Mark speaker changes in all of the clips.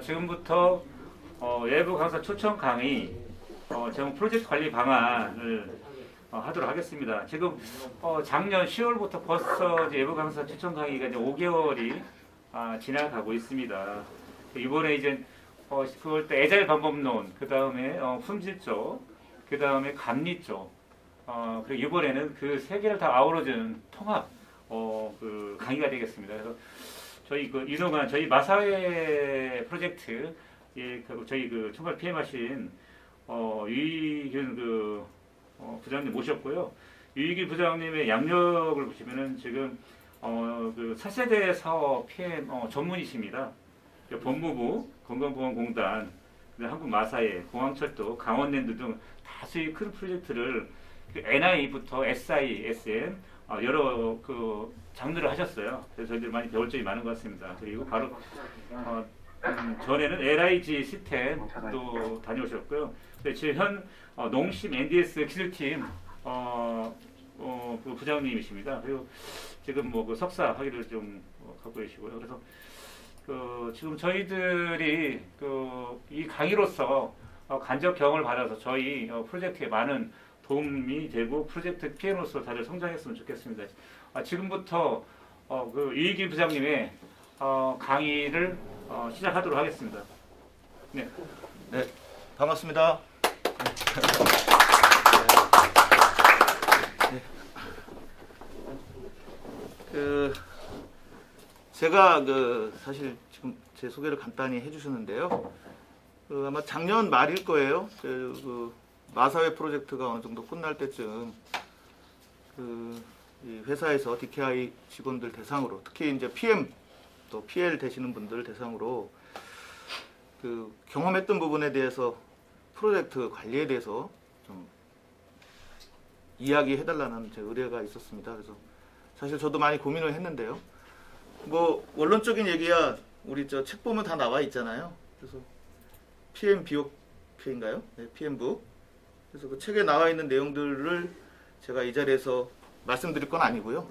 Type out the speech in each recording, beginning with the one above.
Speaker 1: 지금부터 외부 강사 초청 강의 제목 프로젝트 관리 방안을 하도록 하겠습니다. 지금 작년 10월부터 벌써 이제 외부 강사 초청 강의가 이제 5개월이 지나가고 있습니다. 이번에 이제 9월 때 애잘 방법론, 그 다음에 품질 쪽, 그 다음에 감리 쪽, 그리고 이번에는 그 세 개를 다 아우러진 통합 그 강의가 되겠습니다. 그래서 저희 유능한 저희 마사회 프로젝트 저희 총괄 PM하신 유희균 부장님 모셨고요. 유희균 부장님의 양력을 보시면은 지금 그 4세대 사업 PM 전문이십니다. 법무부, 건강보건공단, 한국마사회, 공항철도, 강원랜드 등 다수의 큰 프로젝트를 NI부터 SI, SM 여러 장르를 하셨어요. 그래서 저희들 많이 배울 점이 많은 것 같습니다. 그리고 바로 전에는 LIG 시스템도 다녀오셨고요. 지금 현 농심 NDS 기술팀 그 부장님이십니다. 그리고 지금 그 석사 학위를 좀 갖고 계시고요. 그래서 지금 저희들이 이 강의로서 간접 경험을 받아서 저희 프로젝트에 많은 도움이 되고 프로젝트 PM으로서 다들 성장했으면 좋겠습니다. 지금부터 유희균 부장님의 강의를 시작하도록 하겠습니다. 네,
Speaker 2: 반갑습니다. 제가 사실 지금 제 소개를 간단히 해주셨는데요. 아마 작년 말일 거예요. 마사회 프로젝트가 어느 정도 끝날 때쯤 이 회사에서 DKI 직원들 대상으로, 특히 이제 PM 또 PL 되시는 분들 대상으로 경험했던 부분에 대해서 프로젝트 관리에 대해서 좀 이야기해달라는 제 의뢰가 있었습니다. 그래서 사실 저도 많이 고민을 했는데요. 원론적인 얘기야 우리 책 보면 다 나와 있잖아요. 그래서 PM 비옥회인가요? 네, PM부. 그래서 그 책에 나와 있는 내용들을 제가 이 자리에서 말씀드릴 건 아니고요.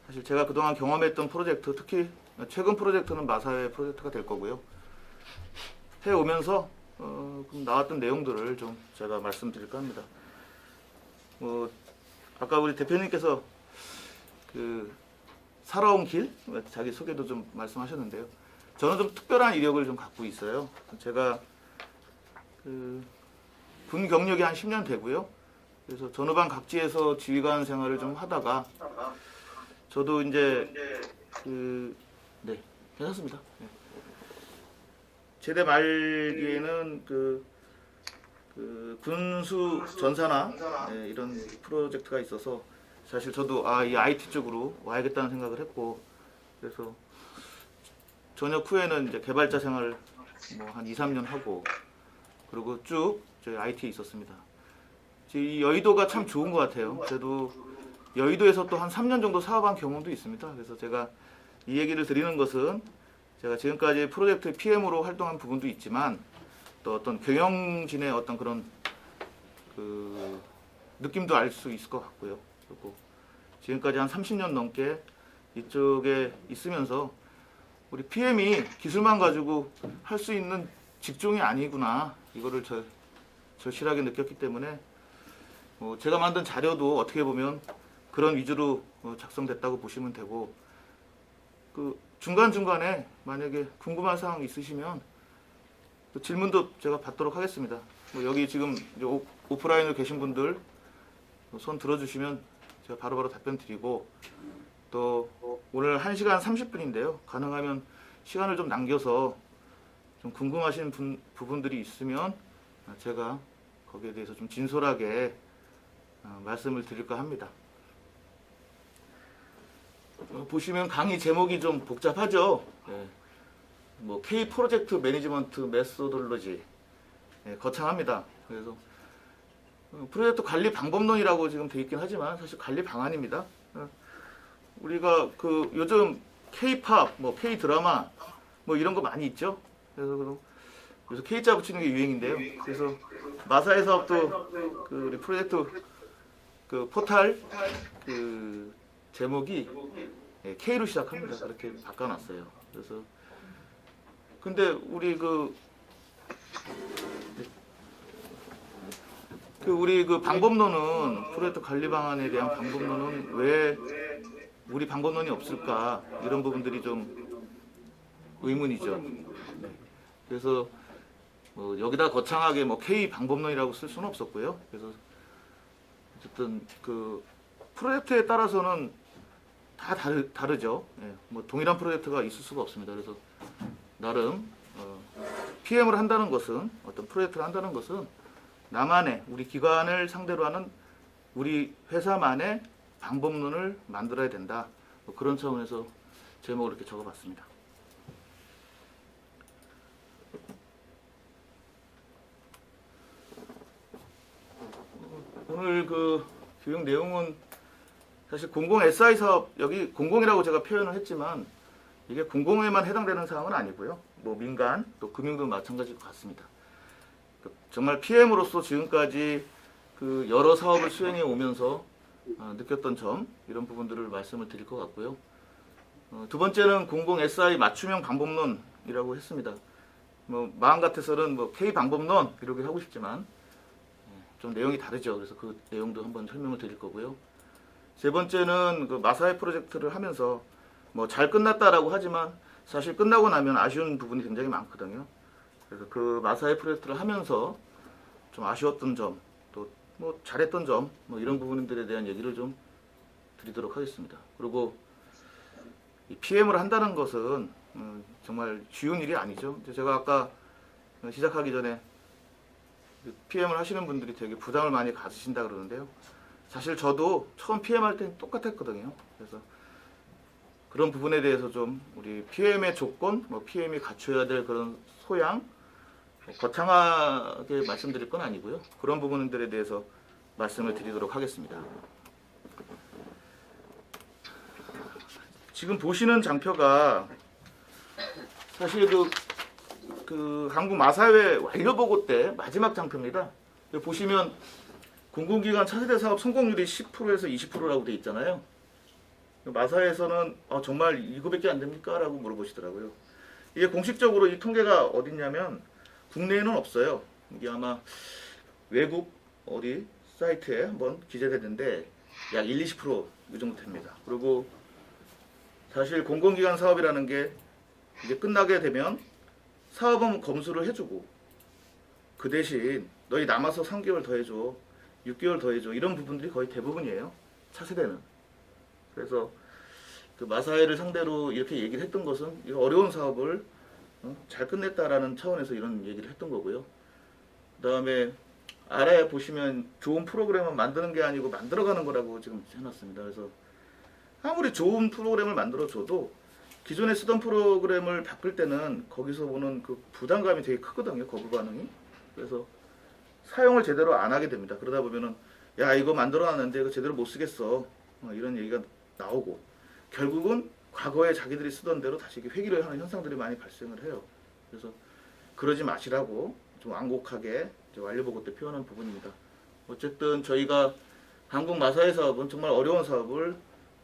Speaker 2: 사실 제가 그동안 경험했던 프로젝트, 특히 최근 프로젝트는 마사회 프로젝트가 될 거고요. 해오면서 나왔던 내용들을 좀 제가 말씀드릴까 합니다. 아까 우리 대표님께서 살아온 길, 자기 소개도 좀 말씀하셨는데요. 저는 좀 특별한 이력을 좀 갖고 있어요. 제가 군 경력이 한 10년 되고요. 그래서 전후반 각지에서 지휘관 생활을 좀 하다가 저도 이제 네, 괜찮습니다. 네. 제대 말기에는 군수 전사나 네, 이런 프로젝트가 있어서 사실 저도 이 IT 쪽으로 와야겠다는 생각을 했고, 그래서 전역 후에는 이제 개발자 생활 한 2, 3년 하고, 그리고 쭉 저희 IT에 있었습니다. 이 여의도가 참 좋은 것 같아요. 그래도 여의도에서 또 한 3년 정도 사업한 경험도 있습니다. 그래서 제가 이 얘기를 드리는 것은 제가 지금까지 프로젝트 PM으로 활동한 부분도 있지만 또 어떤 경영진의 어떤 그런 느낌도 알 수 있을 것 같고요. 그리고 지금까지 한 30년 넘게 이쪽에 있으면서 우리 PM이 기술만 가지고 할 수 있는 직종이 아니구나, 이거를 절실하게 느꼈기 때문에 제가 만든 자료도 어떻게 보면 그런 위주로 작성됐다고 보시면 되고, 중간중간에 만약에 궁금한 사항 있으시면 질문도 제가 받도록 하겠습니다. 여기 지금 오프라인으로 계신 분들 손 들어주시면 제가 바로바로 답변 드리고, 또 오늘 1시간 30분인데요. 가능하면 시간을 좀 남겨서 좀 궁금하신 부분들이 있으면 제가 거기에 대해서 좀 진솔하게 말씀을 드릴까 합니다. 보시면 강의 제목이 좀 복잡하죠. 네. K 프로젝트 매니지먼트 메소돌로지, 네, 거창합니다. 그래서 프로젝트 관리 방법론이라고 지금 돼 있긴 하지만 사실 관리 방안입니다. 우리가 요즘 K-팝, K 드라마 이런 거 많이 있죠. 그래서 K자 붙이는 게 유행인데요. 그래서 마사회 사업도 우리 프로젝트 포탈 제목이 K로 시작합니다. 그렇게 바꿔놨어요. 그래서 근데 우리 우리 방법론은 프로젝트 관리 방안에 대한 방법론은 왜 우리 방법론이 없을까 이런 부분들이 좀 의문이죠. 네. 그래서 뭐 여기다 거창하게 뭐 K 방법론이라고 쓸 수는 없었고요. 그래서 어쨌든 그 프로젝트에 따라서는 다 다르죠. 예. 뭐 동일한 프로젝트가 있을 수가 없습니다. 그래서 나름 PM을 한다는 것은 어떤 프로젝트를 한다는 것은 나만의 우리 기관을 상대로 하는 우리 회사만의 방법론을 만들어야 된다. 뭐 그런 차원에서 제목을 이렇게 적어봤습니다. 오늘 그 교육 내용은 사실 공공 SI 사업, 여기 공공이라고 제가 표현을 했지만 이게 공공에만 해당되는 사항은 아니고요. 뭐 민간 또 금융도 마찬가지일 것 같습니다. 정말 PM으로서 지금까지 그 여러 사업을 수행해 오면서 느꼈던 점, 이런 부분들을 말씀을 드릴 것 같고요. 두 번째는 공공 SI 맞춤형 방법론이라고 했습니다. 뭐 마음 같아서는 뭐 K 방법론 이렇게 하고 싶지만 좀 내용이 다르죠. 그래서 그 내용도 한번 설명을 드릴 거고요. 세 번째는 그 마사회 프로젝트를 하면서 뭐 잘 끝났다라고 하지만 사실 끝나고 나면 아쉬운 부분이 굉장히 많거든요. 그래서 그 마사회 프로젝트를 하면서 좀 아쉬웠던 점, 또 뭐 잘했던 점, 뭐 이런 부분들에 대한 얘기를 좀 드리도록 하겠습니다. 그리고 이 PM을 한다는 것은 정말 쉬운 일이 아니죠. 제가 아까 시작하기 전에 PM을 하시는 분들이 되게 부담을 많이 가지신다 그러는데요. 사실 저도 처음 PM 할 때는 똑같았거든요. 그래서 그런 부분에 대해서 좀 우리 PM의 조건, 뭐 PM이 갖춰야 될 그런 소양, 거창하게 말씀드릴 건 아니고요. 그런 부분들에 대해서 말씀을 드리도록 하겠습니다. 지금 보시는 장표가 사실 그 한국 마사회 완료보고 때 마지막 장표입니다. 여기 보시면 공공기관 차세대 사업 성공률이 10%에서 20%라고 돼 있잖아요. 마사회에서는 정말 이거밖에 안 됩니까? 라고 물어보시더라고요. 이게 공식적으로 이 통계가 어딨냐면 국내에는 없어요. 이게 아마 외국 어디 사이트에 한번 기재되는데 약 1-20%이 정도 됩니다. 그리고 사실 공공기관 사업이라는 게 이제 끝나게 되면 사업은 검수를 해주고 그 대신 너희 남아서 3개월 더 해줘, 6개월 더 해줘, 이런 부분들이 거의 대부분이에요. 차세대는. 그래서 그 마사회를 상대로 이렇게 얘기를 했던 것은 이 어려운 사업을 잘 끝냈다라는 차원에서 이런 얘기를 했던 거고요. 그 다음에 아래에 보시면 좋은 프로그램을 만드는 게 아니고 만들어가는 거라고 지금 해놨습니다. 그래서 아무리 좋은 프로그램을 만들어줘도 기존에 쓰던 프로그램을 바꿀 때는 거기서 보는 그 부담감이 되게 크거든요. 거부 반응이. 그래서 사용을 제대로 안 하게 됩니다. 그러다 보면은 야 이거 만들어놨는데 이거 제대로 못 쓰겠어. 이런 얘기가 나오고 결국은 과거에 자기들이 쓰던 대로 다시 회귀를 하는 현상들이 많이 발생을 해요. 그래서 그러지 마시라고 좀 완곡하게 완료보고 때 표현한 부분입니다. 어쨌든 저희가 한국 마사회 사업은 정말 어려운 사업을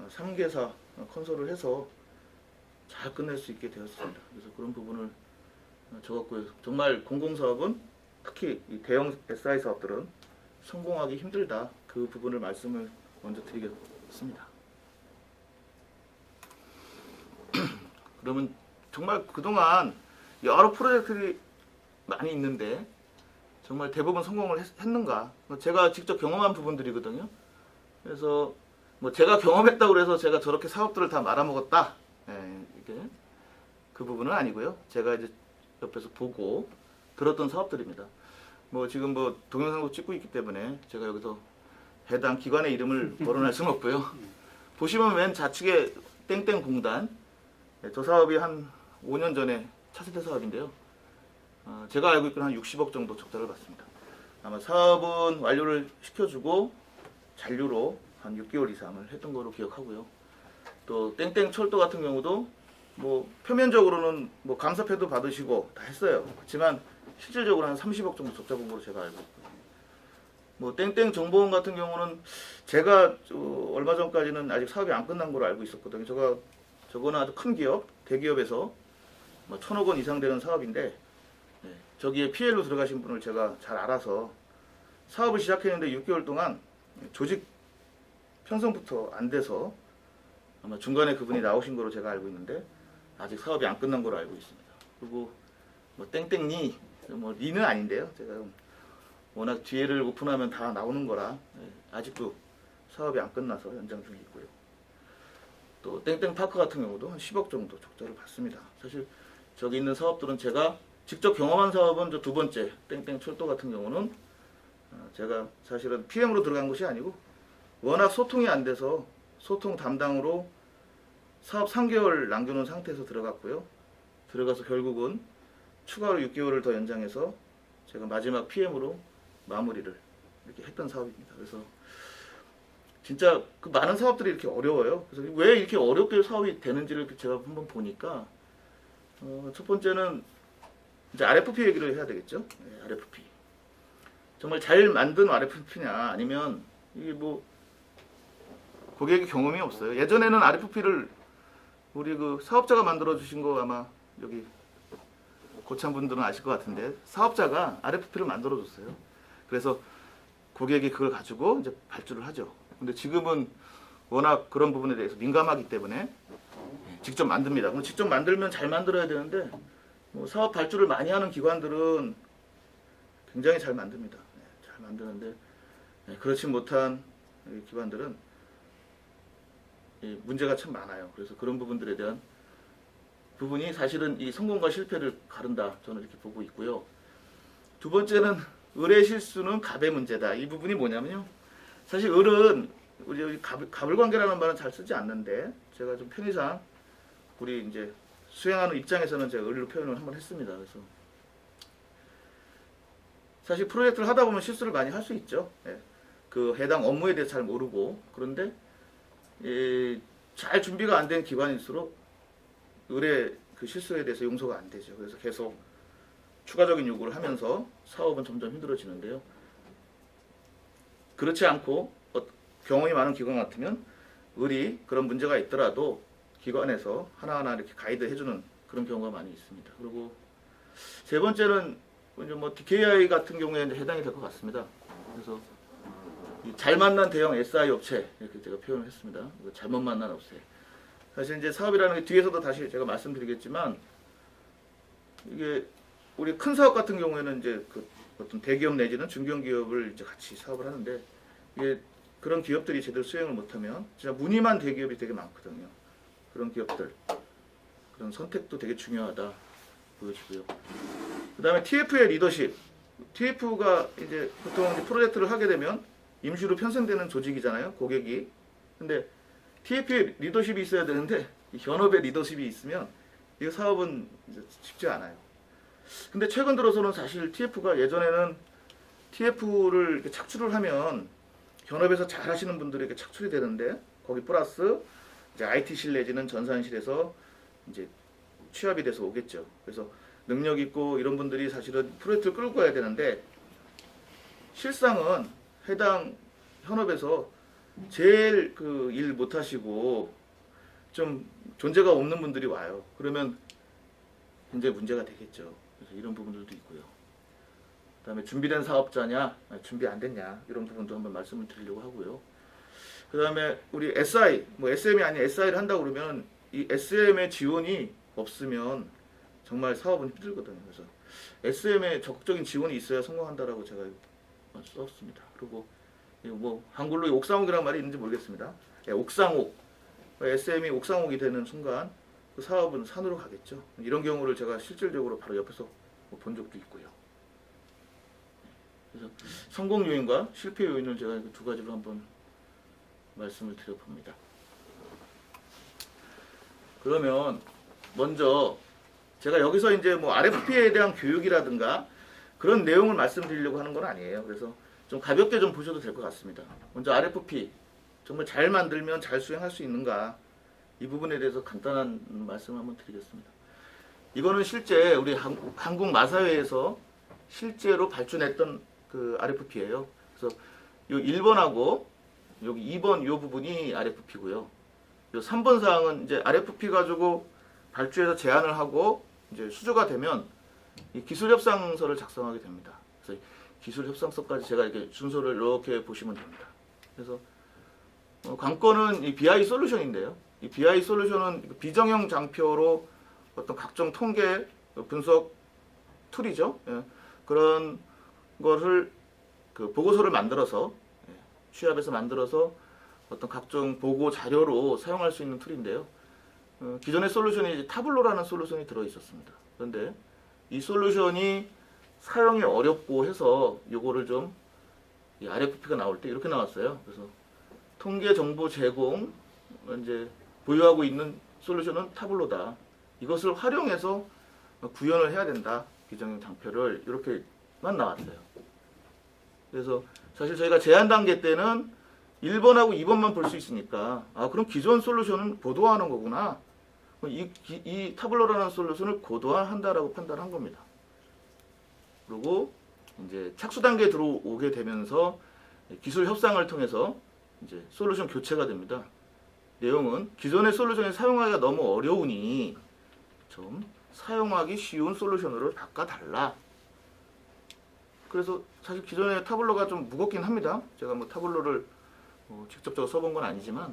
Speaker 2: 3개사 컨설을 해서 잘 끝낼 수 있게 되었습니다. 그래서 그런 부분을 적었고요. 정말 공공사업은 특히 이 대형 SI 사업들은 성공하기 힘들다. 그 부분을 말씀을 먼저 드리겠습니다. 그러면 정말 그동안 여러 프로젝트들이 많이 있는데 정말 대부분 성공을 했는가? 제가 직접 경험한 부분들이거든요. 그래서 뭐 제가 경험했다고 해서 제가 저렇게 사업들을 다 말아먹었다. 이게 그 부분은 아니고요. 제가 이제 옆에서 보고 들었던 사업들입니다. 뭐 지금 뭐 동영상도 찍고 있기 때문에 제가 여기서 해당 기관의 이름을 거론할 수는 없고요. 보시면 맨 좌측에 땡땡 공단, 저 사업이 한 5년 전에 차세대 사업인데요. 제가 알고 있기로는 한 60억 정도 적자를 봤습니다. 아마 사업은 완료를 시켜주고 잔류로 한 6개월 이상을 했던 거로 기억하고요. 또 땡땡 철도 같은 경우도 뭐 표면적으로는 뭐 감사패도 받으시고 다 했어요. 그렇지만 실질적으로 한 30억 정도 적자 본 거로 제가 알고 있거든요. 뭐 땡땡 정보원 같은 경우는 제가 얼마 전까지는 아직 사업이 안 끝난 걸로 알고 있었거든요. 저거는 아주 큰 기업, 대기업에서 뭐 1,000억 원 이상 되는 사업인데 저기에 PL로 들어가신 분을 제가 잘 알아서 사업을 시작했는데 6개월 동안 조직 편성부터 안 돼서 아마 중간에 그분이 나오신 거로 제가 알고 있는데 아직 사업이 안 끝난 걸로 알고 있습니다. 그리고 뭐 땡땡니 뭐 니는 아닌데요. 제가 워낙 뒤에를 오픈하면 다 나오는 거라 아직도 사업이 안 끝나서 연장 중에 있고요. 또 땡땡파크 같은 경우도 한 10억 정도 적자를 받습니다. 사실 저기 있는 사업들은 제가 직접 경험한 사업은 저 두 번째 땡땡철도 같은 경우는 제가 사실은 PM으로 들어간 것이 아니고 워낙 소통이 안 돼서 소통 담당으로 사업 3개월 남겨놓은 상태에서 들어갔고요. 들어가서 결국은 추가로 6개월을 더 연장해서 제가 마지막 PM으로 마무리를 이렇게 했던 사업입니다. 그래서 진짜 그 많은 사업들이 이렇게 어려워요. 그래서 왜 이렇게 어렵게 사업이 되는지를 제가 한번 보니까 첫 번째는 이제 RFP 얘기를 해야 되겠죠. 네, RFP. 정말 잘 만든 RFP냐 아니면 이게 뭐 고객이 경험이 없어요. 예전에는 RFP를 우리 그 사업자가 만들어 주신 거 아마 여기 고참 분들은 아실 것 같은데 사업자가 RFP를 만들어 줬어요. 그래서 고객이 그걸 가지고 이제 발주를 하죠. 근데 지금은 워낙 그런 부분에 대해서 민감하기 때문에 직접 만듭니다. 그럼 직접 만들면 잘 만들어야 되는데 뭐 사업 발주를 많이 하는 기관들은 굉장히 잘 만듭니다. 잘 만드는데 그렇지 못한 기관들은 문제가 참 많아요. 그래서 그런 부분들에 대한 부분이 사실은 이 성공과 실패를 가른다. 저는 이렇게 보고 있고요. 두 번째는 을의 실수는 갑의 문제다. 이 부분이 뭐냐면요. 사실 을은 우리 갑을관계라는 말은 잘 쓰지 않는데 제가 좀 편의상 우리 이제 수행하는 입장에서는 제가 을로 표현을 한번 했습니다. 그래서 사실 프로젝트를 하다 보면 실수를 많이 할 수 있죠. 그 해당 업무에 대해서 잘 모르고 그런데 잘 준비가 안 된 기관일수록 을의 그 실수에 대해서 용서가 안 되죠. 그래서 계속 추가적인 요구를 하면서 사업은 점점 힘들어지는데요. 그렇지 않고 경험이 많은 기관 같으면 을이 그런 문제가 있더라도 기관에서 하나하나 이렇게 가이드 해주는 그런 경우가 많이 있습니다. 그리고 세 번째는 이제 뭐 DKI 같은 경우에 이제 해당이 될 것 같습니다. 그래서 잘 만난 대형 SI 업체 이렇게 제가 표현을 했습니다. 잘못 만난 업체. 사실 이제 사업이라는 게 뒤에서도 다시 제가 말씀드리겠지만 이게 우리 큰 사업 같은 경우에는 이제 그 어떤 대기업 내지는 중견기업을 이제 같이 사업을 하는데 이게 그런 기업들이 제대로 수행을 못하면 진짜 무늬만 대기업이 되게 많거든요. 그런 기업들 그런 선택도 되게 중요하다 보여지고요. 그 다음에 TF의 리더십. TF가 이제 보통 이제 프로젝트를 하게 되면 임시로 편성되는 조직이잖아요. 고객이. 근데 TF의 리더십이 있어야 되는데 현업의 리더십이 있으면 이 사업은 이제 쉽지 않아요. 근데 최근 들어서는 사실 TF가 예전에는 TF를 이렇게 착출을 하면 현업에서 잘 하시는 분들에게 착출이 되는데 거기 플러스 이제 IT실 내지는 전산실에서 이제 취합이 돼서 오겠죠. 그래서 능력 있고 이런 분들이 사실은 프로젝트를 끌고 가야 되는데 실상은 해당 현업에서 제일 그 일 못하시고 좀 존재가 없는 분들이 와요. 그러면 굉장히 문제가 되겠죠. 그래서 이런 부분들도 있고요. 그다음에 준비된 사업자냐, 준비 안 됐냐 이런 부분도 한번 말씀을 드리려고 하고요. 그다음에 우리 SI, 뭐 SM이 아닌 SI를 한다고 그러면 이 SM의 지원이 없으면 정말 사업은 힘들거든요. 그래서 SM의 적극적인 지원이 있어야 성공한다라고 제가 썼습니다. 그리고 뭐 한글로 옥상옥이라는 말이 있는지 모르겠습니다. 옥상옥, SM이 옥상옥이 되는 순간 그 사업은 산으로 가겠죠. 이런 경우를 제가 실질적으로 바로 옆에서 본 적도 있고요. 그래서 성공 요인과 실패 요인을 제가 두 가지로 한번 말씀을 드려봅니다. 그러면 먼저 제가 여기서 이제 뭐 RFP에 대한 교육이라든가 그런 내용을 말씀드리려고 하는 건 아니에요. 그래서 좀 가볍게 좀 보셔도 될 것 같습니다. 먼저 RFP 정말 잘 만들면 잘 수행할 수 있는가 이 부분에 대해서 간단한 말씀을 한번 드리겠습니다. 이거는 실제 우리 한국 마사회에서 실제로 발주냈던 그 RFP예요. 그래서 요 1번하고 여기 2번 요 부분이 RFP고요. 요 3번 사항은 이제 RFP 가지고 발주해서 제안을 하고 이제 수주가 되면 이 기술 협상서를 작성하게 됩니다. 그래서 기술 협상서까지 제가 이렇게 순서를 이렇게 보시면 됩니다. 그래서 관건은 이 BI 솔루션인데요. 이 BI 솔루션은 비정형 장표로 어떤 각종 통계 분석 툴이죠. 예. 그런 것을 그 보고서를 만들어서 취합해서 만들어서 어떤 각종 보고 자료로 사용할 수 있는 툴인데요. 기존의 솔루션이 이제 타블로라는 솔루션이 들어 있었습니다. 그런데 이 솔루션이 사용이 어렵고 해서 요거를 좀 이 RFP가 나올 때 이렇게 나왔어요. 그래서 통계 정보 제공 이제 보유하고 있는 솔루션은 타블로다. 이것을 활용해서 구현을 해야 된다. 비정형 장표를 이렇게만 나왔어요. 그래서 사실 저희가 제안 단계 때는 1번하고 2번만 볼 수 있으니까 아 그럼 기존 솔루션은 고도화하는 거구나. 이 타블로라는 솔루션을 고도화한다라고 판단한 겁니다. 그리고 이제 착수 단계에 들어오게 되면서 기술 협상을 통해서 이제 솔루션 교체가 됩니다. 내용은 기존의 솔루션을 사용하기가 너무 어려우니 좀 사용하기 쉬운 솔루션으로 바꿔달라. 그래서 사실 기존의 타블로가 좀 무겁긴 합니다. 제가 뭐 타블로를 직접적으로 써본 건 아니지만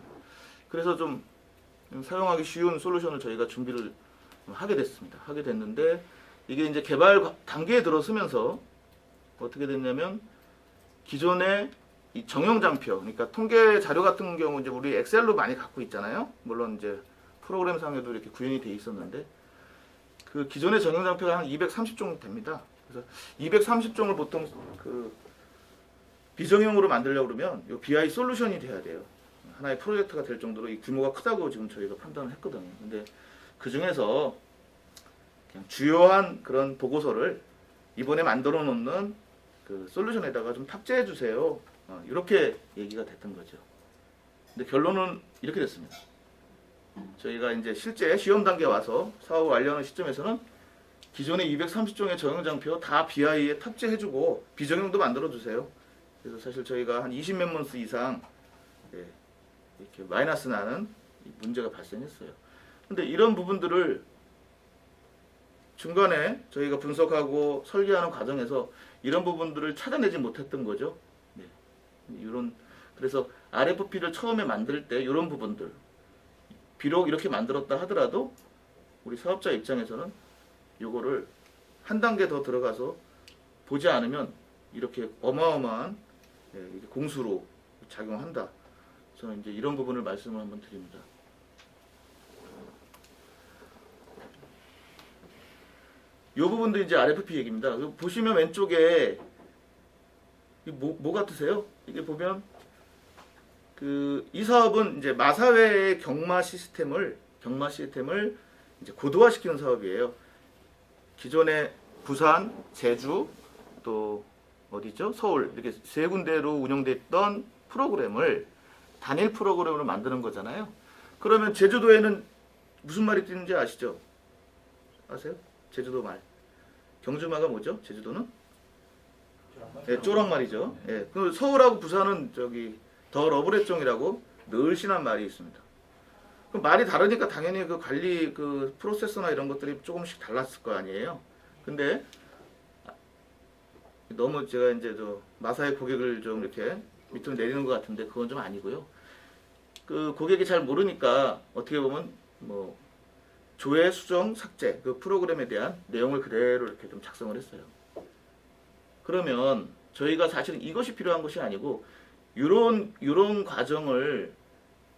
Speaker 2: 그래서 좀 사용하기 쉬운 솔루션을 저희가 준비를 하게 됐습니다. 하게 됐는데 이게 이제 개발 단계에 들어서면서 어떻게 됐냐면 기존의 이 정형 장표, 그러니까 통계 자료 같은 경우 이제 우리 엑셀로 많이 갖고 있잖아요. 물론 이제 프로그램 상에도 이렇게 구현이 돼 있었는데 그 기존의 정형 장표가 한 230종 됩니다. 그래서 230종을 보통 그 비정형으로 만들려고 그러면 이 BI 솔루션이 돼야 돼요. 하나의 프로젝트가 될 정도로 이 규모가 크다고 지금 저희가 판단을 했거든요. 근데 그 중에서 그냥 주요한 그런 보고서를 이번에 만들어 놓는 그 솔루션에다가 좀 탑재해 주세요. 이렇게 얘기가 됐던 거죠. 근데 결론은 이렇게 됐습니다. 저희가 이제 실제 시험 단계에 와서 사업을 완료하는 시점에서는 기존의 230종의 정형 장표 다 BI에 탑재해주고 비정형도 만들어주세요. 그래서 사실 저희가 한 20몇 months 이상 이렇게 마이너스 나는 문제가 발생했어요. 근데 이런 부분들을 중간에 저희가 분석하고 설계하는 과정에서 이런 부분들을 찾아내지 못했던 거죠. 네. 그래서 RFP를 처음에 만들 때 이런 부분들 비록 이렇게 만들었다 하더라도 우리 사업자 입장에서는 이거를 한 단계 더 들어가서 보지 않으면 이렇게 어마어마한 공수로 작용한다. 저는 이제 이런 부분을 말씀을 한번 드립니다. 이 부분도 이제 RFP 얘기입니다. 보시면 왼쪽에 뭐 같으세요? 이게 보면 이 사업은 이제 마사회의 경마 시스템을 이제 고도화시키는 사업이에요. 기존에 부산, 제주, 또 어디죠? 서울 이렇게 세 군데로 운영됐던 프로그램을 단일 프로그램으로 만드는 거잖아요. 그러면 제주도에는 무슨 말이 뜨는지 아시죠? 아세요? 제주도 말. 경주마가 뭐죠? 제주도는? 네, 쪼락말이죠. 예. 그 서울하고 부산은 저기 더 러브레종이라고 늘씬한 말이 있습니다. 그럼 말이 다르니까 당연히 그 관리 그 프로세서나 이런 것들이 조금씩 달랐을 거 아니에요. 근데 너무 제가 이제 저 마사의 고객을 좀 이렇게 밑으로 내리는 것 같은데 그건 좀 아니고요. 그 고객이 잘 모르니까 어떻게 보면 뭐 조회, 수정, 삭제 그 프로그램에 대한 내용을 그대로 이렇게 좀 작성을 했어요. 그러면 저희가 사실은 이것이 필요한 것이 아니고 이런 과정을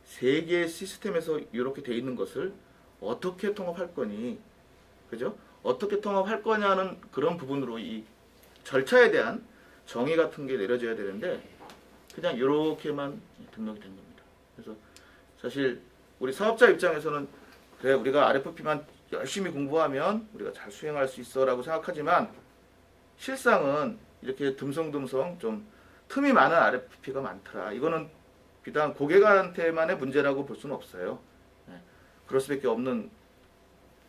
Speaker 2: 세 개의 시스템에서 이렇게 돼 있는 것을 어떻게 통합할 거니, 그죠? 어떻게 통합할 거냐는 그런 부분으로 이 절차에 대한 정의 같은 게 내려져야 되는데 그냥 이렇게만 등록이 된 겁니다. 그래서 사실 우리 사업자 입장에서는 그래 우리가 RFP만 열심히 공부하면 우리가 잘 수행할 수 있어 라고 생각하지만 실상은 이렇게 듬성듬성 좀 틈이 많은 RFP가 많더라. 이거는 비단 고객한테만의 문제라고 볼 수는 없어요. 네. 그럴 수밖에 없는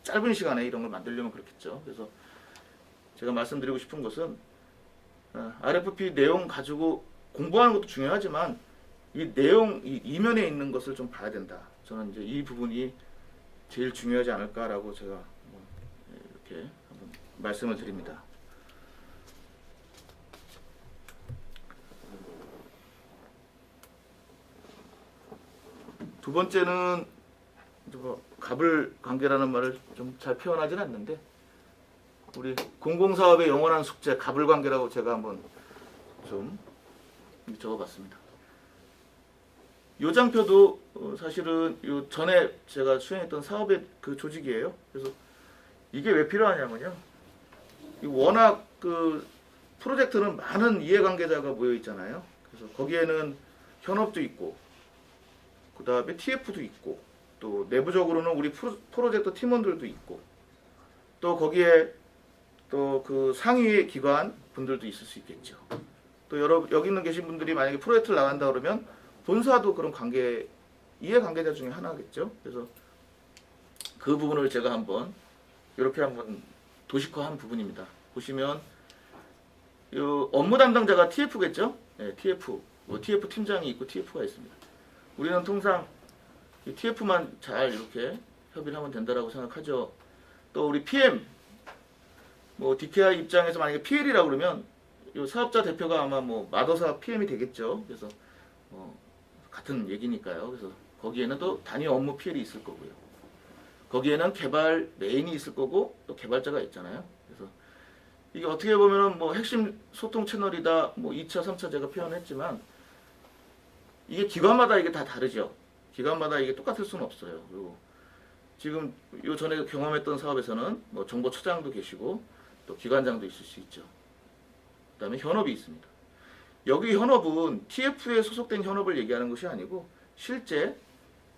Speaker 2: 짧은 시간에 이런 걸 만들려면 그렇겠죠. 그래서 제가 말씀드리고 싶은 것은 RFP 내용 가지고 공부하는 것도 중요하지만 이 내용, 이 이면에 있는 것을 좀 봐야 된다. 저는 이제 이 부분이 제일 중요하지 않을까라고 제가 이렇게 한번 말씀을 드립니다. 두 번째는 뭐 갑을 관계라는 말을 좀 잘 표현하진 않는데 우리 공공사업의 영원한 숙제 갑을 관계라고 제가 한번 좀 적어봤습니다. 요 장표도 사실은 요 전에 제가 수행했던 사업의 그 조직이에요. 그래서 이게 왜 필요하냐면요. 워낙 그 프로젝트는 많은 이해관계자가 모여 있잖아요. 그래서 거기에는 현업도 있고, 그 다음에 TF도 있고, 또 내부적으로는 우리 프로젝트 팀원들도 있고, 또 거기에 또 그 상위 기관 분들도 있을 수 있겠죠. 또 여기 있는 계신 분들이 만약에 프로젝트를 나간다 그러면 본사도 그런 이해관계자 중에 하나겠죠. 그래서 그 부분을 제가 한번 이렇게 한번 도식화한 부분입니다. 보시면 요 업무 담당자가 TF겠죠? 네, TF. TF 팀장이 있고 TF가 있습니다. 우리는 통상 이 TF만 잘 이렇게 협의를 하면 된다라고 생각하죠. 또 우리 PM, DKI 입장에서 만약에 PL이라고 그러면 이 사업자 대표가 아마 마더사 PM이 되겠죠. 그래서 같은 얘기니까요. 그래서 거기에는 또 단위 업무 PL이 있을 거고요. 거기에는 개발 메인이 있을 거고 또 개발자가 있잖아요. 그래서 이게 어떻게 보면은 핵심 소통 채널이다. 2차, 3차 제가 표현했지만 이게 기관마다 이게 다 다르죠. 기관마다 이게 똑같을 수는 없어요. 그리고 지금 요 전에 경험했던 사업에서는 정보처장도 계시고 또 기관장도 있을 수 있죠. 그 다음에 현업이 있습니다. 여기 현업은 TF에 소속된 현업을 얘기하는 것이 아니고 실제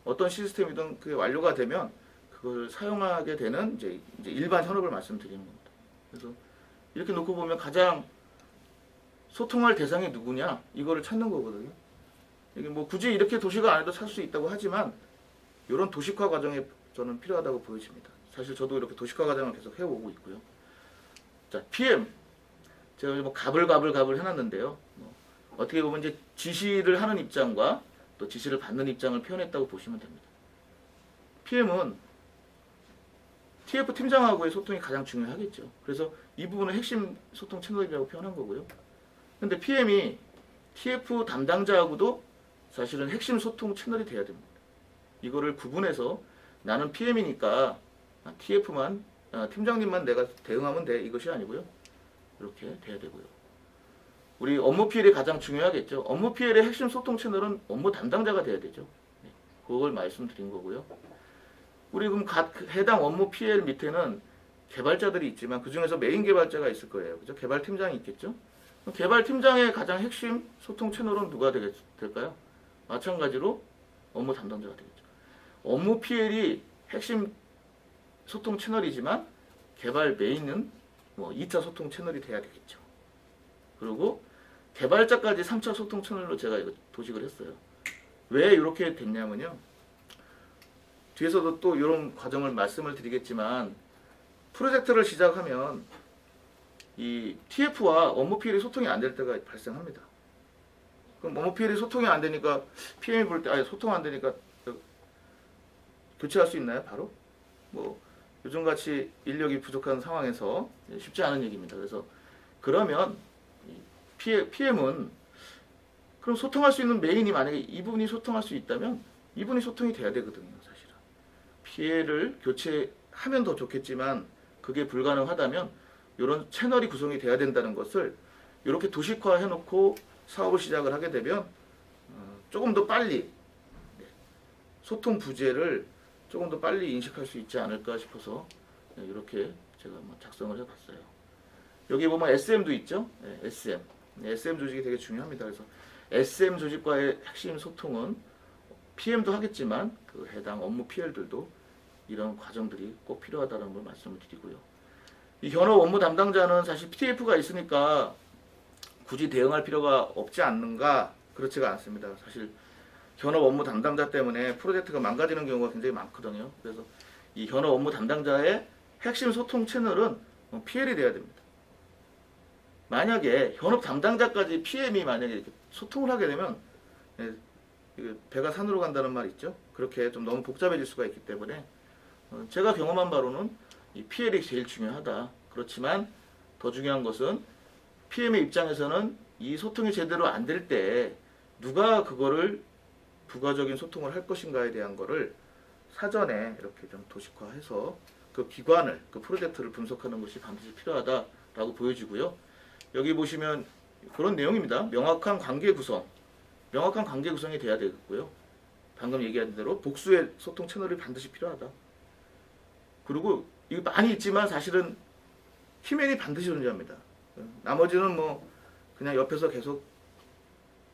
Speaker 2: 어떤 시스템이든 그게 완료가 되면 그걸 사용하게 되는 이제 일반 현업을 말씀드리는 겁니다. 그래서 이렇게 놓고 보면 가장 소통할 대상이 누구냐 이거를 찾는 거거든요. 이게 굳이 이렇게 도식화 안 해도 찾을 수 있다고 하지만 이런 도식화 과정이 저는 필요하다고 보여집니다. 사실 저도 이렇게 도식화 과정을 계속 해오고 있고요. 자, PM 제가 갑을 해놨는데요. 어떻게 보면 이제 지시를 하는 입장과 또 지시를 받는 입장을 표현했다고 보시면 됩니다. PM은 TF 팀장하고의 소통이 가장 중요하겠죠. 그래서 이 부분은 핵심 소통 채널이라고 표현한 거고요. 근데 PM이 TF 담당자하고도 사실은 핵심 소통 채널이 돼야 됩니다. 이거를 구분해서 나는 PM이니까 TF만 팀장님만 내가 대응하면 돼 이것이 아니고요. 이렇게 돼야 되고요. 우리 업무 PL이 가장 중요하겠죠. 업무 PL의 핵심 소통 채널은 업무 담당자가 돼야 되죠. 네, 그걸 말씀드린 거고요. 우리 그럼 해당 업무 PL 밑에는 개발자들이 있지만 그 중에서 메인 개발자가 있을 거예요. 그죠? 개발팀장이 있겠죠. 개발팀장의 가장 핵심 소통 채널은 누가 될까요? 마찬가지로 업무 담당자가 되겠죠. 업무 PL이 핵심 소통 채널이지만 개발 메인은 2차 소통 채널이 돼야 되겠죠. 그리고 개발자까지 3차 소통 채널로 제가 이거 도식을 했어요. 왜 이렇게 됐냐면요. 뒤에서도 또 이런 과정을 말씀을 드리겠지만 프로젝트를 시작하면 이 TF와 업무 PL이 소통이 안 될 때가 발생합니다. 그럼 업무 PL이 소통이 안 되니까 PM이 볼 때 소통 안 되니까 교체할 수 있나요? 바로? 요즘같이 인력이 부족한 상황에서 쉽지 않은 얘기입니다. 그래서 그러면 PM은 그럼 소통할 수 있는 메인이 만약에 이분이 소통할 수 있다면 이분이 소통이 돼야 되거든요. 사실은 PL을 교체하면 더 좋겠지만 그게 불가능하다면 이런 채널이 구성이 돼야 된다는 것을 이렇게 도식화해 놓고 사업을 시작을 하게 되면 조금 더 빨리 소통 부재를 조금 더 빨리 인식할 수 있지 않을까 싶어서 이렇게 제가 작성을 해봤어요. 여기 보면 SM도 있죠. SM. SM 조직이 되게 중요합니다. 그래서 SM 조직과의 핵심 소통은 PM도 하겠지만 그 해당 업무 PL들도 이런 과정들이 꼭 필요하다는 걸 말씀을 드리고요. 이 현업 업무 담당자는 사실 TF가 있으니까 굳이 대응할 필요가 없지 않는가? 그렇지가 않습니다. 사실 현업 업무 담당자 때문에 프로젝트가 망가지는 경우가 굉장히 많거든요. 그래서 이 현업 업무 담당자의 핵심 소통 채널은 PL이 돼야 됩니다. 만약에 현업 담당자까지 PM이 만약에 이렇게 소통을 하게 되면 배가 산으로 간다는 말 있죠. 그렇게 좀 너무 복잡해질 수가 있기 때문에 제가 경험한 바로는 이 PL이 제일 중요하다. 그렇지만 더 중요한 것은 PM의 입장에서는 이 소통이 제대로 안 될 때 누가 그거를 부가적인 소통을 할 것인가에 대한 거를 사전에 이렇게 좀 도식화해서 그 기관을, 그 프로젝트를 분석하는 것이 반드시 필요하다라고 보여지고요. 여기 보시면 그런 내용입니다. 명확한 관계 구성이 돼야 되겠고요. 방금 얘기한 대로 복수의 소통 채널이 반드시 필요하다. 그리고 이거 많이 있지만 사실은 키맨이 반드시 존재합니다. 나머지는 뭐 그냥 옆에서 계속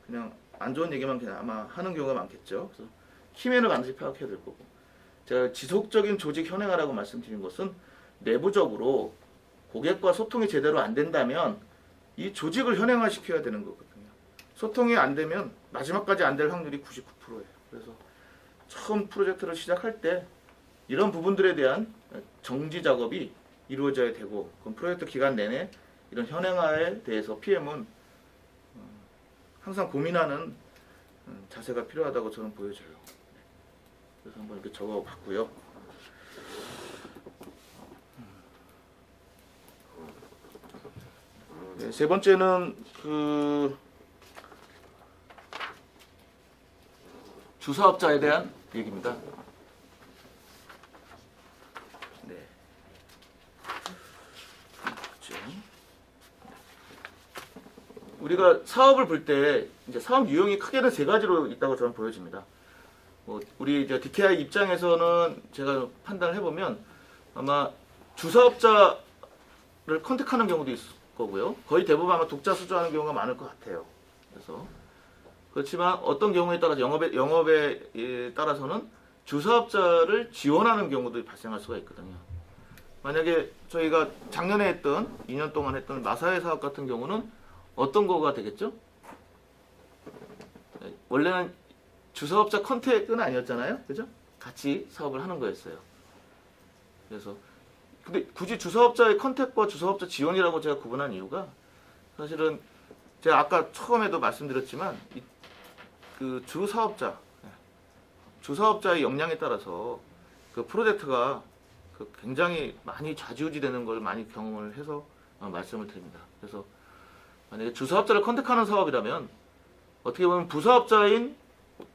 Speaker 2: 그냥 안 좋은 얘기만 그냥 아마 하는 경우가 많겠죠. 그래서 키맨을 반드시 파악해야 될 거고. 제가 지속적인 조직 현행화라고 말씀드린 것은 내부적으로 고객과 소통이 제대로 안 된다면 이 조직을 현행화시켜야 되는 거거든요. 소통이 안 되면 마지막까지 안 될 확률이 99%예요. 그래서 처음 프로젝트를 시작할 때 이런 부분들에 대한 정지 작업이 이루어져야 되고, 그럼 프로젝트 기간 내내 이런 현행화에 대해서 PM은 항상 고민하는 자세가 필요하다고 저는 보여져요. 그래서 한번 이렇게 적어봤고요. 네, 세 번째는 그 주사업자에 대한 얘기입니다. 네. 그렇죠. 우리가 사업을 볼 때 이제 사업 유형이 크게는 세 가지로 있다고 저는 보여집니다. 우리 이제 DKI 입장에서는 제가 판단을 해보면 아마 주사업자를 컨택하는 경우도 있을 거고요. 거의 대부분 아마 독자 수주하는 경우가 많을 것 같아요. 그래서 그렇지만 어떤 경우에 따라서 영업에 따라서는 주사업자를 지원하는 경우도 발생할 수가 있거든요. 만약에 저희가 작년에 했던 2년 동안 했던 마사회 사업 같은 경우는 어떤 거가 되겠죠? 원래는 주사업자 컨택은 아니었잖아요. 그죠? 같이 사업을 하는 거였어요. 그래서 근데 굳이 주사업자의 컨택과 주사업자 지원이라고 제가 구분한 이유가 사실은 제가 아까 처음에도 말씀드렸지만 그 주사업자의 역량에 따라서 그 프로젝트가 그 굉장히 많이 좌지우지되는 걸 많이 경험을 해서 말씀을 드립니다. 그래서 만약에 주사업자를 컨택하는 사업이라면 어떻게 보면 부사업자인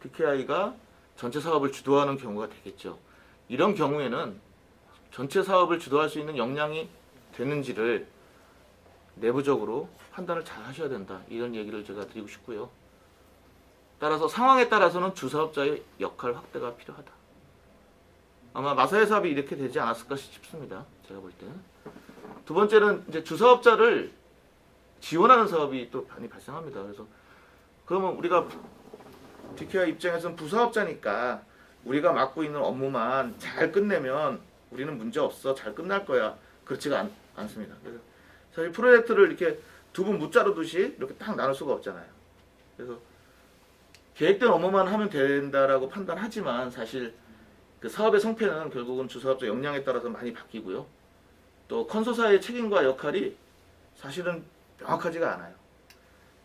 Speaker 2: DKI가 전체 사업을 주도하는 경우가 되겠죠. 이런 경우에는 전체 사업을 주도할 수 있는 역량이 되는지를 내부적으로 판단을 잘 하셔야 된다. 이런 얘기를 제가 드리고 싶고요. 따라서 상황에 따라서는 주사업자의 역할 확대가 필요하다. 아마 마사회 사업이 이렇게 되지 않았을까 싶습니다. 제가 볼 때는. 두 번째는 이제 주사업자를 지원하는 사업이 또 많이 발생합니다. 그래서 그러면 우리가 DKI 입장에서는 부사업자니까 우리가 맡고 있는 업무만 잘 끝내면 우리는 문제 없어, 잘 끝날 거야. 그렇지가 않습니다. 그래서 사실 프로젝트를 이렇게 두 분 무자르듯이 이렇게 딱 나눌 수가 없잖아요. 그래서 계획된 업무만 하면 된다라고 판단하지만 사실 그 사업의 성패는 결국은 주사업자 역량에 따라서 많이 바뀌고요. 또 컨소사의 책임과 역할이 사실은 명확하지가 않아요.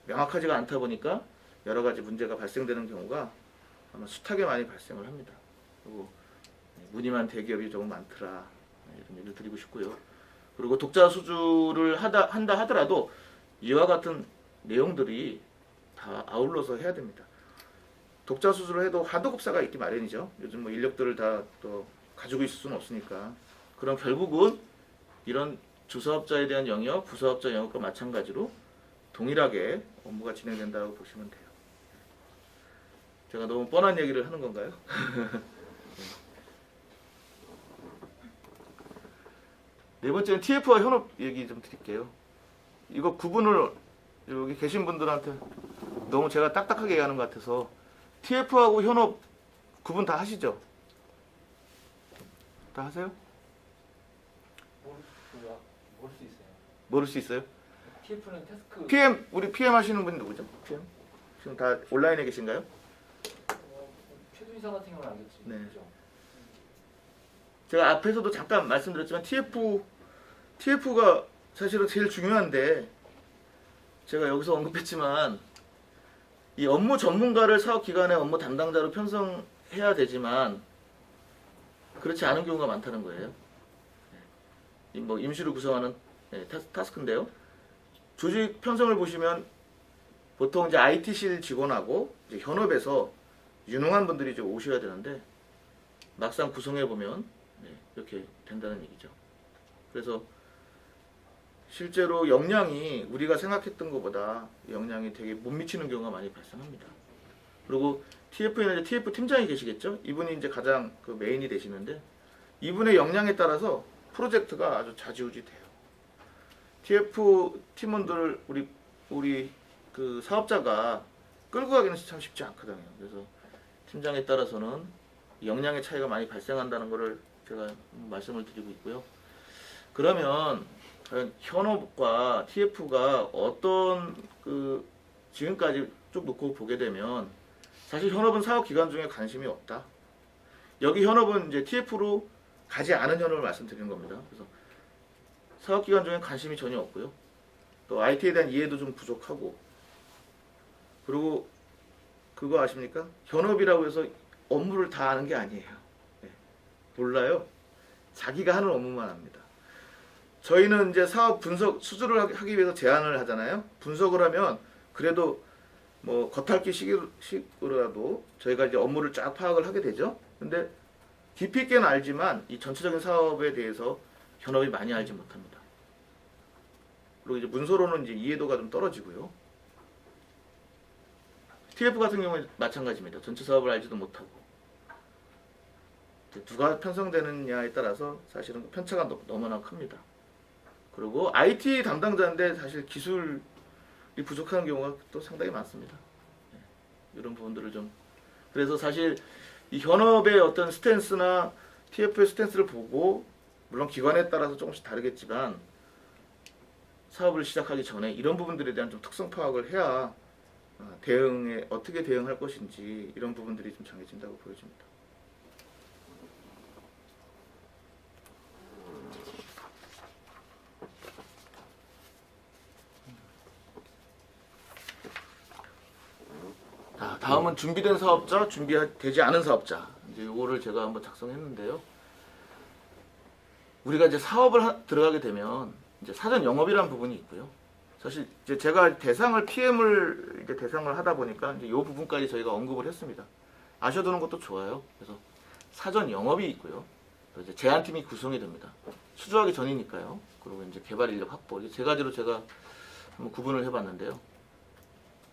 Speaker 2: 명확하지가 않다 보니까 여러 가지 문제가 발생되는 경우가 아마 숱하게 많이 발생을 합니다. 그리고 무늬만 대기업이 조금 많더라, 이런 얘기를 드리고 싶고요. 그리고 독자 수주를 한다 하더라도 이와 같은 내용들이 다 아울러서 해야 됩니다. 독자 수주를 해도 하도급사가 있기 마련이죠. 요즘 뭐 인력들을 다 또 가지고 있을 수는 없으니까. 그럼 결국은 이런 주사업자에 대한 영역, 부사업자 영역과 마찬가지로 동일하게 업무가 진행된다고 보시면 돼요. 제가 너무 뻔한 얘기를 하는 건가요? 네 번째는 TF와 현업 얘기 좀 드릴게요. 이거 구분을 여기 계신 분들한테 너무 제가 딱딱하게 얘기하는 것 같아서 TF하고 현업 구분 다 하시죠? 다 하세요?
Speaker 3: 모를 수 있어요.
Speaker 2: 모를 수 있어요?
Speaker 3: TF는 태스크.
Speaker 2: PM, 우리 PM 하시는 분이 누구죠? PM? 지금 다 온라인에 계신가요?
Speaker 3: 최준사 같은 경우는 알겠지.
Speaker 2: 네.
Speaker 3: 그죠?
Speaker 2: 제가 앞에서도 잠깐 말씀드렸지만 TF가 사실은 제일 중요한데 제가 여기서 언급했지만 이 업무 전문가를 사업 기관의 업무 담당자로 편성해야 되지만 그렇지 않은 경우가 많다는 거예요. 뭐 임시로 구성하는 타스크인데요. 조직 편성을 보시면 보통 이제 IT실 직원하고 이제 현업에서 유능한 분들이 이제 오셔야 되는데 막상 구성해 보면 이렇게 된다는 얘기죠. 그래서 실제로 역량이 우리가 생각했던 것보다 역량이 되게 못 미치는 경우가 많이 발생합니다. 그리고 TF에는 이제 TF 팀장이 계시겠죠. 이분이 이제 가장 그 메인이 되시는데 이분의 역량에 따라서 프로젝트가 아주 좌지우지돼요. TF 팀원들을 우리 그 사업자가 끌고 가기는 참 쉽지 않거든요. 그래서 팀장에 따라서는 역량의 차이가 많이 발생한다는 것을 제가 말씀을 드리고 있고요. 그러면 과연 현업과 TF가 어떤 그 지금까지 쭉 놓고 보게 되면 사실 현업은 사업 기간 중에 관심이 없다. 여기 현업은 이제 TF로 가지 않은 현업을 말씀드리는 겁니다. 그래서 사업 기간 중에 관심이 전혀 없고요. 또 IT에 대한 이해도 좀 부족하고 그리고 그거 아십니까? 현업이라고 해서 업무를 다 아는 게 아니에요. 몰라요. 자기가 하는 업무만 합니다. 저희는 이제 사업 분석 수주를 하기 위해서 제안을 하잖아요. 분석을 하면 그래도 뭐 겉핥기 식으로라도 저희가 이제 업무를 쫙 파악을 하게 되죠. 근데 깊이 있게는 알지만 이 전체적인 사업에 대해서 현업이 많이 알지 못합니다. 그리고 이제 문서로는 이제 이해도가 좀 떨어지고요. TF 같은 경우는 마찬가지입니다. 전체 사업을 알지도 못하고 누가 편성되느냐에 따라서 사실은 편차가 너무나 큽니다. 그리고 IT 담당자인데 사실 기술이 부족한 경우가 또 상당히 많습니다. 이런 부분들을 좀 그래서 사실 이 현업의 어떤 스탠스나 TF의 스탠스를 보고 물론 기관에 따라서 조금씩 다르겠지만 사업을 시작하기 전에 이런 부분들에 대한 좀 특성 파악을 해야 대응에 어떻게 대응할 것인지 이런 부분들이 좀 정해진다고 보여집니다. 다음은 준비된 사업자, 준비되지 않은 사업자. 이제 이거를 제가 한번 작성했는데요. 우리가 이제 사업을 들어가게 되면 이제 사전 영업이라는 부분이 있고요. 사실 이제 제가 PM을 이제 대상을 하다 보니까 이제 이 부분까지 저희가 언급을 했습니다. 아셔두는 것도 좋아요. 그래서 사전 영업이 있고요. 이제 제안팀이 구성이 됩니다. 수주하기 전이니까요. 그리고 이제 개발 인력 확보. 이 세 가지로 제가 한번 구분을 해봤는데요.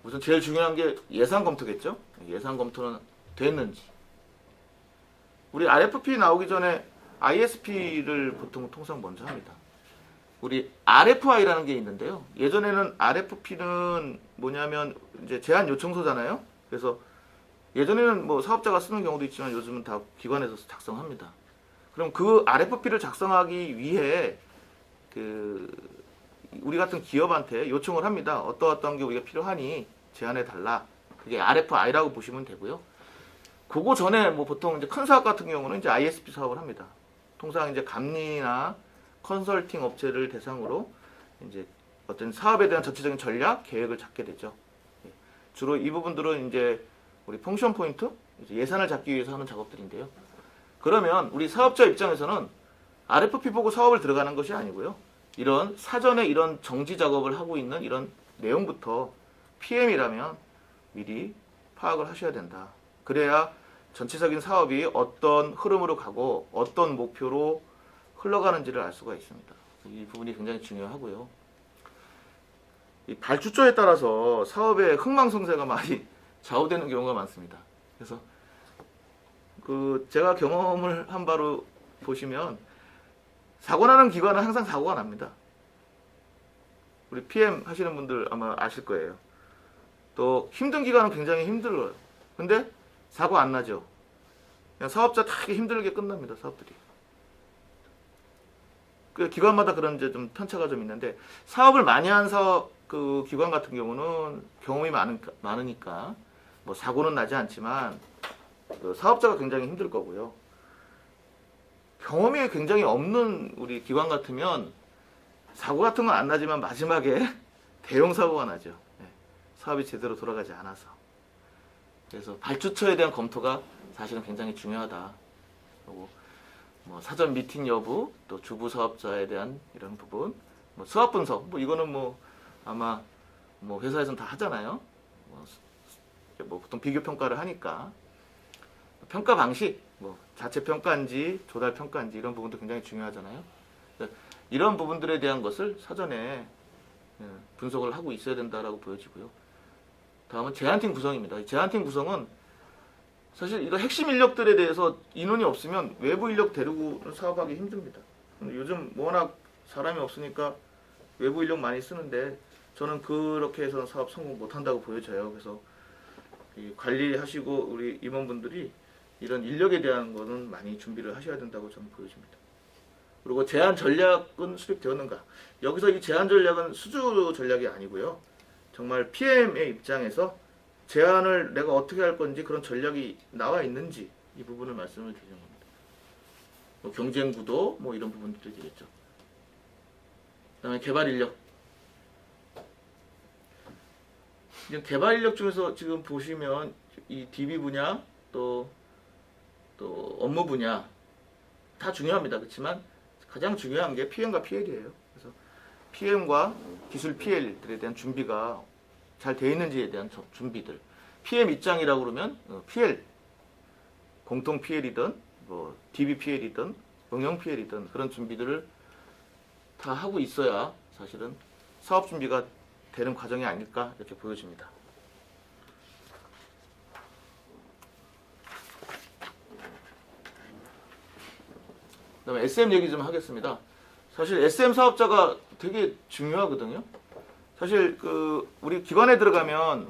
Speaker 2: 우선 제일 중요한 게 예산 검토겠죠. 예산 검토는 됐는지. 우리 RFP 나오기 전에 ISP를 보통 통상 먼저 합니다. 우리 RFI라는 게 있는데요. 예전에는 RFP는 뭐냐면 이제 제안 요청서잖아요. 그래서 예전에는 뭐 사업자가 쓰는 경우도 있지만 요즘은 다 기관에서 작성합니다. 그럼 그 RFP를 작성하기 위해 우리 같은 기업한테 요청을 합니다. 어떠어떠한 게 우리가 필요하니 제안해 달라. 그게 RFI라고 보시면 되고요. 그거 전에 뭐 보통 이제 큰 사업 같은 경우는 이제 ISP 사업을 합니다. 통상 이제 감리나 컨설팅 업체를 대상으로 이제 어떤 사업에 대한 전체적인 전략, 계획을 잡게 되죠. 주로 이 부분들은 이제 우리 펑션 포인트, 이제 예산을 잡기 위해서 하는 작업들인데요. 그러면 우리 사업자 입장에서는 RFP 보고 사업을 들어가는 것이 아니고요. 이런 사전에 이런 정지 작업을 하고 있는 이런 내용부터 PM이라면 미리 파악을 하셔야 된다. 그래야 전체적인 사업이 어떤 흐름으로 가고 어떤 목표로 흘러가는지를 알 수가 있습니다. 이 부분이 굉장히 중요하고요. 이 발주처에 따라서 사업의 흥망성쇠가 많이 좌우되는 경우가 많습니다. 그래서 제가 경험을 한 바로 보시면 사고 나는 기관은 항상 사고가 납니다. 우리 PM 하시는 분들 아마 아실 거예요. 또 힘든 기관은 굉장히 힘들어요. 근데 사고 안 나죠. 그냥 사업자 다 힘들게 끝납니다. 사업들이. 그 기관마다 그런 이제 좀 편차가 좀 있는데 사업을 많이 한 기관 같은 경우는 경험이 많으니까 뭐 사고는 나지 않지만 사업자가 굉장히 힘들 거고요. 경험이 굉장히 없는 우리 기관 같으면 사고 같은 건 안 나지만 마지막에 대형 사고가 나죠. 사업이 제대로 돌아가지 않아서. 그래서 발주처에 대한 검토가 사실은 굉장히 중요하다. 그리고 뭐 사전 미팅 여부, 또 주부 사업자에 대한 이런 부분, 뭐 수학 분석, 뭐 이거는 뭐 아마 뭐 회사에서는 다 하잖아요. 뭐 보통 비교 평가를 하니까 평가 방식, 뭐 자체 평가인지 조달 평가인지 이런 부분도 굉장히 중요하잖아요. 이런 부분들에 대한 것을 사전에 분석을 하고 있어야 된다라고 보여지고요. 다음은 제안팀 구성입니다. 이 제안팀 구성은 사실 이런 핵심 인력들에 대해서 인원이 없으면 외부 인력 데리고 사업하기 힘듭니다. 요즘 워낙 사람이 없으니까 외부 인력 많이 쓰는데 저는 그렇게 해서는 사업 성공 못한다고 보여져요. 그래서 이 관리하시고 우리 임원분들이 이런 인력에 대한 거는 많이 준비를 하셔야 된다고 저는 보여집니다. 그리고 제안 전략은 수립되었는가? 여기서 이 제안 전략은 수주 전략이 아니고요. 정말 PM의 입장에서 제안을 내가 어떻게 할 건지 그런 전략이 나와 있는지 이 부분을 말씀을 드리는 겁니다. 뭐 경쟁 구도 뭐 이런 부분들이 되겠죠. 그다음에 개발 인력. 개발 인력 중에서 지금 보시면 이 DB 분야 또 업무 분야 다 중요합니다. 그렇지만 가장 중요한 게 PM과 PL이에요. 그래서 PM과 기술 PL들에 대한 준비가 잘 되어 있는지에 대한 준비들. PM 입장이라고 그러면 PL, 공통 PL이든 뭐 DB PL이든 응용 PL이든 그런 준비들을 다 하고 있어야 사실은 사업 준비가 되는 과정이 아닐까 이렇게 보여집니다. 그다음에 SM 얘기 좀 하겠습니다. 사실 SM 사업자가 되게 중요하거든요. 사실 우리 기관에 들어가면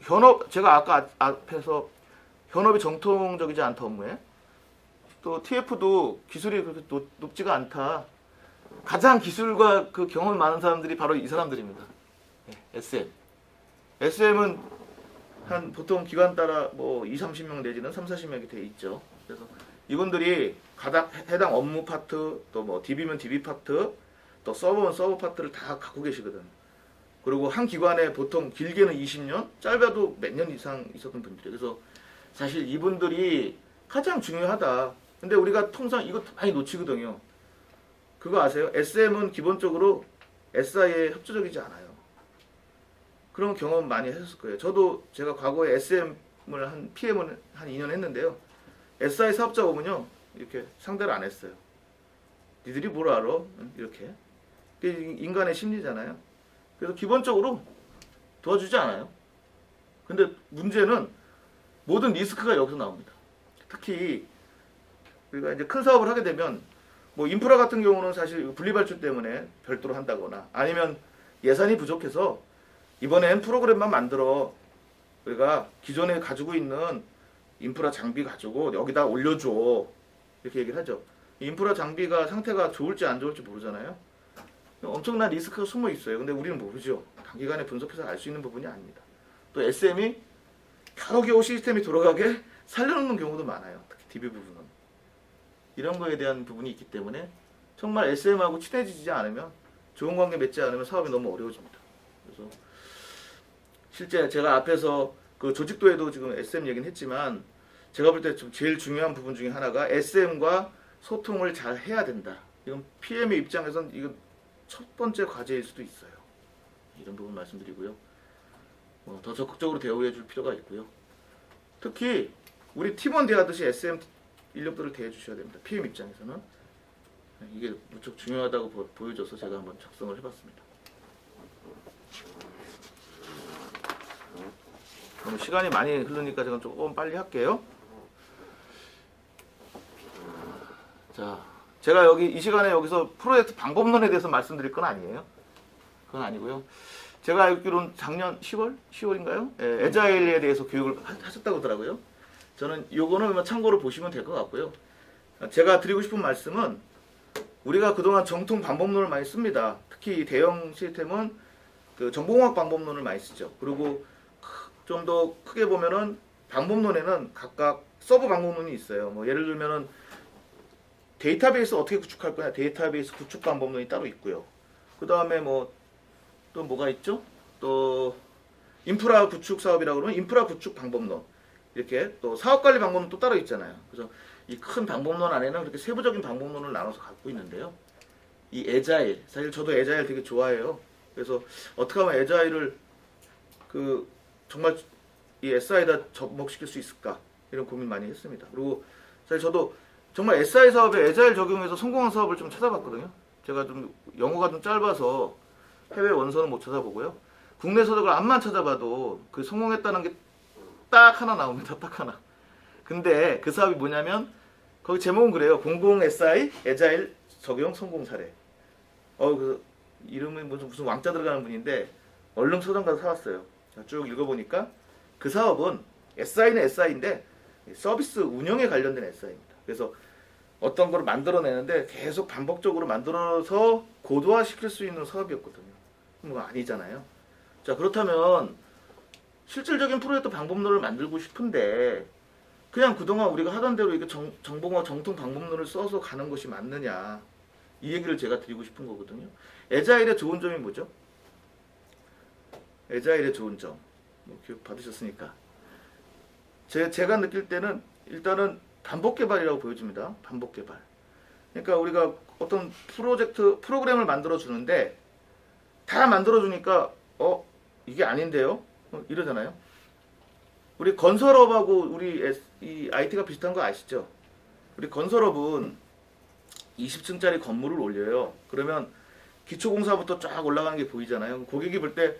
Speaker 2: 현업, 제가 아까 앞에서 현업이 정통적이지 않다 업무에, 또 TF도 기술이 그렇게 높지가 않다. 가장 기술과 그 경험이 많은 사람들이 바로 이 사람들입니다. SM. SM은 한 보통 기관 따라 뭐 20, 30명 내지는 3, 40명이 돼 있죠. 그래서 이분들이 해당 업무 파트, 또 뭐 DB면 DB 파트, 또 서버면 서버 파트를 다 갖고 계시거든. 그리고 한 기관에 보통 길게는 20년, 짧아도 몇 년 이상 있었던 분들이에요. 그래서 사실 이분들이 가장 중요하다. 근데 우리가 통상 이거 많이 놓치거든요. 그거 아세요? SM은 기본적으로 SI에 협조적이지 않아요. 그런 경험 많이 하셨을 거예요. 저도 제가 과거에 SM을 PM을 한 2년 했는데요. SI 사업자 오면요, 이렇게 상대를 안 했어요. 니들이 뭘 알아? 이렇게. 그게 인간의 심리잖아요. 그래서 기본적으로 도와주지 않아요. 근데 문제는 모든 리스크가 여기서 나옵니다. 특히 우리가 이제 큰 사업을 하게 되면 뭐 인프라 같은 경우는 사실 분리발주 때문에 별도로 한다거나 아니면 예산이 부족해서 이번엔 프로그램만 만들어 우리가 기존에 가지고 있는 인프라 장비 가지고 여기다 올려줘 이렇게 얘기를 하죠. 인프라 장비가 상태가 좋을지 안 좋을지 모르잖아요. 엄청난 리스크가 숨어 있어요. 근데 우리는 모르죠. 단기간에 분석해서 알 수 있는 부분이 아닙니다. 또 SM이 겨우겨우 시스템이 돌아가게 살려놓는 경우도 많아요. 특히 DB 부분은. 이런 거에 대한 부분이 있기 때문에 정말 SM하고 친해지지 않으면, 좋은 관계 맺지 않으면 사업이 너무 어려워집니다. 그래서 실제 제가 앞에서 그 조직도에도 지금 SM 얘기는 했지만 제가 볼 때 좀 제일 중요한 부분 중에 하나가 SM과 소통을 잘 해야 된다. 이건 PM의 입장에서는 이건 첫 번째 과제일 수도 있어요. 이런 부분 말씀드리고요. 더 적극적으로 대우해 줄 필요가 있고요. 특히 우리 팀원 대하듯이 SM 인력들을 대해 주셔야 됩니다. PM 입장에서는. 이게 무척 중요하다고 보여져서 제가 한번 작성을 해봤습니다. 너무 시간이 많이 흐르니까 제가 조금 빨리 할게요. 자, 제가 이 시간에 여기서 프로젝트 방법론에 대해서 말씀드릴 건 아니에요. 그건 아니고요. 제가 알기로는 작년 10월인가요? 예, 애자일에 대해서 교육을 하셨다고 하더라고요. 저는 요거는 참고로 보시면 될 것 같고요. 제가 드리고 싶은 말씀은 우리가 그동안 정통 방법론을 많이 씁니다. 특히 대형 시스템은 그 정보공학 방법론을 많이 쓰죠. 그리고 좀 더 크게 보면은 방법론에는 각각 서브 방법론이 있어요. 뭐 예를 들면은 데이터베이스 어떻게 구축할 거냐, 데이터베이스 구축 방법론이 따로 있고요. 그 다음에 또 뭐가 있죠? 또 인프라 구축 사업이라고 그러면 인프라 구축 방법론, 이렇게 또 사업관리 방법은 또 따로 있잖아요. 그래서 이 큰 방법론 안에는 그렇게 세부적인 방법론을 나눠서 갖고 있는데요. 이 에자일, 사실 저도 에자일 되게 좋아해요. 그래서 어떻게 하면 에자일을 그 정말 이 SI에다 접목시킬 수 있을까 이런 고민 많이 했습니다. 그리고 사실 저도 정말 SI 사업에 에자일 적용해서 성공한 사업을 좀 찾아봤거든요. 제가 좀 영어가 좀 짧아서 해외 원서는 못 찾아보고요. 국내에서도 암만 찾아봐도 그 성공했다는 게 딱 하나 나옵니다. 딱 하나. 근데 그 사업이 뭐냐면 거기 제목은 그래요. 공공 SI 에자일 적용 성공 사례. 그 이름이 무슨 왕자 들어가는 분인데 얼른 서점 가서 사왔어요. 쭉 읽어보니까 그 사업은 SI는 SI인데 서비스 운영에 관련된 SI입니다. 그래서 어떤 걸 만들어내는데 계속 반복적으로 만들어서 고도화시킬 수 있는 사업이었거든요. 그건 아니잖아요. 자, 그렇다면 실질적인 프로젝트 방법론을 만들고 싶은데 그냥 그동안 우리가 하던 대로 이게 정보와 정통 방법론을 써서 가는 것이 맞느냐, 이 얘기를 제가 드리고 싶은 거거든요. 에자일의 좋은 점이 뭐죠? 에자일의 좋은 점, 뭐 교육 받으셨으니까 제가 느낄 때는 일단은 반복 개발이라고 보여집니다. 반복 개발. 그러니까 우리가 어떤 프로그램을 만들어 주는데 다 만들어 주니까 이게 아닌데요? 이러잖아요. 우리 건설업하고 우리 이 IT가 비슷한 거 아시죠? 우리 건설업은 20층짜리 건물을 올려요. 그러면 기초공사부터 쫙 올라가는 게 보이잖아요. 고객이 볼 때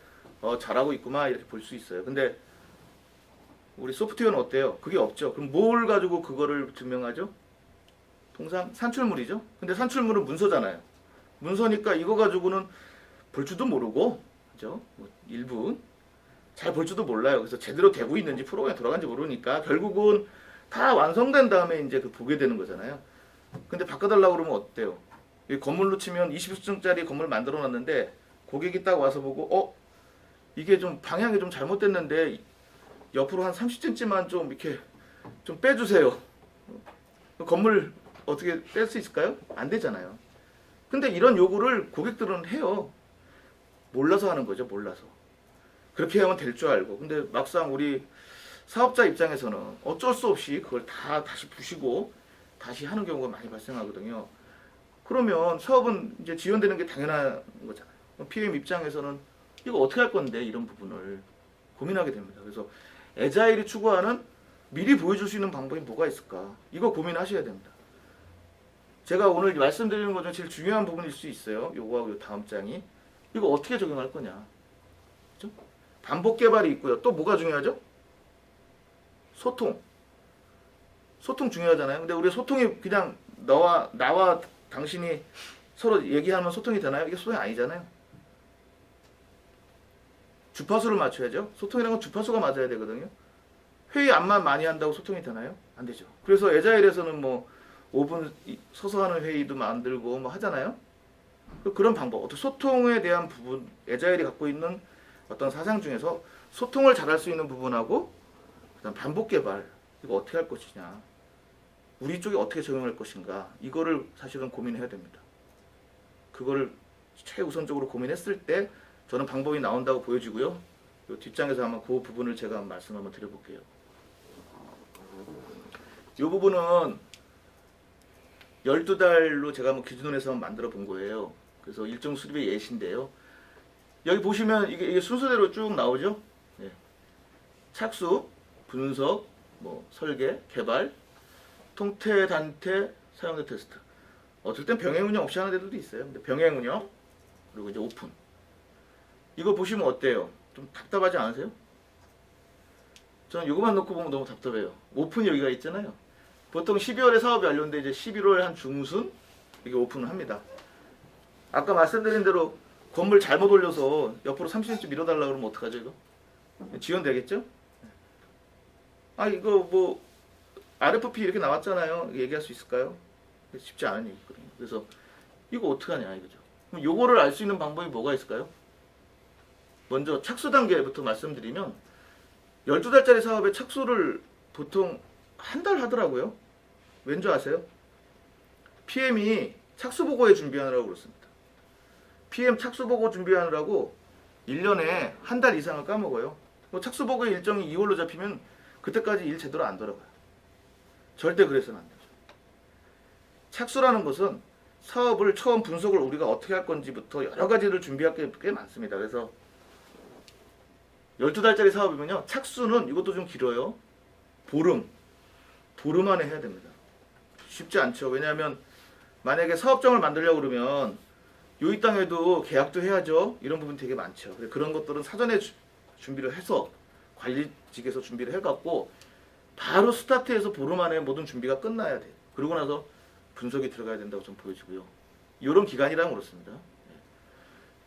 Speaker 2: 잘하고 있구만 이렇게 볼 수 있어요. 근데 우리 소프트웨어는 어때요? 그게 없죠. 그럼 뭘 가지고 그거를 증명하죠? 통상 산출물이죠. 근데 산출물은 문서잖아요. 문서니까 이거 가지고는 볼 줄도 모르고, 그죠? 뭐 일부 잘 볼 줄도 몰라요. 그래서 제대로 되고 있는지 프로그램이 돌아간지 모르니까 결국은 다 완성된 다음에 이제 그 보게 되는 거잖아요. 근데 바꿔달라고 그러면 어때요? 이 건물로 치면 20층짜리 건물 만들어 놨는데 고객이 딱 와서 보고 이게 좀 방향이 좀 잘못됐는데 옆으로 한 30cm만 좀 이렇게 좀 빼주세요. 건물 어떻게 뺄 수 있을까요? 안 되잖아요. 근데 이런 요구를 고객들은 해요. 몰라서 하는 거죠. 몰라서. 그렇게 하면 될 줄 알고. 근데 막상 우리 사업자 입장에서는 어쩔 수 없이 그걸 다 다시 부시고 다시 하는 경우가 많이 발생하거든요. 그러면 사업은 이제 지연되는 게 당연한 거잖아요. PM 입장에서는 이거 어떻게 할 건데 이런 부분을 고민하게 됩니다. 그래서 에자일이 추구하는 미리 보여줄 수 있는 방법이 뭐가 있을까? 이거 고민하셔야 됩니다. 제가 오늘 말씀드리는 것 중에 제일 중요한 부분일 수 있어요. 요거하고 요 다음 장이. 이거 어떻게 적용할 거냐? 그죠? 반복 개발이 있고요. 또 뭐가 중요하죠? 소통. 소통 중요하잖아요. 근데 우리 소통이 그냥 나와 당신이 서로 얘기하면 소통이 되나요? 이게 소통이 아니잖아요. 주파수를 맞춰야죠. 소통이라는 건 주파수가 맞아야 되거든요. 회의 암만 많이 한다고 소통이 되나요? 안 되죠. 그래서 에자일에서는 뭐 5분 서서 하는 회의도 만들고 뭐 하잖아요. 그런 방법, 어떤 소통에 대한 부분, 에자일이 갖고 있는 어떤 사상 중에서 소통을 잘할 수 있는 부분하고 그다음 반복 개발, 이거 어떻게 할 것이냐, 우리 쪽에 어떻게 적용할 것인가, 이거를 사실은 고민해야 됩니다. 그거를 최우선적으로 고민했을 때 저는 방법이 나온다고 보여지고요. 요 뒷장에서 한번 그 부분을 제가 말씀 한번 드려볼게요. 이 부분은 12달로 제가 한번 기준으로 해서 한번 만들어 본 거예요. 그래서 일정 수립의 예시인데요. 여기 보시면 이게 순서대로 쭉 나오죠. 네. 착수, 분석, 뭐 설계, 개발, 통태, 단태, 사용자 테스트. 어떨 땐 병행 운영 없이 하는 데들도 있어요. 근데 병행 운영, 그리고 이제 오픈. 이거 보시면 어때요? 좀 답답하지 않으세요? 저는 이거만 놓고 보면 너무 답답해요. 오픈 여기가 있잖아요. 보통 12월에 사업이 완료인데 이제 11월 한 중순 이게 오픈을 합니다. 아까 말씀드린 대로 건물 잘못 올려서 옆으로 30cm 밀어달라 그러면 어떡하죠 이거? 지연되겠죠? 이거 뭐 RFP 이렇게 나왔잖아요. 얘기할 수 있을까요? 쉽지 않은 얘기거든요. 그래서 이거 어떡하냐 이거죠. 그럼 요거를 알 수 있는 방법이 뭐가 있을까요? 먼저 착수 단계부터 말씀드리면 12달짜리 사업에 착수를 보통 한 달 하더라고요. 왠지 아세요? PM이 착수보고회 준비하느라고 그렇습니다. PM 착수보고 준비하느라고 1년에 한 달 이상을 까먹어요. 뭐 착수보고회 일정이 2월로 잡히면 그때까지 일 제대로 안 돌아가요. 절대 그래서는 안 되죠. 착수라는 것은 사업을 처음 분석을 우리가 어떻게 할 건지부터 여러 가지를 준비할 게 꽤 많습니다. 그래서 12달짜리 사업이면요. 착수는 이것도 좀 길어요. 보름 안에 해야 됩니다. 쉽지 않죠. 왜냐하면 만약에 사업장을 만들려고 그러면 요 땅에도 계약도 해야죠. 이런 부분 되게 많죠. 그런 것들은 사전에 준비를 해서 관리직에서 준비를 해갖고 바로 스타트해서 보름 안에 모든 준비가 끝나야 돼요. 그러고 나서 분석이 들어가야 된다고 좀 보여지고요. 이런 기간이라면 그렇습니다.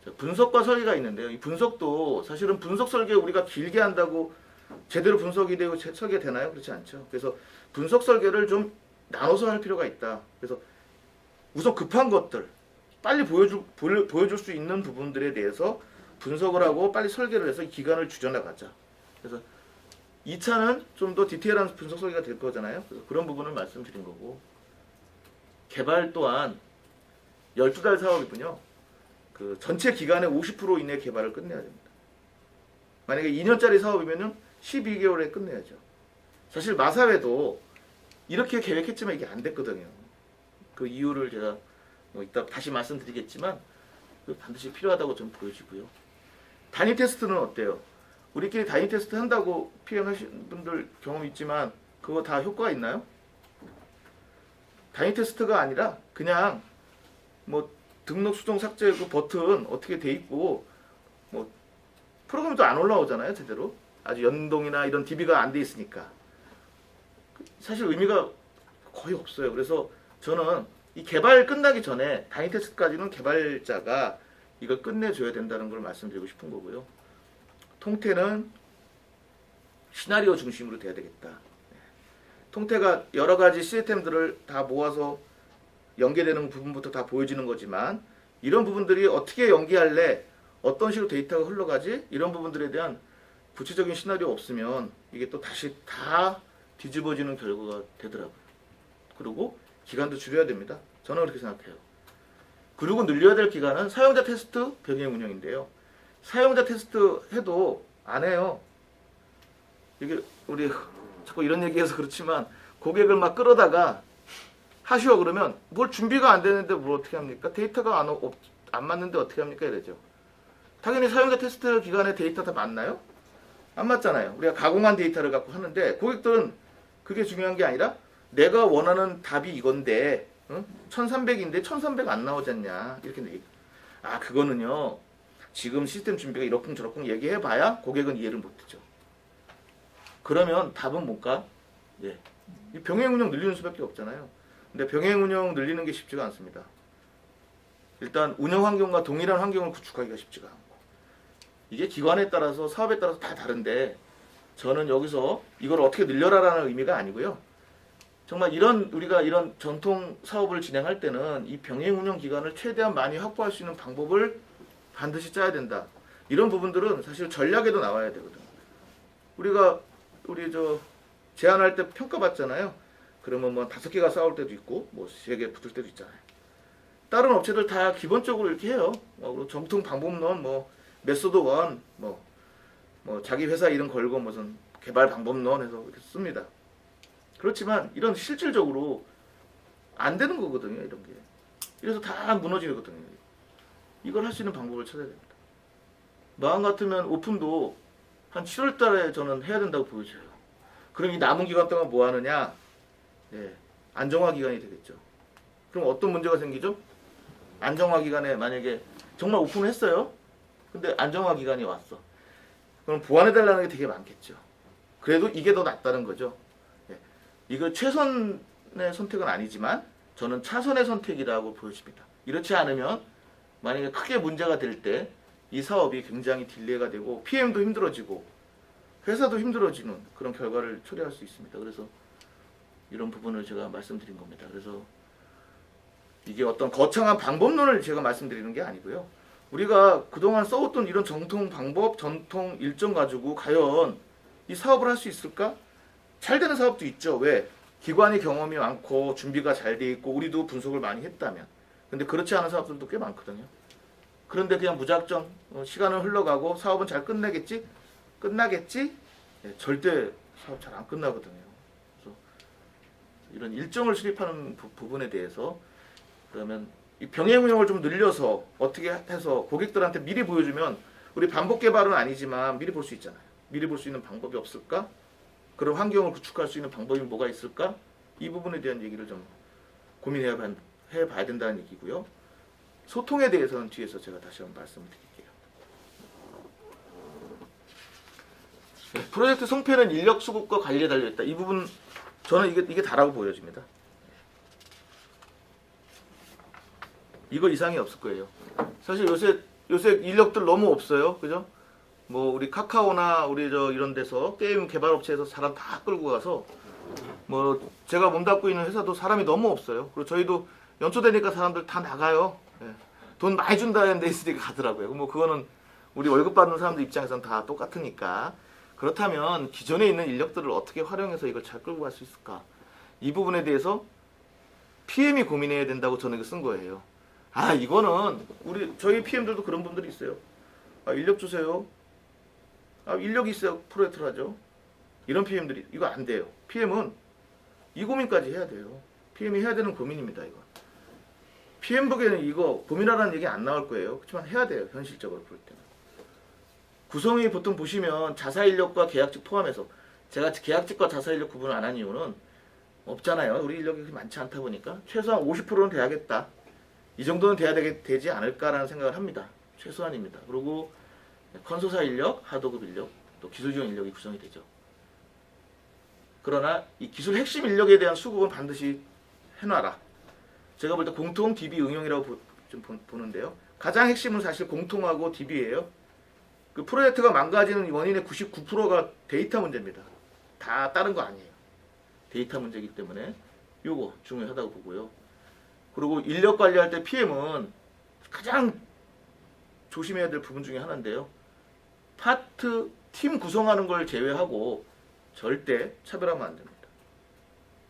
Speaker 2: 자, 분석과 설계가 있는데요. 이 분석도 사실은 분석 설계 우리가 길게 한다고 제대로 분석이 되고 설계가 되나요? 그렇지 않죠. 그래서 분석 설계를 좀 나눠서 할 필요가 있다. 그래서 우선 급한 것들, 빨리 보여줄 수 있는 부분들에 대해서 분석을 하고 빨리 설계를 해서 이 기간을 줄여나가자. 그래서 2차는 좀 더 디테일한 분석 설계가 될 거잖아요. 그래서 그런 부분을 말씀드린 거고, 개발 또한 12달 사업이군요. 그 전체 기간의 50% 이내 개발을 끝내야 됩니다. 만약에 2년짜리 사업이면은 12개월에 끝내야죠. 사실 마사회도 이렇게 계획했지만 이게 안 됐거든요. 그 이유를 제가 뭐 이따 다시 말씀드리겠지만 반드시 필요하다고 좀 보여지고요. 단위 테스트는 어때요? 우리끼리 단위 테스트 한다고 PM 하신 분들 경험 있지만 그거 다 효과가 있나요? 단위 테스트가 아니라 그냥 뭐 등록 수정 삭제 그 버튼 어떻게 돼 있고 뭐 프로그램도 안 올라오잖아요 제대로. 아주 연동이나 이런 DB가 안 돼 있으니까 사실 의미가 거의 없어요. 그래서 저는 이 개발 끝나기 전에 단위 테스트까지는 개발자가 이걸 끝내줘야 된다는 걸 말씀드리고 싶은 거고요. 통태는 시나리오 중심으로 돼야 되겠다. 통태가 여러 가지 시스템들을 다 모아서 연계되는 부분부터 다 보여지는 거지만 이런 부분들이 어떻게 연계할래? 어떤 식으로 데이터가 흘러가지? 이런 부분들에 대한 구체적인 시나리오 없으면 이게 또 다시 다 뒤집어지는 결과가 되더라고요. 그리고 기간도 줄여야 됩니다. 저는 그렇게 생각해요. 그리고 늘려야 될 기간은 사용자 테스트, 병행 운영인데요. 사용자 테스트 해도 안 해요. 이게 우리 자꾸 이런 얘기해서 그렇지만 고객을 막 끌어다가 하시오 그러면 뭘 준비가 안 되는데 뭘 어떻게 합니까? 데이터가 안 맞는데 어떻게 합니까? 이러죠. 당연히 사용자 테스트 기간에 데이터 다 맞나요? 안 맞잖아요. 우리가 가공한 데이터를 갖고 하는데 고객들은 그게 중요한 게 아니라 내가 원하는 답이 이건데 1300인데 1300 안 나오지 않냐 이렇게 얘기. 아 그거는요. 지금 시스템 준비가 이러쿵저러쿵 얘기해봐야 고객은 이해를 못하죠. 그러면 답은 뭘까? 예. 이 병행 운영 늘리는 수밖에 없잖아요. 근데 병행 운영 늘리는 게 쉽지가 않습니다. 일단 운영 환경과 동일한 환경을 구축하기가 쉽지가 않고 이게 기관에 따라서 사업에 따라서 다 다른데 저는 여기서 이걸 어떻게 늘려라라는 의미가 아니고요. 정말 우리가 이런 전통 사업을 진행할 때는 이 병행 운영 기간을 최대한 많이 확보할 수 있는 방법을 반드시 짜야 된다. 이런 부분들은 사실 전략에도 나와야 되거든요. 우리 제안할 때 평가받잖아요. 그러면 뭐 5개가 싸울 때도 있고 뭐 3개 붙을 때도 있잖아요. 다른 업체들 다 기본적으로 이렇게 해요. 전통 방법론 메소드 1 자기 회사 이름 걸고 무슨 개발 방법론 해서 이렇게 씁니다. 그렇지만 이런 실질적으로 안 되는 거거든요. 이런 게. 이래서 다 무너지거든요. 이걸 할 수 있는 방법을 찾아야 됩니다. 마음 같으면 오픈도 한 7월 달에 저는 해야 된다고 보여져요. 그럼 이 남은 기간 동안 뭐 하느냐? 네, 안정화 기간이 되겠죠. 그럼 어떤 문제가 생기죠? 안정화 기간에 만약에 정말 오픈을 했어요. 근데 안정화 기간이 왔어. 그럼 보완해달라는 게 되게 많겠죠. 그래도 이게 더 낫다는 거죠. 네, 이거 최선의 선택은 아니지만 저는 차선의 선택이라고 보여집니다. 이렇지 않으면 만약에 크게 문제가 될 때 이 사업이 굉장히 딜레이가 되고 PM도 힘들어지고 회사도 힘들어지는 그런 결과를 초래할 수 있습니다. 그래서 이런 부분을 제가 말씀드린 겁니다. 그래서 이게 어떤 거창한 방법론을 제가 말씀드리는 게 아니고요. 우리가 그동안 써왔던 이런 정통 방법, 전통 일정 가지고 과연 이 사업을 할 수 있을까? 잘 되는 사업도 있죠. 왜? 기관이 경험이 많고 준비가 잘 돼 있고 우리도 분석을 많이 했다면. 근데 그렇지 않은 사업들도 꽤 많거든요. 그런데 그냥 무작정 시간은 흘러가고 사업은 잘 끝나겠지? 네, 절대 사업 잘 안 끝나거든요. 그래서 이런 일정을 수립하는 부분에 대해서 그러면 이 병행 운영을 좀 늘려서 어떻게 해서 고객들한테 미리 보여주면 우리 반복 개발은 아니지만 미리 볼 수 있잖아요. 미리 볼 수 있는 방법이 없을까? 그런 환경을 구축할 수 있는 방법이 뭐가 있을까? 이 부분에 대한 얘기를 좀 고민해봐야 된다는 얘기고요. 소통에 대해서는 뒤에서 제가 다시 한번 말씀드릴게요. 프로젝트 성패는 인력 수급과 관리에 달려있다. 이 부분 저는 이게 다라고 보여집니다. 이거 이상이 없을 거예요. 사실 요새 인력들 너무 없어요. 그죠? 뭐 우리 카카오나 우리 이런 데서 게임 개발 업체에서 사람 다 끌고 가서 뭐 제가 몸담고 있는 회사도 사람이 너무 없어요. 그리고 저희도 연초되니까 사람들 다 나가요. 예. 돈 많이 준다는 데 있으니까 가더라고요. 뭐 그거는 우리 월급 받는 사람들 입장에서는 다 똑같으니까. 그렇다면 기존에 있는 인력들을 어떻게 활용해서 이걸 잘 끌고 갈 수 있을까? 이 부분에 대해서 PM이 고민해야 된다고 저는 이거 쓴 거예요. 아, 이거는 저희 PM들도 그런 분들이 있어요. 아, 인력 주세요. 아, 인력이 있어야 프로젝트를 하죠. 이런 PM들이 이거 안 돼요. PM은 이 고민까지 해야 돼요. PM이 해야 되는 고민입니다, 이거. PM북에는 이거 고민하라는 얘기 안 나올 거예요. 그렇지만 해야 돼요, 현실적으로 볼 때는. 구성이 보통 보시면 자사 인력과 계약직 포함해서 제가 계약직과 자사 인력 구분을 안 한 이유는 없잖아요. 우리 인력이 그렇게 많지 않다 보니까 최소한 50%는 돼야겠다. 이 정도는 돼야 되지 않을까라는 생각을 합니다. 최소한입니다. 그리고 컨소사 인력, 하도급 인력, 또 기술 지원 인력이 구성이 되죠. 그러나 이 기술 핵심 인력에 대한 수급은 반드시 해놔라. 제가 볼 때 공통 DB 응용이라고 좀 보는데요. 가장 핵심은 사실 공통하고 DB예요. 그 프로젝트가 망가지는 원인의 99%가 데이터 문제입니다. 다 다른 거 아니에요. 데이터 문제이기 때문에 요거 중요하다고 보고요. 그리고 인력 관리할 때 PM은 가장 조심해야 될 부분 중에 하나인데요. 파트, 팀 구성하는 걸 제외하고 절대 차별하면 안 됩니다.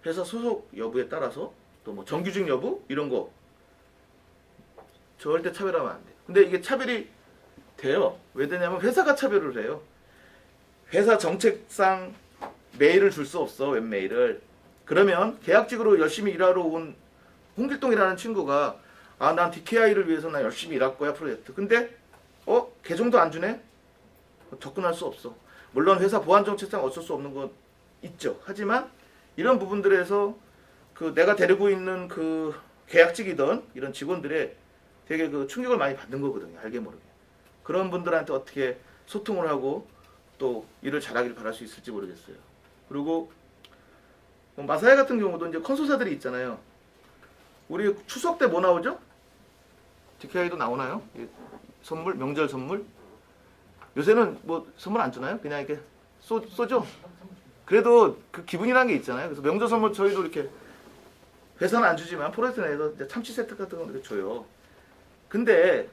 Speaker 2: 회사 소속 여부에 따라서 또 뭐 정규직 여부 이런 거 절대 차별하면 안 돼요. 근데 이게 차별이 돼요. 왜 되냐면 회사가 차별을 해요. 회사 정책상 메일을 줄 수 없어, 웹메일을. 그러면 계약직으로 열심히 일하러 온 홍길동이라는 친구가 아, 난 DKI를 위해서 난 열심히 일할 거야, 프로젝트. 근데 계정도 안 주네? 접근할 수 없어. 물론 회사 보안 정책상 어쩔 수 없는 건 있죠. 하지만 이런 부분들에서 그 내가 데리고 있는 그 계약직이던 이런 직원들의 되게 그 충격을 많이 받는 거거든요. 알게 모르게. 그런 분들한테 어떻게 소통을 하고 또 일을 잘하길 바랄 수 있을지 모르겠어요. 그리고 뭐 마사야 같은 경우도 이제 컨소사들이 있잖아요. 우리 추석 때 뭐 나오죠? DKI도 나오나요? 선물, 명절 선물? 요새는 뭐 선물 안 주나요? 그냥 이렇게 쏘죠? 그래도 그 기분이라는 게 있잖아요. 그래서 명절 선물 저희도 이렇게 회사는 안 주지만 프로젝트 내에서 참치 세트 같은 거 이렇게 줘요. 근데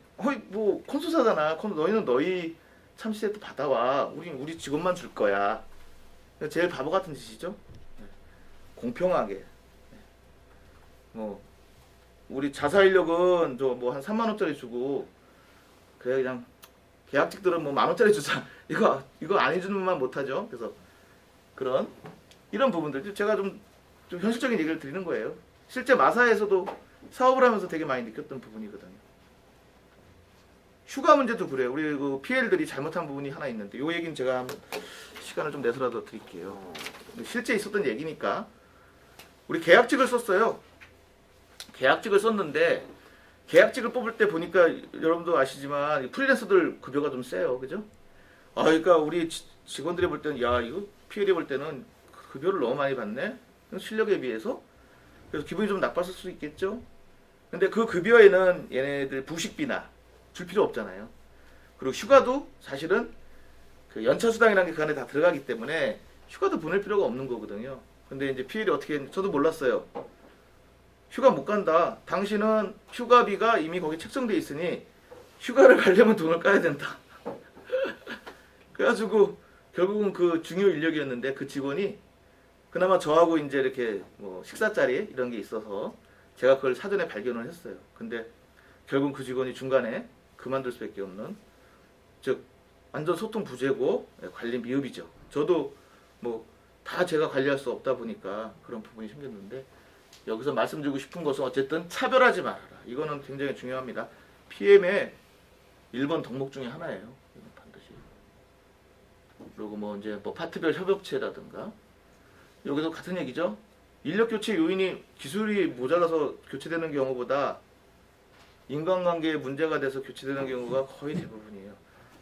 Speaker 2: 뭐 콘소사잖아. 너희는 너희 참치 세트 받아와. 우리 직원만 줄 거야. 제일 바보 같은 짓이죠. 공평하게. 뭐 우리 자사 인력은 저 뭐 한 3만 원짜리 주고 그냥 계약직들은 뭐 10,000원짜리 주자. 이거 안 해주는 만 못하죠. 그래서 이런 부분들 제가 좀 현실적인 얘기를 드리는 거예요. 실제 마사에서도 사업을 하면서 되게 많이 느꼈던 부분이거든요. 휴가 문제도 그래요. 우리 그 PL들이 잘못한 부분이 하나 있는데 이 얘기는 제가 시간을 좀 내서라도 드릴게요. 실제 있었던 얘기니까 우리 계약직을 썼어요. 계약직을 썼는데 계약직을 뽑을 때 보니까 여러분도 아시지만 프리랜서들 급여가 좀 세요. 그죠? 그러니까 우리 직원들이 볼 때는 야 이거 PL이 볼 때는 급여를 너무 많이 받네. 실력에 비해서. 그래서 기분이 좀 나빴을 수 있겠죠. 근데 그 급여에는 얘네들 부식비나 줄 필요 없잖아요. 그리고 휴가도 사실은 그 연차수당이라는 게 그 안에 다 들어가기 때문에 휴가도 보낼 필요가 없는 거거든요. 근데 이제 PL이 어떻게 했는지 저도 몰랐어요. 휴가 못 간다. 당신은 휴가비가 이미 거기 책정돼 있으니 휴가를 가려면 돈을 까야 된다. 그래가지고 결국은 그 중요 인력이었는데 그 직원이 그나마 저하고 이제 이렇게 뭐 식사 자리 이런 게 있어서 제가 그걸 사전에 발견을 했어요. 근데 결국 그 직원이 중간에 그만둘 수밖에 없는, 즉 완전 소통 부재고 관리 미흡이죠. 저도 뭐 다 제가 관리할 수 없다 보니까 그런 부분이 생겼는데, 여기서 말씀드리고 싶은 것은 어쨌든 차별하지 말아라. 이거는 굉장히 중요합니다. PM의 1번 덕목 중에 하나예요. 이건 반드시. 그리고 뭐 이제 뭐 파트별 협업체라든가, 여기서 같은 얘기죠. 인력 교체 요인이 기술이 모자라서 교체되는 경우보다 인간관계에 문제가 돼서 교체되는 경우가 거의 대부분이에요.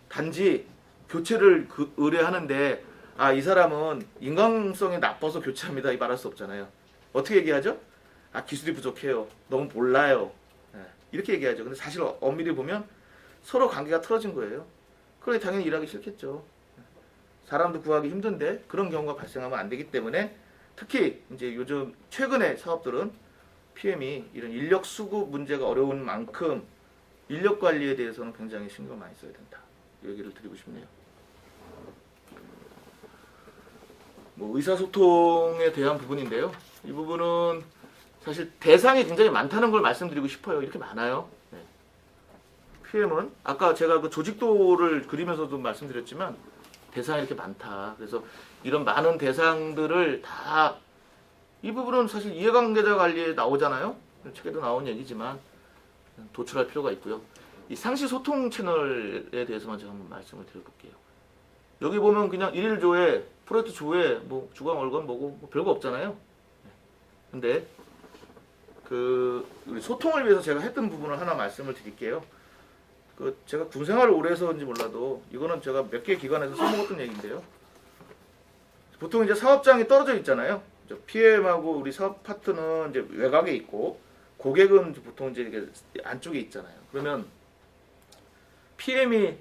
Speaker 2: 단지 교체를 의뢰하는데, 아, 이 사람은 인간성이 나빠서 교체합니다, 이 말할 수 없잖아요. 어떻게 얘기하죠? 아, 기술이 부족해요, 너무 몰라요, 이렇게 얘기하죠. 근데 사실 엄밀히 보면 서로 관계가 틀어진 거예요. 그러니 당연히 일하기 싫겠죠. 사람도 구하기 힘든데 그런 경우가 발생하면 안 되기 때문에, 특히 이제 요즘 최근의 사업들은 PM이 이런 인력 수급 문제가 어려운 만큼 인력 관리에 대해서는 굉장히 신경 많이 써야 된다, 이 얘기를 드리고 싶네요. 뭐 의사소통에 대한 부분인데요. 이 부분은 사실 대상이 굉장히 많다는 걸 말씀드리고 싶어요. 이렇게 많아요. 네. PM은 아까 제가 그 조직도를 그리면서도 말씀드렸지만 대상이 이렇게 많다. 그래서 이런 많은 대상들을 다, 이 부분은 사실 이해관계자 관리에 나오잖아요. 책에도 나온 얘기지만 도출할 필요가 있고요. 이 상시 소통 채널에 대해서만 제가 한번 말씀을 드려볼게요. 여기 보면 그냥 일일 조회, 프로젝트 조회, 뭐 주간 월간 뭐고 뭐 별거 없잖아요. 근데 그 우리 소통을 위해서 제가 했던 부분을 하나 말씀을 드릴게요. 그 제가 군 생활을 오래 해서인지 몰라도 이거는 제가 몇 개 기관에서 써먹었던 얘기인데요. 보통 이제 사업장이 떨어져 있잖아요. PM하고 우리 사업 파트는 이제 외곽에 있고, 고객은 보통 이제 이렇게 안쪽에 있잖아요. 그러면 PM이,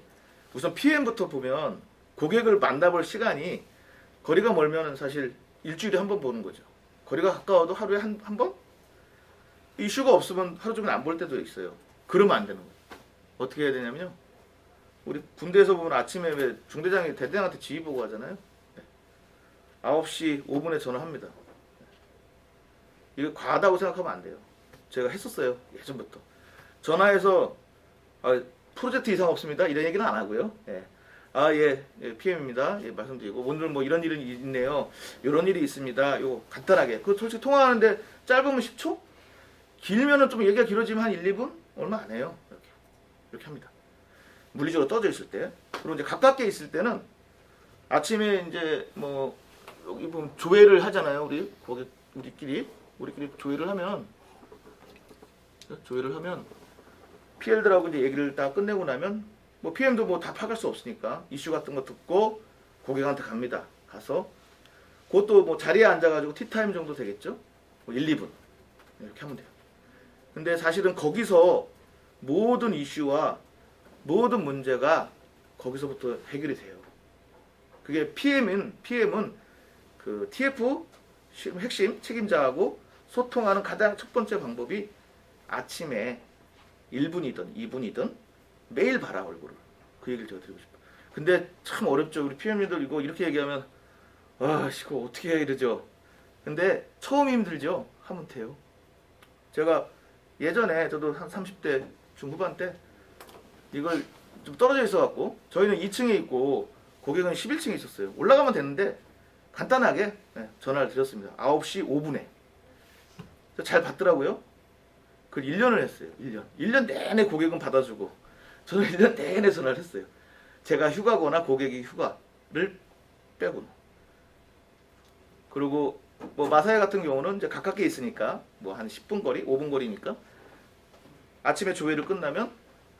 Speaker 2: 우선 PM부터 보면 고객을 만나볼 시간이, 거리가 멀면 사실 일주일에 한 번 보는 거죠. 거리가 가까워도 하루에 한 번? 이슈가 없으면 하루 종일 안 볼 때도 있어요. 그러면 안 되는 거예요. 어떻게 해야 되냐면요, 우리 군대에서 보면 아침에 왜 중대장이 대대장한테 지휘 보고 하잖아요. 9시 5분에 전화합니다. 이거 과하다고 생각하면 안 돼요. 제가 했었어요, 예전부터. 전화해서 프로젝트 이상 없습니다, 이런 얘기는 안 하고요. 예, PM입니다. 예, 말씀드리고, 오늘 뭐 이런 일이 있네요, 이런 일이 있습니다, 요거 간단하게. 그 솔직히 통화하는데 짧으면 10초? 길면은 좀 얘기가 길어지면 한 1, 2분? 얼마 안 해요. 이렇게 합니다. 물리적으로 떠져 있을 때. 그리고 이제 가깝게 있을 때는 아침에 이제 뭐 여기 보면 조회를 하잖아요. 우리끼리 조회를 하면 PL들하고 이제 얘기를 다 끝내고 나면, 뭐 PM도 뭐 다 파악할 수 없으니까 이슈 같은 거 듣고 고객한테 갑니다. 가서 그것도 뭐 자리에 앉아가지고 티타임 정도 되겠죠. 뭐 1, 2분 이렇게 하면 돼요. 근데 사실은 거기서 모든 이슈와 모든 문제가 거기서부터 해결이 돼요. 그게 PM은 그 TF 핵심 책임자하고 소통하는 가장 첫 번째 방법이 아침에 1분이든 2분이든 매일 봐라, 얼굴을. 그 얘기를 제가 드리고 싶어요. 근데 참 어렵죠. 우리 PM님들 이거 이렇게 얘기하면, 아, 이거 어떻게 해야 이러죠. 근데 처음 힘들죠. 하면 돼요. 제가 예전에 저도 한 30대 중후반 때 이걸 좀 떨어져 있어갖고, 저희는 2층에 있고 고객은 11층에 있었어요. 올라가면 되는데 간단하게 전화를 드렸습니다. 9시 5분에. 잘 받더라고요. 그걸 1년을 했어요. 1년 내내 고객은 받아주고, 저는 1년 내내 전화를 했어요. 제가 휴가거나 고객이 휴가를 빼고는. 그리고 뭐 마사회 같은 경우는 이제 가깝게 있으니까 뭐 한 10분 거리, 5분 거리니까 아침에 조회를 끝나면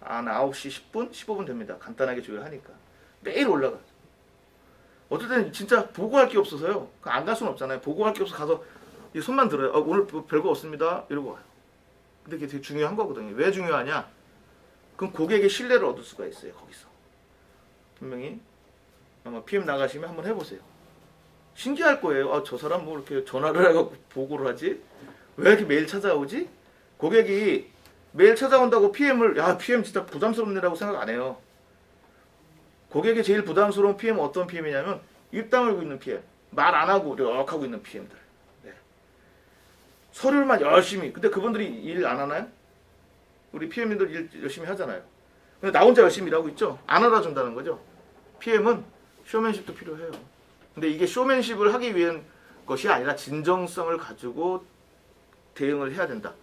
Speaker 2: 한 9시 10분, 15분 됩니다. 간단하게 조회하니까. 매일 올라가요. 어떨 때는 진짜 보고할 게 없어서요. 안 갈 수는 없잖아요. 보고할 게 없어서 가서 이 손만 들어요. 오늘 별거 없습니다, 이러고 와요. 근데 그게 되게 중요한 거거든요. 왜 중요하냐? 그럼 고객의 신뢰를 얻을 수가 있어요, 거기서. 분명히 아마 PM 나가시면 한번 해보세요. 신기할 거예요. 아, 저 사람 뭐 이렇게 전화를 해갖고 보고를 하지? 왜 이렇게 매일 찾아오지? 고객이 매일 찾아온다고 야, PM 진짜 부담스럽네라고 생각 안 해요. 고객이 제일 부담스러운 PM은 어떤 PM이냐면, 입 다물고 있는 PM, 말 안 하고 이렇게 하고 있는 PM들. 서류만 열심히. 근데 그분들이 일 안 하나요? 우리 PM님들 일 열심히 하잖아요. 근데 나 혼자 열심히 일하고 있죠? 안 알아준다는 거죠. PM은 쇼맨십도 필요해요. 근데 이게 쇼맨십을 하기 위한 것이 아니라 진정성을 가지고 대응을 해야 된다.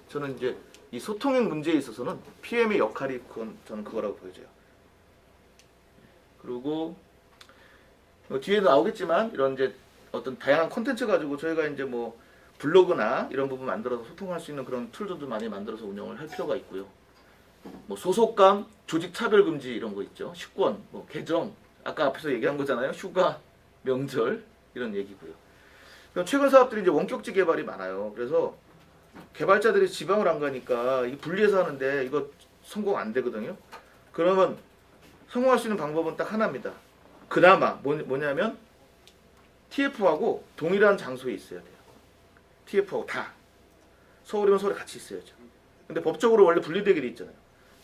Speaker 2: 저는 이제 이 소통의 문제에 있어서는 PM의 역할이 저는 그거라고 보여져요. 그리고 뒤에 나오겠지만 이런 이제 어떤 다양한 콘텐츠 가지고 저희가 이제 뭐 블로그나 이런 부분 만들어서 소통할 수 있는 그런 툴들도 많이 만들어서 운영을 할 필요가 있고요. 뭐 소속감, 조직 차별 금지 이런 거 있죠. 식권, 뭐 계정, 아까 앞에서 얘기한 거잖아요. 휴가, 명절 이런 얘기고요. 그럼 최근 사업들이 이제 원격지 개발이 많아요. 그래서 개발자들이 지방을 안 가니까 이 분리해서 하는데 이거 성공 안 되거든요. 그러면 성공할 수 있는 방법은 딱 하나입니다. 그나마 뭐냐면 TF하고 동일한 장소에 있어야 돼요. TF하고 다. 서울이면 서울에 같이 있어야죠. 근데 법적으로 원래 분리되게 돼 있잖아요.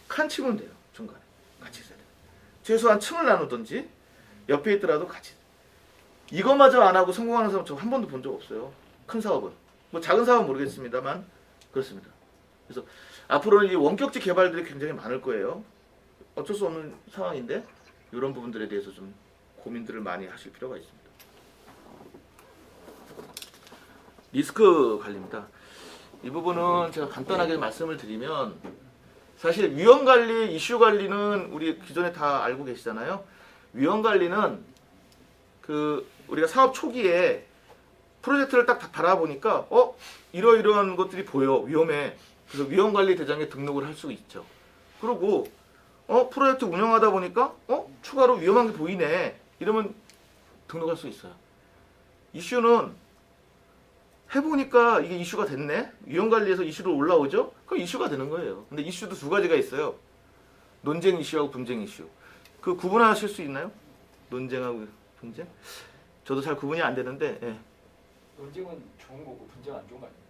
Speaker 2: 칸 치면 돼요. 중간에. 같이 있어야 돼요. 최소한 층을 나누든지 옆에 있더라도 같이. 이것마저 안 하고 성공하는 사람 저 한 번도 본 적 없어요. 큰 사업은. 뭐 작은 사업은 모르겠습니다만 그렇습니다. 그래서 앞으로는 이 원격지 개발들이 굉장히 많을 거예요. 어쩔 수 없는 상황인데 이런 부분들에 대해서 좀 고민들을 많이 하실 필요가 있습니다. 리스크 관리입니다. 이 부분은 제가 간단하게 말씀을 드리면 사실 위험 관리, 이슈 관리는 우리 기존에 다 알고 계시잖아요. 위험 관리는 우리가 사업 초기에 프로젝트를 딱 바라보니까 이러이러한 것들이 보여 위험해. 그래서 위험 관리 대장에 등록을 할 수 있죠. 그리고 프로젝트 운영하다 보니까 추가로 위험한 게 보이네. 이러면 등록할 수 있어요. 이슈는 해보니까 이게 이슈가 됐네. 위험관리에서 이슈로 올라오죠. 그럼 이슈가 되는 거예요. 근데 이슈도 두 가지가 있어요. 논쟁 이슈하고 분쟁 이슈. 그 구분하실 수 있나요? 논쟁하고 분쟁? 저도 잘 구분이 안 되는데. 예.
Speaker 3: 논쟁은 좋은 거고 분쟁은 안 좋은 거 아니에요?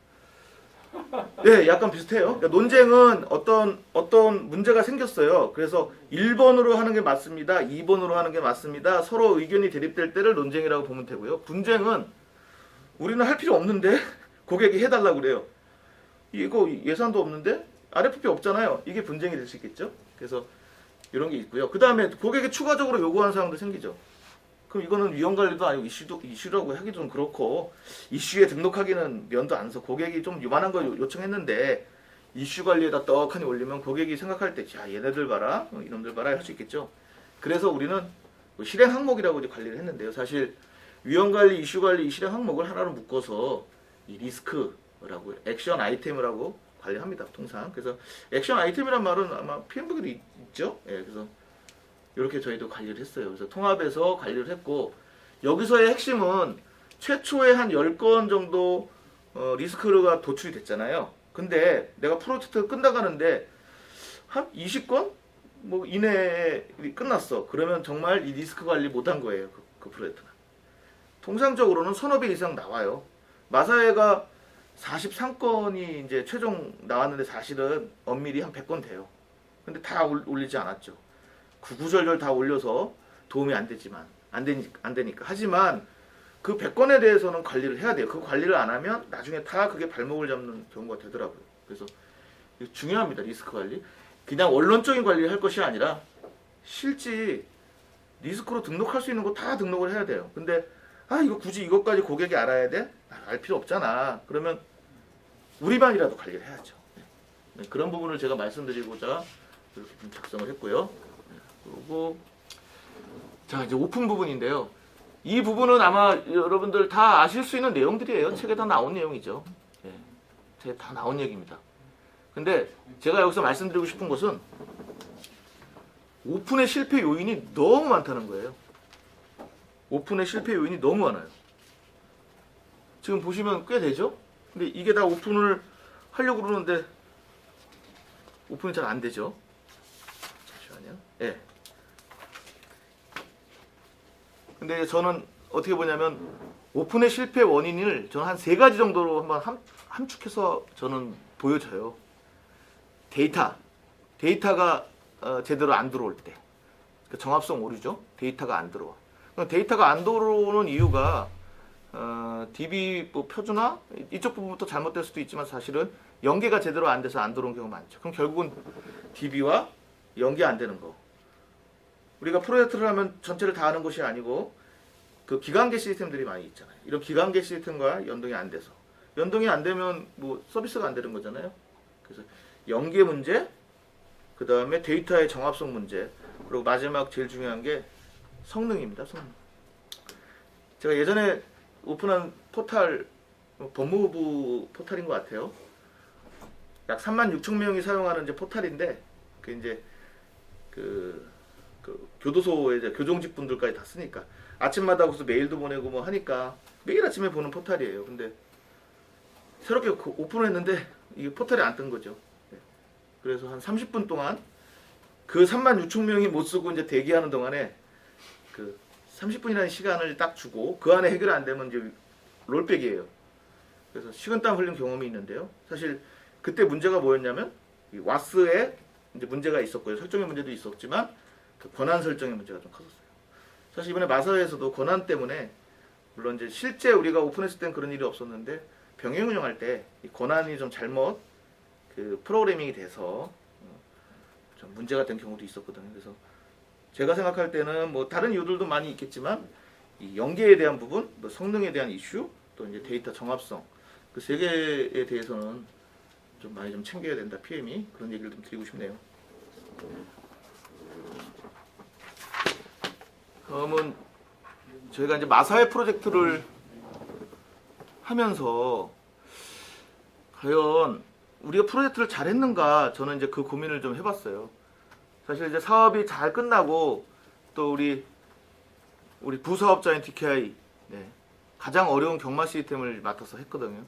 Speaker 2: 네, 약간 비슷해요. 그러니까 논쟁은 어떤 문제가 생겼어요. 그래서 1번으로 하는 게 맞습니다. 2번으로 하는 게 맞습니다. 서로 의견이 대립될 때를 논쟁이라고 보면 되고요. 분쟁은 우리는 할 필요 없는데 고객이 해달라고 그래요. 이거 예산도 없는데 RFP 없잖아요. 이게 분쟁이 될 수 있겠죠. 그래서 이런 게 있고요. 그 다음에 고객이 추가적으로 요구하는 사항도 생기죠. 그럼 이거는 위험관리도 아니고 이슈라고 하기 좀 그렇고 이슈에 등록하기는 면도 안 서. 고객이 좀 요만한 거 요청했는데 이슈 관리에다 떡하니 올리면 고객이 생각할 때 야 얘네들 봐라 이놈들 봐라 할 수 있겠죠. 그래서 우리는 실행 항목이라고 이제 관리를 했는데요. 사실 위험관리, 이슈관리 이 실행 항목을 하나로 묶어서 이 리스크라고 액션 아이템이라고 관리합니다. 통상. 그래서 액션 아이템이란 말은 아마 PM북에도 있죠. 예, 그래서 이렇게 저희도 관리를 했어요. 그래서 통합해서 관리를 했고 여기서의 핵심은 최초에 한 10건 정도 리스크가 도출이 됐잖아요. 근데 내가 프로젝트가 끝나가는데 한 20건 뭐 이내에 끝났어. 그러면 정말 이 리스크 관리 못한 거예요. 그 프로젝트는. 통상적으로는 서너 배 이상 나와요. 마사회가 43건이 이제 최종 나왔는데 사실은 엄밀히 한 100건 돼요. 근데 다 올리지 않았죠. 구구절절 다 올려서 도움이 안 되지만 안 되니까. 하지만 그 100건에 대해서는 관리를 해야 돼요. 그 관리를 안 하면 나중에 다 그게 발목을 잡는 경우가 되더라고요. 그래서 중요합니다. 리스크 관리. 그냥 원론적인 관리를 할 것이 아니라 실제 리스크로 등록할 수 있는 거 다 등록을 해야 돼요. 근데 이거 굳이 이것까지 고객이 알아야 돼? 알 필요 없잖아. 그러면 우리만이라도 관리를 해야죠. 네, 그런 부분을 제가 말씀드리고자 이렇게 좀 작성을 했고요. 그리고 자 이제 오픈 부분인데요. 이 부분은 아마 여러분들 다 아실 수 있는 내용들이에요. 책에 다 나온 내용이죠. 네, 책에 다 나온 얘기입니다. 근데 제가 여기서 말씀드리고 싶은 것은 오픈의 실패 요인이 너무 많다는 거예요. 오픈의 실패 요인이 너무 많아요. 지금 보시면 꽤 되죠? 근데 이게 다 오픈을 하려고 그러는데 오픈이 잘 안 되죠? 잠시만요. 예. 근데 저는 어떻게 보냐면 오픈의 실패 원인을 저는 한 3가지 정도로 한번 함축해서 저는 보여져요. 데이터가 제대로 안 들어올 때. 그러니까 정합성 오류죠. 데이터가 안 들어와. 데이터가 안 들어오는 이유가 DB 뭐 표준화 이쪽 부분부터 잘못될 수도 있지만 사실은 연계가 제대로 안 돼서 안 들어오는 경우가 많죠. 그럼 결국은 DB와 연계 안 되는 거. 우리가 프로젝트를 하면 전체를 다 하는 것이 아니고 그 기관계 시스템들이 많이 있잖아요. 이런 기관계 시스템과 연동이 안 돼서 연동이 안 되면 뭐 서비스가 안 되는 거잖아요. 그래서 연계 문제, 그 다음에 데이터의 정합성 문제, 그리고 마지막 제일 중요한 게 성능입니다. 성능. 제가 예전에 오픈한 포탈 법무부 포탈인 것 같아요. 약 36,000명이 사용하는 이제 포탈인데 그 이제 그 교도소에 이제 교정직 분들까지 다 쓰니까 아침마다 거기서 메일도 보내고 뭐 하니까 매일 아침에 보는 포탈이에요. 근데 새롭게 오픈했는데 이게 포탈이 안 뜬 거죠. 그래서 한 30분 동안 그 36,000명이 못 쓰고 이제 대기하는 동안에 그 30분이라는 시간을 딱 주고 그 안에 해결 안 되면 이제 롤백이에요. 그래서 식은땀 흘린 경험이 있는데요. 사실 그때 문제가 뭐였냐면 이 와스에 이제 문제가 있었고요. 설정의 문제도 있었지만 그 권한 설정의 문제가 좀 컸었어요. 사실 이번에 마사회에서도 권한 때문에 물론 이제 실제 우리가 오픈했을 땐 그런 일이 없었는데 병행 운영할 때 이 권한이 좀 잘못 그 프로그래밍이 돼서 좀 문제가 된 경우도 있었거든요. 그래서 제가 생각할 때는 뭐 다른 이유들도 많이 있겠지만 이 연계에 대한 부분, 뭐 성능에 대한 이슈, 또 이제 데이터 정합성 그 세 개에 대해서는 좀 많이 좀 챙겨야 된다. PM이 그런 얘기를 좀 드리고 싶네요. 그러면 저희가 이제 마사회 프로젝트를 하면서 과연 우리가 프로젝트를 잘했는가 저는 이제 그 고민을 좀 해봤어요. 사실 이제 사업이 잘 끝나고 또 우리 부사업자인 TKI 가장 어려운 경마 시스템을 맡아서 했거든요.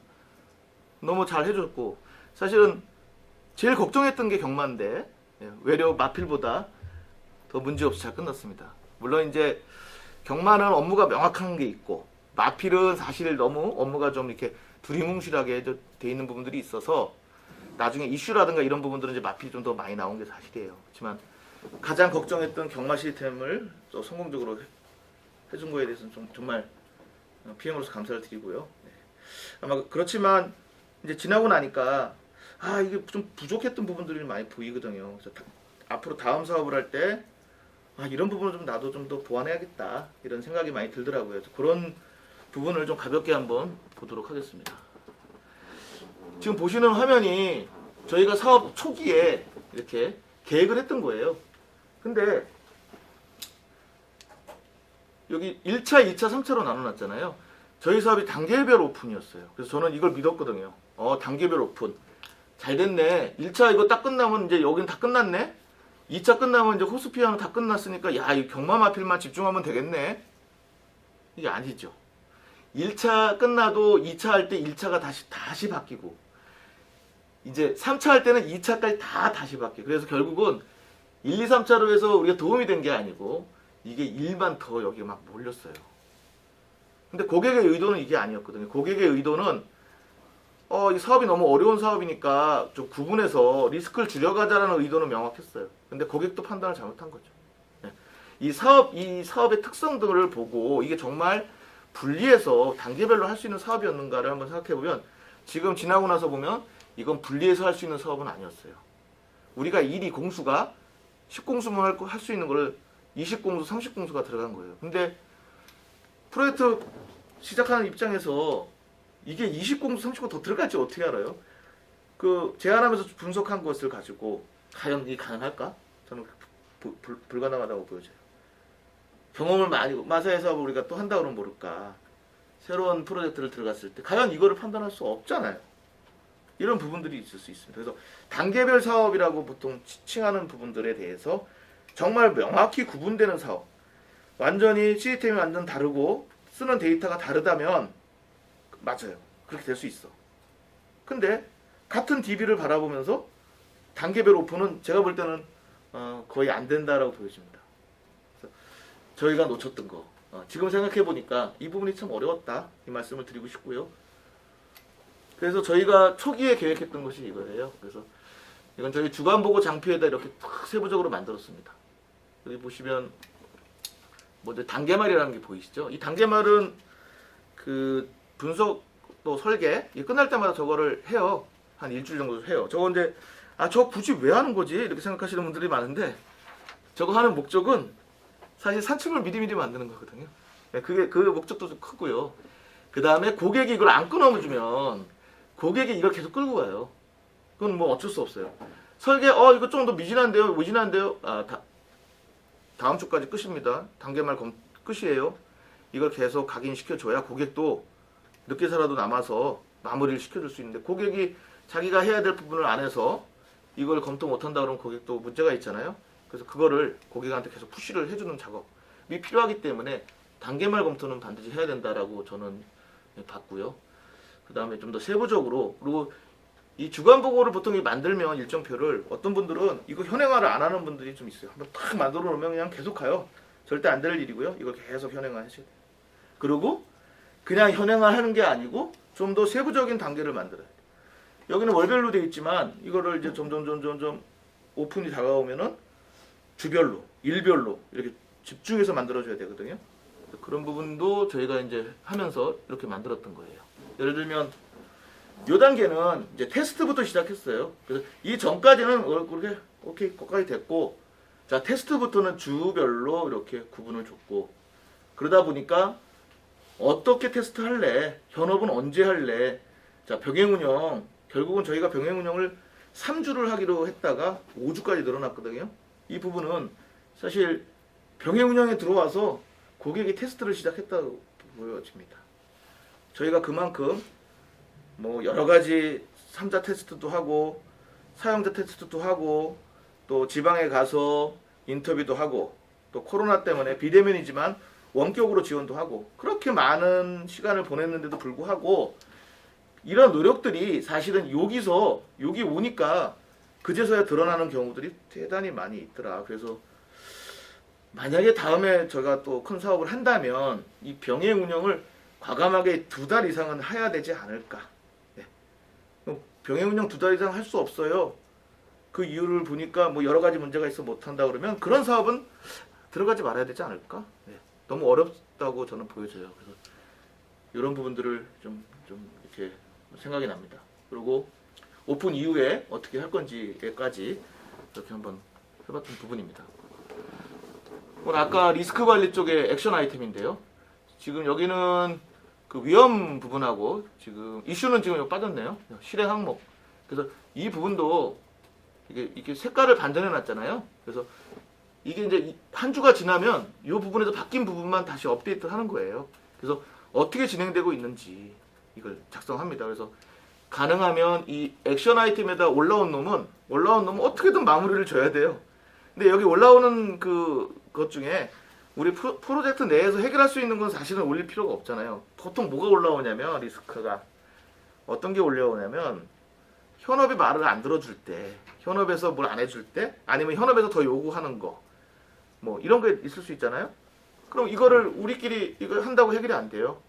Speaker 2: 너무 잘 해줬고 사실은 제일 걱정했던 게 경마인데 외려 마필보다 더 문제없이 잘 끝났습니다. 물론 이제 경마는 업무가 명확한 게 있고 마필은 사실 너무 업무가 좀 이렇게 두리뭉실하게 돼 있는 부분들이 있어서 나중에 이슈라든가 이런 부분들은 이제 마필이 좀 더 많이 나온 게 사실이에요. 그렇지만 가장 걱정했던 경마 시스템을 또 성공적으로 해준 거에 대해서는 좀 정말 PM으로서 감사를 드리고요. 아마 그렇지만 이제 지나고 나니까 이게 좀 부족했던 부분들이 많이 보이거든요. 그래서 앞으로 다음 사업을 할 때 이런 부분을 좀 나도 좀 더 보완해야겠다 이런 생각이 많이 들더라고요. 그래서 그런 부분을 좀 가볍게 한번 보도록 하겠습니다. 지금 보시는 화면이 저희가 사업 초기에 이렇게 계획을 했던 거예요. 근데 여기 1차, 2차, 3차로 나눠놨잖아요. 저희 사업이 단계별 오픈이었어요. 그래서 저는 이걸 믿었거든요. 단계별 오픈. 잘 됐네. 1차 이거 딱 끝나면 이제 여긴 다 끝났네. 2차 끝나면 이제 호스피아는 다 끝났으니까 야, 이 경마 마필만 집중하면 되겠네. 이게 아니죠. 1차 끝나도 2차 할 때 1차가 다시 바뀌고 이제 3차 할 때는 2차까지 다시 바뀌고 그래서 결국은 1, 2, 3차로 해서 우리가 도움이 된 게 아니고 이게 일만 더 여기 막 몰렸어요. 근데 고객의 의도는 이게 아니었거든요. 고객의 의도는 이 사업이 너무 어려운 사업이니까 좀 구분해서 리스크를 줄여가자라는 의도는 명확했어요. 근데 고객도 판단을 잘못한 거죠. 이 사업의 특성 등을 보고 이게 정말 분리해서 단계별로 할 수 있는 사업이었는가를 한번 생각해보면 지금 지나고 나서 보면 이건 분리해서 할 수 있는 사업은 아니었어요. 우리가 일이 공수가 10공수만 할 수 있는 거를 20공수, 30공수가 들어간 거예요. 근데 프로젝트 시작하는 입장에서 이게 20공수, 30공수 더 들어갈지 어떻게 알아요? 그 제안하면서 분석한 것을 가지고 과연 이게 가능할까? 저는 불가능하다고 보여져요. 경험을 많이 마사회 사업을 우리가 또 한다 그러면 모를까. 새로운 프로젝트를 들어갔을 때 과연 이거를 판단할 수 없잖아요. 이런 부분들이 있을 수 있습니다. 그래서 단계별 사업이라고 보통 칭하는 부분들에 대해서 정말 명확히 구분되는 사업, 완전히 시스템이 완전 다르고 쓰는 데이터가 다르다면 맞아요. 그렇게 될 수 있어. 근데 같은 DB를 바라보면서 단계별 오픈은 제가 볼 때는 거의 안 된다라고 보여집니다. 그래서 저희가 놓쳤던 거 지금 생각해 보니까 이 부분이 참 어려웠다 이 말씀을 드리고 싶고요. 그래서 저희가 초기에 계획했던 것이 이거예요. 그래서 이건 저희 주간보고 장표에다 이렇게 탁 세부적으로 만들었습니다. 여기 보시면 먼저 단계말이라는 게 보이시죠? 이 단계말은 그 분석 또 설계 이 끝날 때마다 저거를 해요. 한 일주일 정도 해요. 저거 이제 저 굳이 왜 하는 거지? 이렇게 생각하시는 분들이 많은데 저거 하는 목적은 사실 산출을 미리미리 만드는 거거든요. 그게 그 목적도 좀 크고요. 그 다음에 고객이 이걸 안 끊어주면 고객이 이걸 계속 끌고 가요. 그건 뭐 어쩔 수 없어요. 설계 이거 좀 더 미진한데요. 다음 주까지 끝입니다. 단계말 끝이에요. 이걸 계속 각인시켜줘야 고객도 늦게서라도 남아서 마무리를 시켜줄 수 있는데 고객이 자기가 해야 될 부분을 안 해서 이걸 검토 못한다 그러면 고객도 문제가 있잖아요. 그래서 그거를 고객한테 계속 푸시를 해주는 작업이 필요하기 때문에 단계말 검토는 반드시 해야 된다라고 저는 봤고요. 그 다음에 좀 더 세부적으로 그리고 이 주간 보고를 보통 만들면 일정표를 어떤 분들은 이거 현행화를 안 하는 분들이 좀 있어요. 한번 딱 만들어 놓으면 그냥 계속 가요. 절대 안 될 일이고요. 이걸 계속 현행화 하셔야 돼요. 그리고 그냥 현행화 하는 게 아니고 좀 더 세부적인 단계를 만들어야 돼요. 여기는 월별로 되어 있지만 이거를 이제 점점 오픈이 다가오면은 주별로, 일별로 이렇게 집중해서 만들어줘야 되거든요. 그런 부분도 저희가 이제 하면서 이렇게 만들었던 거예요. 예를 들면 이 단계는 이제 테스트부터 시작했어요. 그래서 이 전까지는 그렇게 오케이 거기까지 됐고, 자 테스트부터는 주별로 이렇게 구분을 줬고, 그러다 보니까 어떻게 테스트 할래? 현업은 언제 할래? 자 병행 운영 결국은 저희가 병행 운영을 3주를 하기로 했다가 5주까지 늘어났거든요. 이 부분은 사실 병행 운영에 들어와서 고객이 테스트를 시작했다고 보여집니다. 저희가 그만큼 뭐 여러 가지 3자 테스트도 하고 사용자 테스트도 하고 또 지방에 가서 인터뷰도 하고 또 코로나 때문에 비대면이지만 원격으로 지원도 하고 그렇게 많은 시간을 보냈는데도 불구하고 이런 노력들이 사실은 여기 오니까 그제서야 드러나는 경우들이 대단히 많이 있더라. 그래서 만약에 다음에 제가 또 큰 사업을 한다면 이 병행 운영을 과감하게 2달 이상은 해야 되지 않을까. 네. 병행 운영 2달 이상 할 수 없어요. 그 이유를 보니까 뭐 여러 가지 문제가 있어 못한다 그러면 그런 사업은 들어가지 말아야 되지 않을까. 네. 너무 어렵다고 저는 보여져요. 그래서 이런 부분들을 좀 이렇게 생각이 납니다. 그리고 오픈 이후에 어떻게 할 건지까지 이렇게 한번 해봤던 부분입니다. 아까 리스크 관리 쪽의 액션 아이템인데요. 지금 여기는 그 위험 부분하고 지금 이슈는 지금 여기 빠졌네요. 실행 항목. 그래서 이 부분도 이게 색깔을 반전해 놨잖아요. 그래서 이게 이제 한 주가 지나면 이 부분에서 바뀐 부분만 다시 업데이트 하는 거예요. 그래서 어떻게 진행되고 있는지 이걸 작성합니다. 그래서 가능하면 이 액션 아이템에다 올라온 놈은 어떻게든 마무리를 줘야 돼요. 근데 여기 올라오는 것 중에 우리 프로젝트 내에서 해결할 수 있는 건 사실은 올릴 필요가 없잖아요. 보통 뭐가 올라오냐면 리스크가 어떤 게 올라오냐면 현업이 말을 안 들어줄 때, 현업에서 뭘 안 해줄 때, 아니면 현업에서 더 요구하는 거, 뭐 이런 게 있을 수 있잖아요. 그럼 이거를 우리끼리 이거 한다고 해결이 안 돼요.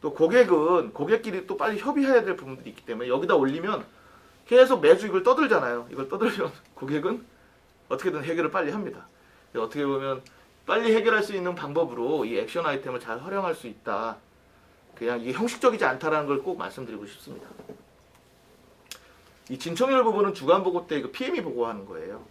Speaker 2: 또 고객끼리 또 빨리 협의해야 될 부분들이 있기 때문에 여기다 올리면 계속 매주 이걸 떠들잖아요. 이걸 떠들면 고객은 어떻게든 해결을 빨리 합니다. 어떻게 보면 빨리 해결할 수 있는 방법으로 이 액션 아이템을 잘 활용할 수 있다. 그냥 이게 형식적이지 않다라는 걸 꼭 말씀드리고 싶습니다. 이 진청률 부분은 주간 보고 때 PM이 보고하는 거예요.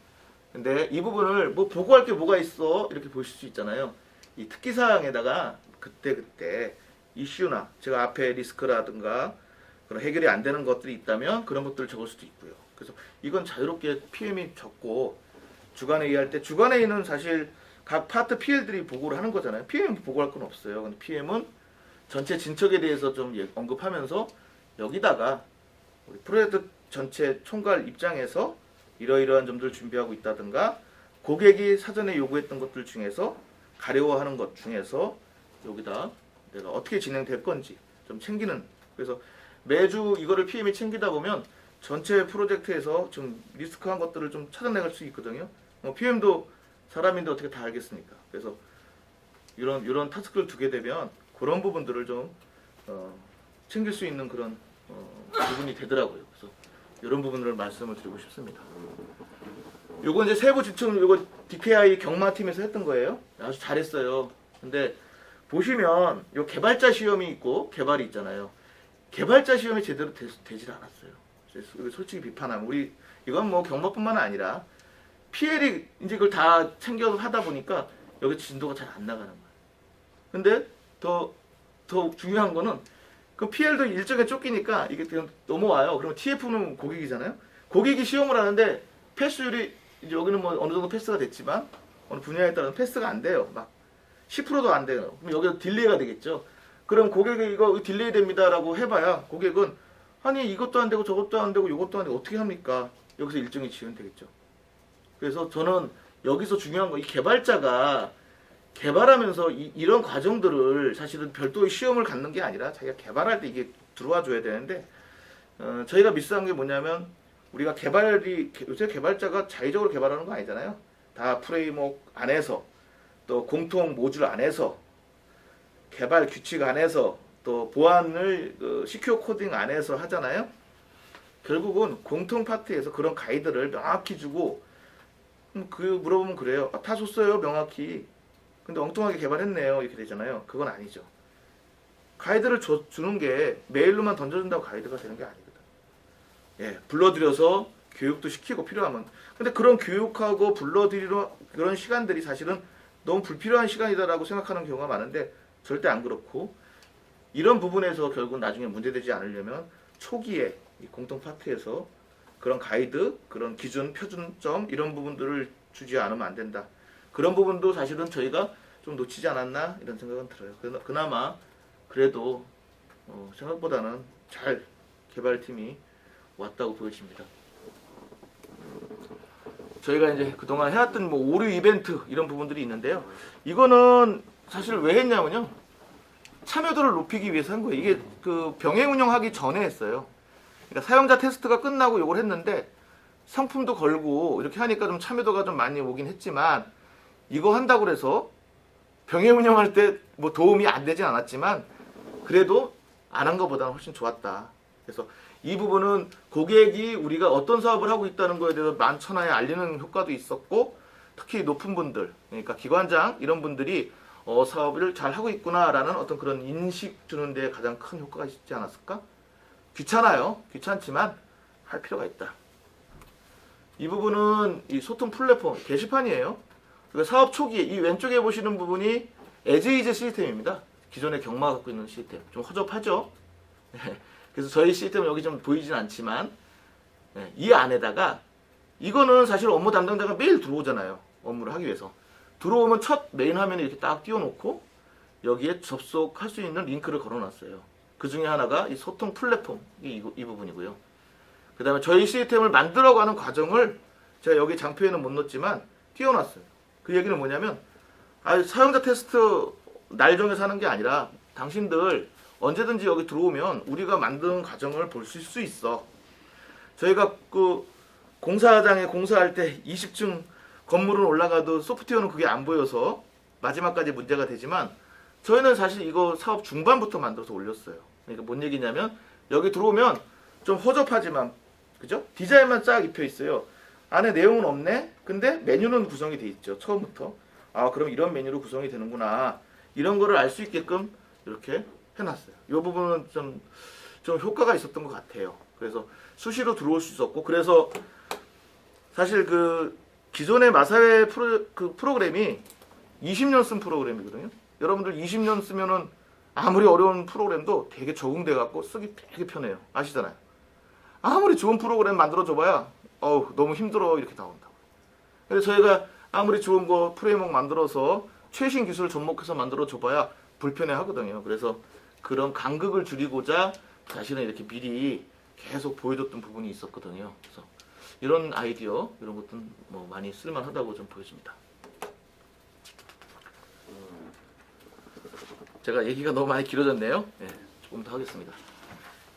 Speaker 2: 근데 이 부분을 뭐 보고할 게 뭐가 있어 이렇게 보실 수 있잖아요. 이 특기사항에다가 그때 이슈나 제가 앞에 리스크라든가 그런 해결이 안 되는 것들이 있다면 그런 것들을 적을 수도 있고요. 그래서 이건 자유롭게 PM이 적고 주간 회의할 때 주간 회의는 사실 각 파트 PL들이 보고를 하는 거잖아요. PM 보고할 건 없어요. 근데 PM은 전체 진척에 대해서 좀 언급하면서 여기다가 우리 프로젝트 전체 총괄 입장에서 이러이러한 점들을 준비하고 있다든가 고객이 사전에 요구했던 것들 중에서 가려워하는 것 중에서 여기다 내가 어떻게 진행될 건지 좀 챙기는, 그래서 매주 이거를 PM이 챙기다 보면 전체 프로젝트에서 좀 리스크한 것들을 좀 찾아내갈 수 있거든요. PM도 사람인데 어떻게 다 알겠습니까? 그래서 이런 타스크를 두게 되면 그런 부분들을 좀 챙길 수 있는 그런 부분이 되더라고요. 그래서 이런 부분을 말씀을 드리고 싶습니다. 요거 이제 세부 지침 요거 DKI 경마팀에서 했던 거예요. 아주 잘했어요. 근데 보시면 요 개발자 시험이 있고 개발이 있잖아요. 개발자 시험이 제대로 되질 않았어요. 솔직히 비판하면 우리 이건 뭐 경마뿐만 아니라 PL이 이제 그걸 다 챙겨서 하다 보니까 여기 진도가 잘 안 나가는 거예요. 근데 더 중요한 거는 그 PL도 일정에 쫓기니까 이게 그냥 넘어와요. 그러면 TF는 고객이잖아요. 고객이 시험을 하는데 패스율이 이제 여기는 뭐 어느 정도 패스가 됐지만 어느 분야에 따라 패스가 안 돼요. 막 10%도 안 돼요. 그럼 여기가 딜레이가 되겠죠. 그럼 고객이 이거 딜레이 됩니다라고 해봐야 고객은 아니 이것도 안 되고 저것도 안 되고 이것도 안 되고 어떻게 합니까? 여기서 일정이 지연되겠죠. 그래서 저는 여기서 중요한 거 이 개발자가 개발하면서 이런 과정들을 사실은 별도의 시험을 갖는 게 아니라 자기가 개발할 때 이게 들어와 줘야 되는데 저희가 미스한 게 뭐냐면 우리가 요새 개발자가 자의적으로 개발하는 거 아니잖아요. 다 프레임워크 안에서 또 공통 모듈 안에서 개발 규칙 안에서 또 보안을 시큐어 코딩 안에서 하잖아요. 결국은 공통 파트에서 그런 가이드를 명확히 주고 물어보면 그래요. 다 줬어요 명확히. 근데 엉뚱하게 개발했네요. 이렇게 되잖아요. 그건 아니죠. 가이드를 주는 게 메일로만 던져준다고 가이드가 되는 게 아니거든. 예, 불러들여서 교육도 시키고 필요하면. 근데 그런 교육하고 불러들이러 그런 시간들이 사실은 너무 불필요한 시간이다라고 생각하는 경우가 많은데 절대 안 그렇고 이런 부분에서 결국 나중에 문제되지 않으려면 초기에 이 공통 파트에서 그런 가이드, 그런 기준, 표준점 이런 부분들을 주지 않으면 안 된다. 그런 부분도 사실은 저희가 좀 놓치지 않았나 이런 생각은 들어요. 그나마 그래도 생각보다는 잘 개발팀이 왔다고 보여집니다. 저희가 이제 그동안 해왔던 뭐 오류 이벤트 이런 부분들이 있는데요. 이거는 사실 왜 했냐면요. 참여도를 높이기 위해서 한 거예요. 이게 그 병행 운영하기 전에 했어요. 그러니까 사용자 테스트가 끝나고 이걸 했는데 상품도 걸고 이렇게 하니까 좀 참여도가 좀 많이 오긴 했지만 이거 한다고 해서 병행 운영할 때 뭐 도움이 안 되진 않았지만 그래도 안 한 것보다는 훨씬 좋았다. 그래서 이 부분은 고객이 우리가 어떤 사업을 하고 있다는 거에 대해서 만천하에 알리는 효과도 있었고 특히 높은 분들 그러니까 기관장 이런 분들이 사업을 잘 하고 있구나라는 어떤 그런 인식 주는 데 가장 큰 효과가 있지 않았을까? 귀찮아요. 귀찮지만 할 필요가 있다. 이 부분은 이 소통 플랫폼 게시판이에요. 그러니까 사업 초기에 이 왼쪽에 보시는 부분이 에즈이즈 시스템입니다. 기존의 경마가 갖고 있는 시스템. 좀 허접하죠? 그래서 저희 시스템은 여기 좀 보이진 않지만 이 안에다가 이거는 사실 업무 담당자가 매일 들어오잖아요. 업무를 하기 위해서. 들어오면 첫 메인 화면에 이렇게 딱 띄워놓고 여기에 접속할 수 있는 링크를 걸어놨어요. 그 중에 하나가 이 소통 플랫폼 이 부분이고요. 그 다음에 저희 시스템을 만들어가는 과정을 제가 여기 장표에는 못 넣었지만 띄워놨어요. 그 얘기는 뭐냐면 사용자 테스트 날 정해서 하는 게 아니라 당신들 언제든지 여기 들어오면 우리가 만든 과정을 볼 수 있어. 저희가 그 공사장에 공사할 때 20층 건물은 올라가도 소프트웨어는 그게 안 보여서 마지막까지 문제가 되지만 저희는 사실 이거 사업 중반부터 만들어서 올렸어요. 그러니까 뭔 얘기냐면 여기 들어오면 좀 허접하지만 그죠? 디자인만 쫙 입혀 있어요. 안에 내용은 없네? 근데 메뉴는 구성이 돼 있죠. 처음부터. 그럼 이런 메뉴로 구성이 되는구나. 이런 거를 알 수 있게끔 이렇게 해놨어요. 이 부분은 좀 효과가 있었던 것 같아요. 그래서 수시로 들어올 수 있었고, 그래서 사실 그 기존의 마사회 프로그램이 20년 쓴 프로그램이거든요. 여러분들 20년 쓰면은 아무리 어려운 프로그램도 되게 적응돼 갖고 쓰기 되게 편해요. 아시잖아요. 아무리 좋은 프로그램 만들어 줘봐야 너무 힘들어 이렇게 나온다고. 그래서 저희가 아무리 좋은 거 프레임워크 만들어서 최신 기술 접목해서 만들어 줘봐야 불편해 하거든요. 그래서 그런 간극을 줄이고자 사실은 이렇게 미리 계속 보여줬던 부분이 있었거든요. 그래서 이런 아이디어 이런 것들은 뭐 많이 쓸만하다고 좀 보여집니다. 제가 얘기가 너무 많이 길어졌네요. 네, 조금 더 하겠습니다.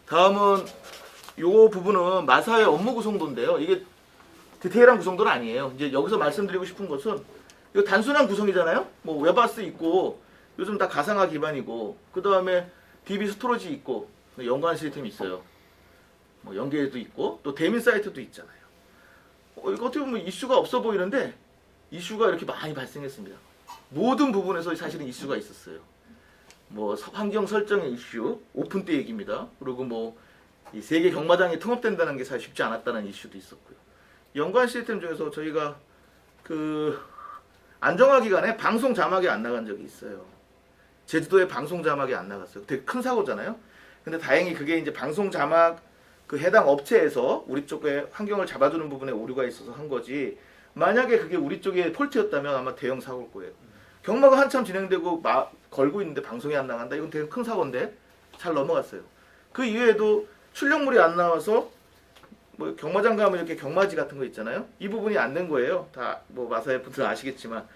Speaker 2: 다음은 요 부분은 마사회 업무 구성도인데요. 이게 디테일한 구성도는 아니에요. 이제 여기서 말씀드리고 싶은 것은 이거 단순한 구성이잖아요. 뭐 웹아스 있고 요즘 다 가상화 기반이고 그 다음에 DB 스토리지 있고 연관 시스템이 있어요. 뭐 연계도 있고 또 대민 사이트도 있잖아요. 이거 어떻게 보면 이슈가 없어 보이는데 이슈가 이렇게 많이 발생했습니다. 모든 부분에서 사실은 이슈가 있었어요. 뭐 환경 설정의 이슈, 오픈때 얘기입니다. 그리고 뭐 이 세계 경마장이 통합된다는 게 사실 쉽지 않았다는 이슈도 있었고요. 연관 시스템 중에서 저희가 그 안정화 기간에 방송 자막이 안 나간 적이 있어요. 제주도에 방송 자막이 안 나갔어요. 되게 큰 사고잖아요. 근데 다행히 그게 이제 방송 자막 그 해당 업체에서 우리 쪽에 환경을 잡아주는 부분에 오류가 있어서 한 거지. 만약에 그게 우리 쪽에 폴트였다면 아마 대형 사고일 거예요. 경마가 한참 진행되고 걸고 있는데 방송이 안 나간다. 이건 되게 큰 사고인데 잘 넘어갔어요. 그 이외에도 출력물이 안 나와서 뭐 경마장 가면 이렇게 경마지 같은 거 있잖아요. 이 부분이 안 된 거예요. 다 뭐 마사회 분들 아시겠지만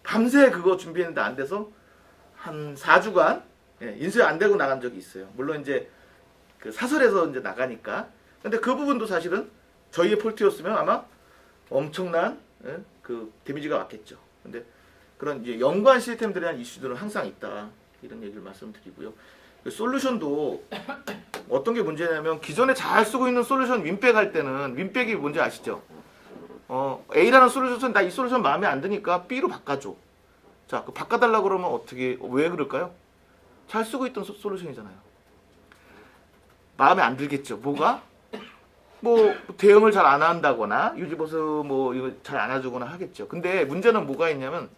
Speaker 2: 밤새 그거 준비했는데 안 돼서 한 4주간 인쇄 안 되고 나간 적이 있어요. 물론 이제 그 사설에서 이제 나가니까. 근데 그 부분도 사실은 저희의 폴트였으면 아마 엄청난 그 데미지가 왔겠죠. 근데 그런 이제 연관 시스템들에 대한 이슈들은 항상 있다. 이런 얘기를 말씀드리고요. 그 솔루션도 어떤 게 문제냐면 기존에 잘 쓰고 있는 솔루션 윈백 할 때는 윈백이 뭔지 아시죠? A라는 솔루션 나 이 솔루션 마음에 안 드니까 B로 바꿔줘. 자, 그 바꿔달라고 그러면 어떻게 왜 그럴까요? 잘 쓰고 있던 솔루션이잖아요. 마음에 안 들겠죠. 뭐가? 뭐 대응을 잘 안 한다거나 유지보수 뭐 이거 잘 안 해주거나 하겠죠. 근데 문제는 뭐가 있냐면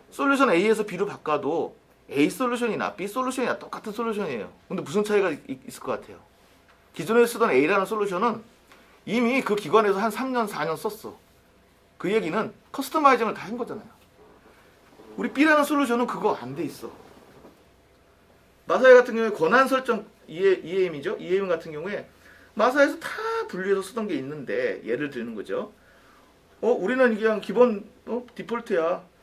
Speaker 2: 솔루션 A에서 B로 바꿔도 A 솔루션이나 B 솔루션이나 똑같은 솔루션이에요. 근데 무슨 차이가 있을 것 같아요? 기존에 쓰던 A라는 솔루션은 이미 그 기관에서 한 3년, 4년 썼어. 그 얘기는 커스터마이징을 다 한 거잖아요. 우리 B라는 솔루션은 그거 안 돼 있어. 마사회 같은 경우에 권한 설정 EAM이죠. EAM 같은 경우에 마사회에서 다 분류해서 쓰던 게 있는데 예를 드는 거죠. 우리는 그냥 기본 디폴트야.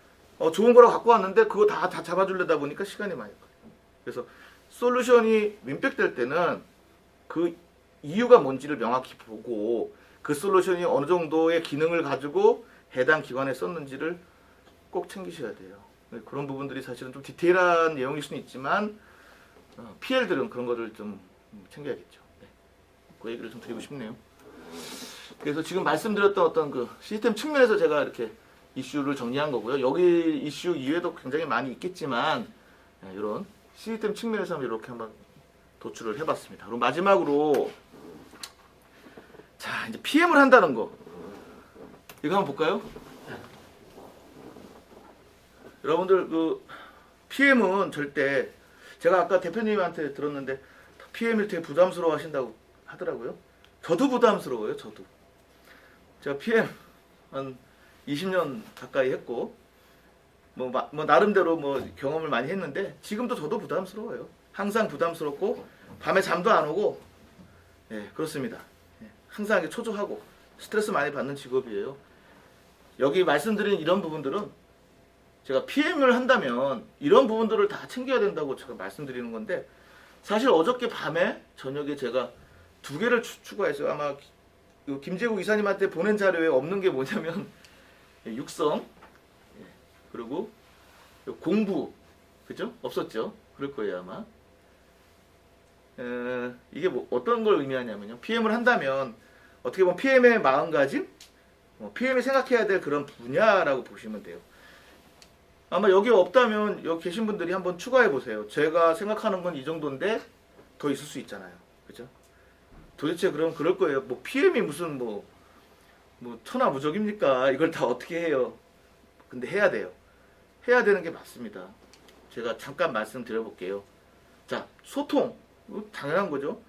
Speaker 2: 좋은 거라고 갖고 왔는데 그거 다 잡아주려다 보니까 시간이 많이 걸려요. 그래서 솔루션이 윈백될 때는 그 이유가 뭔지를 명확히 보고 그 솔루션이 어느 정도의 기능을 가지고 해당 기관에 썼는지를 꼭 챙기셔야 돼요. 그런 부분들이 사실은 좀 디테일한 내용일 수는 있지만 PL들은 그런 거를 좀 챙겨야겠죠. 네. 그 얘기를 좀 드리고 싶네요. 그래서 지금 말씀드렸던 어떤 그 시스템 측면에서 제가 이렇게 이슈를 정리한 거고요. 여기 이슈 이외에도 굉장히 많이 있겠지만 이런 시스템 측면에서 이렇게 한번 도출을 해봤습니다. 그럼 마지막으로 자 이제 PM을 한다는 거 이거 한번 볼까요? 여러분들 그 PM은 절대 제가 아까 대표님한테 들었는데 PM을 되게 부담스러워 하신다고 하더라고요. 저도 부담스러워요. 저도 제가 PM 한 20년 가까이 했고 뭐 나름대로 뭐 경험을 많이 했는데 지금도 저도 부담스러워요. 항상 부담스럽고 밤에 잠도 안 오고 그렇습니다. 항상 이렇게 초조하고 스트레스 많이 받는 직업이에요. 여기 말씀드린 이런 부분들은 제가 PM을 한다면 이런 부분들을 다 챙겨야 된다고 제가 말씀드리는 건데 사실 어저께 밤에 저녁에 제가 2개를 추가했어요. 아마 김재국 이사님한테 보낸 자료에 없는 게 뭐냐면 육성 그리고 공부 그죠? 없었죠? 그럴 거예요 아마. 이게 뭐 어떤 걸 의미하냐면요. PM을 한다면 어떻게 보면 PM의 마음가짐, PM이 생각해야 될 그런 분야라고 보시면 돼요. 아마 여기 없다면 여기 계신 분들이 한번 추가해 보세요. 제가 생각하는 건 이 정도인데 더 있을 수 있잖아요. 그죠? 도대체 그럼 그럴 거예요. 뭐 PM이 무슨 뭐 천하무적입니까? 이걸 다 어떻게 해요? 근데 해야 돼요. 해야 되는 게 맞습니다. 제가 잠깐 말씀드려 볼게요. 자, 소통. 당연한 거죠.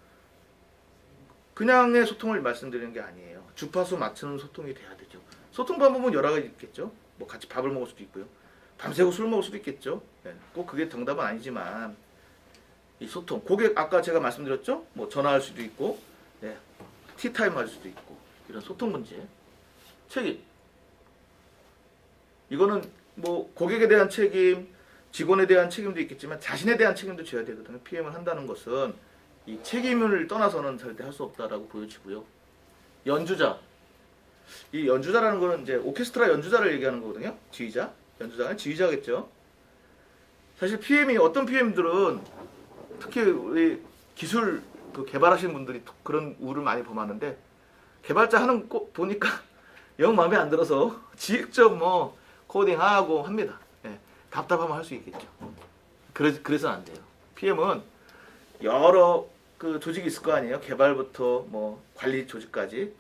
Speaker 2: 그냥의 소통을 말씀드리는 게 아니에요. 주파수 맞추는 소통이 돼야 되죠. 소통 방법은 여러 가지 있겠죠. 뭐 같이 밥을 먹을 수도 있고요. 밤새고 술 먹을 수도 있겠죠. 꼭 그게 정답은 아니지만 이 소통. 고객 아까 제가 말씀드렸죠. 뭐 전화할 수도 있고 티타임 할 수도 있고 이런 소통 문제. 책임. 이거는 뭐 고객에 대한 책임, 직원에 대한 책임도 있겠지만 자신에 대한 책임도 져야 되거든요. PM을 한다는 것은 이 책임을 떠나서는 절대 할 수 없다라고 보여지고요. 연주자. 이 연주자라는 거는 이제 오케스트라 연주자를 얘기하는 거거든요. 지휘자. 연주자는 지휘자겠죠. 사실 PM이 어떤 PM들은 특히 우리 기술 개발하시는 분들이 그런 우를 많이 범하는데 개발자 하는 거 보니까 영 마음에 안 들어서 직접 뭐 코딩하고 합니다. 답답하면 할 수 있겠죠. 그래서는 안 돼요. PM은 여러 그 조직이 있을 거 아니에요. 개발부터 뭐 관리 조직까지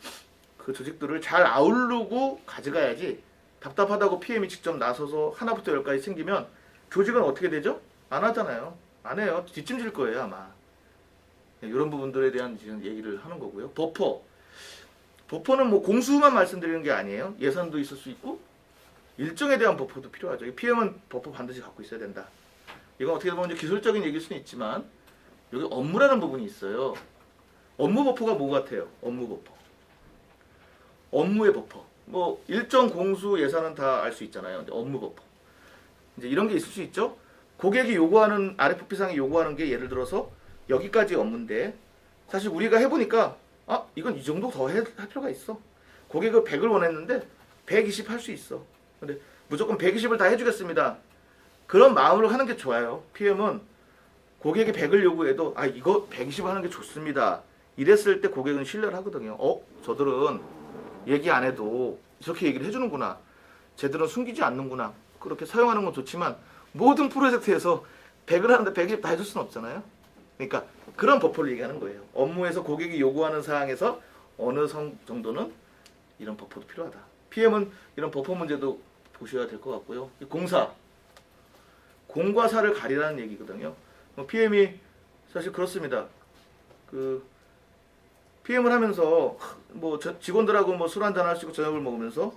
Speaker 2: 그 조직들을 잘 아우르고 가져가야지 답답하다고 PM이 직접 나서서 하나부터 열까지 챙기면 조직은 어떻게 되죠? 안 하잖아요. 안 해요. 뒷짐질 거예요 아마. 이런 부분들에 대한 지금 얘기를 하는 거고요. 버퍼는 뭐 공수만 말씀드리는 게 아니에요. 예산도 있을 수 있고 일정에 대한 버퍼도 필요하죠. PM은 버퍼 반드시 갖고 있어야 된다. 이건 어떻게 보면 이제 기술적인 얘기일 수는 있지만 여기 업무라는 부분이 있어요. 업무 버퍼가 뭐 같아요? 업무 버퍼. 업무의 버퍼. 뭐 일정 공수 예산은 다 알 수 있잖아요. 근데 업무 버퍼. 이제 이런 게 있을 수 있죠. 고객이 요구하는 RFP상이 요구하는 게 예를 들어서 여기까지 업무인데 사실 우리가 해보니까 아 이건 이 정도 더 할 필요가 있어. 고객은 100을 원했는데 120 할 수 있어. 근데 무조건 120을 다 해주겠습니다. 그런 마음으로 하는 게 좋아요. PM은 고객이 100을 요구해도 아 이거 120 하는 게 좋습니다. 이랬을 때 고객은 신뢰를 하거든요. 저들은 얘기 안 해도 이렇게 얘기를 해주는구나. 쟤들은 숨기지 않는구나. 그렇게 사용하는 건 좋지만 모든 프로젝트에서 100을 하는데 120 다 해줄 수는 없잖아요. 그러니까 그런 버퍼를 얘기하는 거예요. 업무에서 고객이 요구하는 사항에서 어느 정도는 이런 버퍼도 필요하다. PM은 이런 버퍼 문제도 보셔야 될 것 같고요. 공과 사를 가리라는 얘기거든요. PM이 사실 그렇습니다. PM을 하면서 뭐 직원들하고 뭐 술 한잔 하시고 저녁을 먹으면서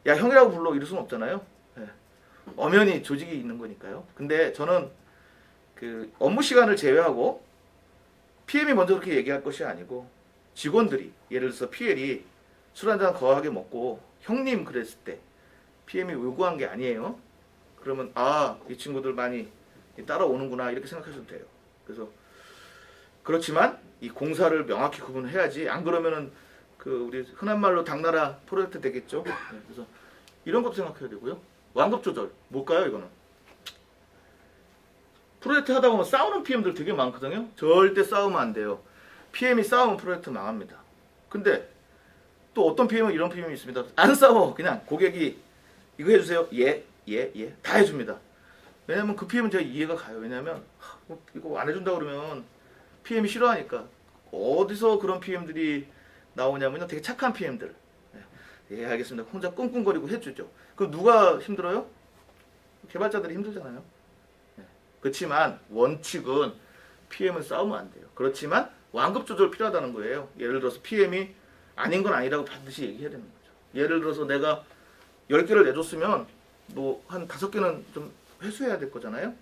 Speaker 2: 야 형이라고 불러 이럴 수는 없잖아요. 네. 엄연히 조직이 있는 거니까요. 근데 저는 그 업무 시간을 제외하고 PM이 먼저 그렇게 얘기할 것이 아니고 직원들이 예를 들어서 PL이 술 한잔 거하게 먹고 형님 그랬을 때 PM이 요구한 게 아니에요. 그러면 이 친구들 많이 따라오는구나 이렇게 생각하셔도 돼요. 그래서 그렇지만 이 공사를 명확히 구분해야지 안 그러면은 우리 흔한 말로 당나라 프로젝트 되겠죠. 네, 그래서 이런 것도 생각해야 되고요. 완급 조절 뭘까요 이거는? 프로젝트 하다 보면 싸우는 PM들 되게 많거든요. 절대 싸우면 안 돼요. PM이 싸우면 프로젝트 망합니다. 근데 또 어떤 PM은 이런 PM이 있습니다. 안 싸워. 그냥 고객이 이거 해주세요. 예. 다 해줍니다. 왜냐면 그 PM은 제가 이해가 가요. 왜냐면 이거 안 해준다 그러면 PM이 싫어하니까. 어디서 그런 PM들이 나오냐면요. 되게 착한 PM들. 예, 알겠습니다. 혼자 끙끙거리고 해주죠. 그럼 누가 힘들어요? 개발자들이 힘들잖아요. 그렇지만 원칙은 PM은 싸우면 안 돼요. 그렇지만 완급 조절 필요하다는 거예요. 예를 들어서 PM이 아닌 건 아니라고 반드시 얘기해야 되는 거죠. 예를 들어서 내가 10개를 내줬으면 뭐 한 5개는 좀 회수해야 될 거잖아요.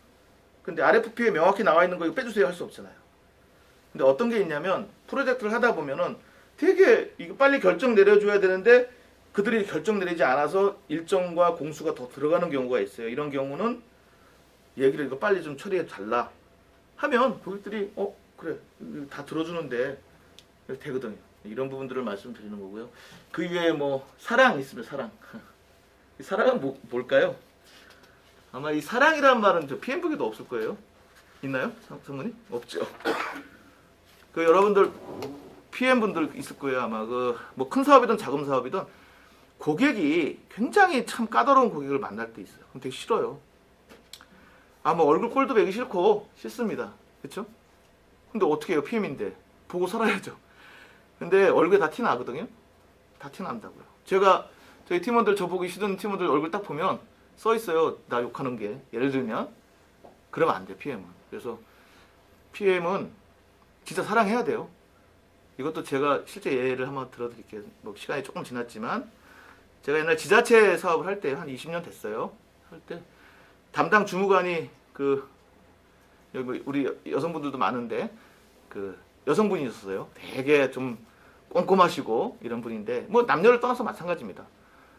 Speaker 2: 근데 RFP에 명확히 나와 있는 거 이거 빼주세요 할 수 없잖아요. 근데 어떤 게 있냐면 프로젝트를 하다 보면은 되게 이거 빨리 결정 내려줘야 되는데 그들이 결정 내리지 않아서 일정과 공수가 더 들어가는 경우가 있어요. 이런 경우는 얘기를 이거 빨리 좀 처리해 달라 하면 고객들이 그래 다 들어주는데 되거든요. 이런 부분들을 말씀드리는 거고요. 그 이외에 뭐 사랑 있으면 사랑. 이 사랑은 뭘까요? 아마 이 사랑이라는 말은 저 PM북에도 없을 거예요. 있나요? 상무님? 없죠. 여러분들 PM분들 있을 거예요. 아마 뭐 큰 사업이든 작은 사업이든 고객이 굉장히 참 까다로운 고객을 만날 때 있어요. 그럼 되게 싫어요. 뭐 얼굴 꼴도 보기 싫고 싫습니다. 그렇죠? 근데 어떻게 해요? PM인데 보고 살아야죠. 근데 얼굴에 다 티 나거든요. 다 티 난다고요. 저희 팀원들 저보기 싫은 팀원들 얼굴 딱 보면 써 있어요. 나 욕하는 게. 예를 들면 그러면 안 돼. PM은. 그래서 PM은 진짜 사랑해야 돼요. 이것도 제가 실제 예를 한번 들어드릴게요. 뭐 시간이 조금 지났지만 제가 옛날 지자체 사업을 할 때 한 20년 됐어요. 할 때 담당 주무관이 여기 우리 여성분들도 많은데 여성분이 있었어요. 되게 좀 꼼꼼하시고 이런 분인데 뭐 남녀를 떠나서 마찬가지입니다.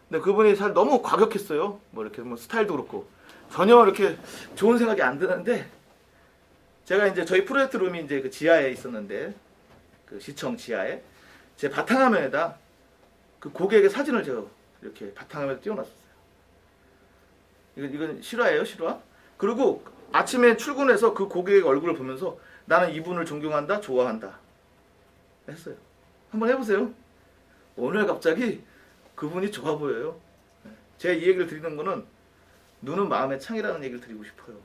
Speaker 2: 근데 그분이 사실 너무 과격했어요. 뭐 이렇게 뭐 스타일도 그렇고 전혀 이렇게 좋은 생각이 안 드는데 제가 이제 저희 프로젝트 룸이 이제 그 지하에 있었는데 시청 지하에 제 바탕화면에다 고객의 사진을 제가 이렇게 바탕화면에 띄워놨었어요. 이건 실화예요, 실화? 그리고 아침에 출근해서 그 고객의 얼굴을 보면서 나는 이분을 존경한다, 좋아한다 했어요. 한번 해보세요. 오늘 갑자기 그분이 좋아 보여요. 제가 이 얘기를 드리는 거는 눈은 마음의 창이라는 얘기를 드리고 싶어요.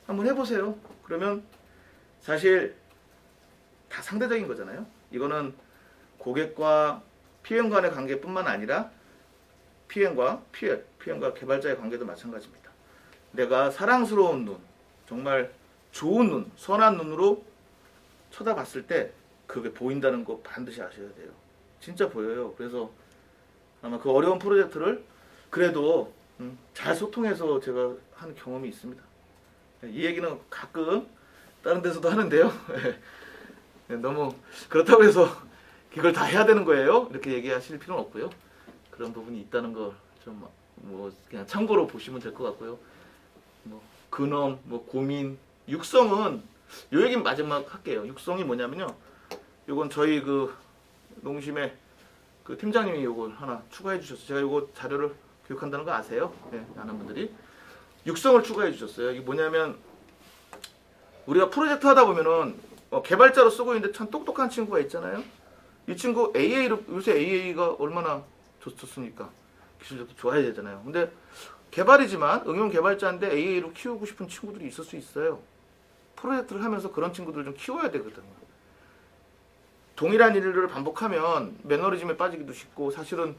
Speaker 2: 한번 해보세요. 그러면 사실 다 상대적인 거잖아요. 이거는 고객과 PM 간의 관계뿐만 아니라 PM과 PL과 개발자의 관계도 마찬가지입니다. 내가 사랑스러운 눈, 정말 좋은 눈, 선한 눈으로 쳐다봤을 때 그게 보인다는 거 반드시 아셔야 돼요. 진짜 보여요. 그래서 아마 그 어려운 프로젝트를 그래도 잘 소통해서 제가 한 경험이 있습니다. 이 얘기는 가끔 다른 데서도 하는데요. 너무 그렇다고 해서 이걸 다 해야 되는 거예요? 이렇게 얘기하실 필요는 없고요. 그런 부분이 있다는 걸 좀 뭐 그냥 참고로 보시면 될 것 같고요. 뭐 근엄, 뭐 고민, 육성은 요 얘기 마지막 할게요. 육성이 뭐냐면요. 요건 저희 그 농심의 그 팀장님이 요걸 하나 추가해 주셨어요. 제가 요거 자료를 교육한다는 거 아세요? 네, 아는 분들이. 육성을 추가해 주셨어요. 이게 뭐냐면 우리가 프로젝트 하다 보면은 개발자로 쓰고 있는데 참 똑똑한 친구가 있잖아요. 이 친구 AA로 요새 AA가 얼마나 좋습니까? 기술력도 좋아야 되잖아요. 근데 개발이지만 응용 개발자인데 AA로 키우고 싶은 친구들이 있을 수 있어요. 프로젝트를 하면서 그런 친구들을 좀 키워야 되거든요. 동일한 일을 반복하면 매너리즘에 빠지기도 쉽고 사실은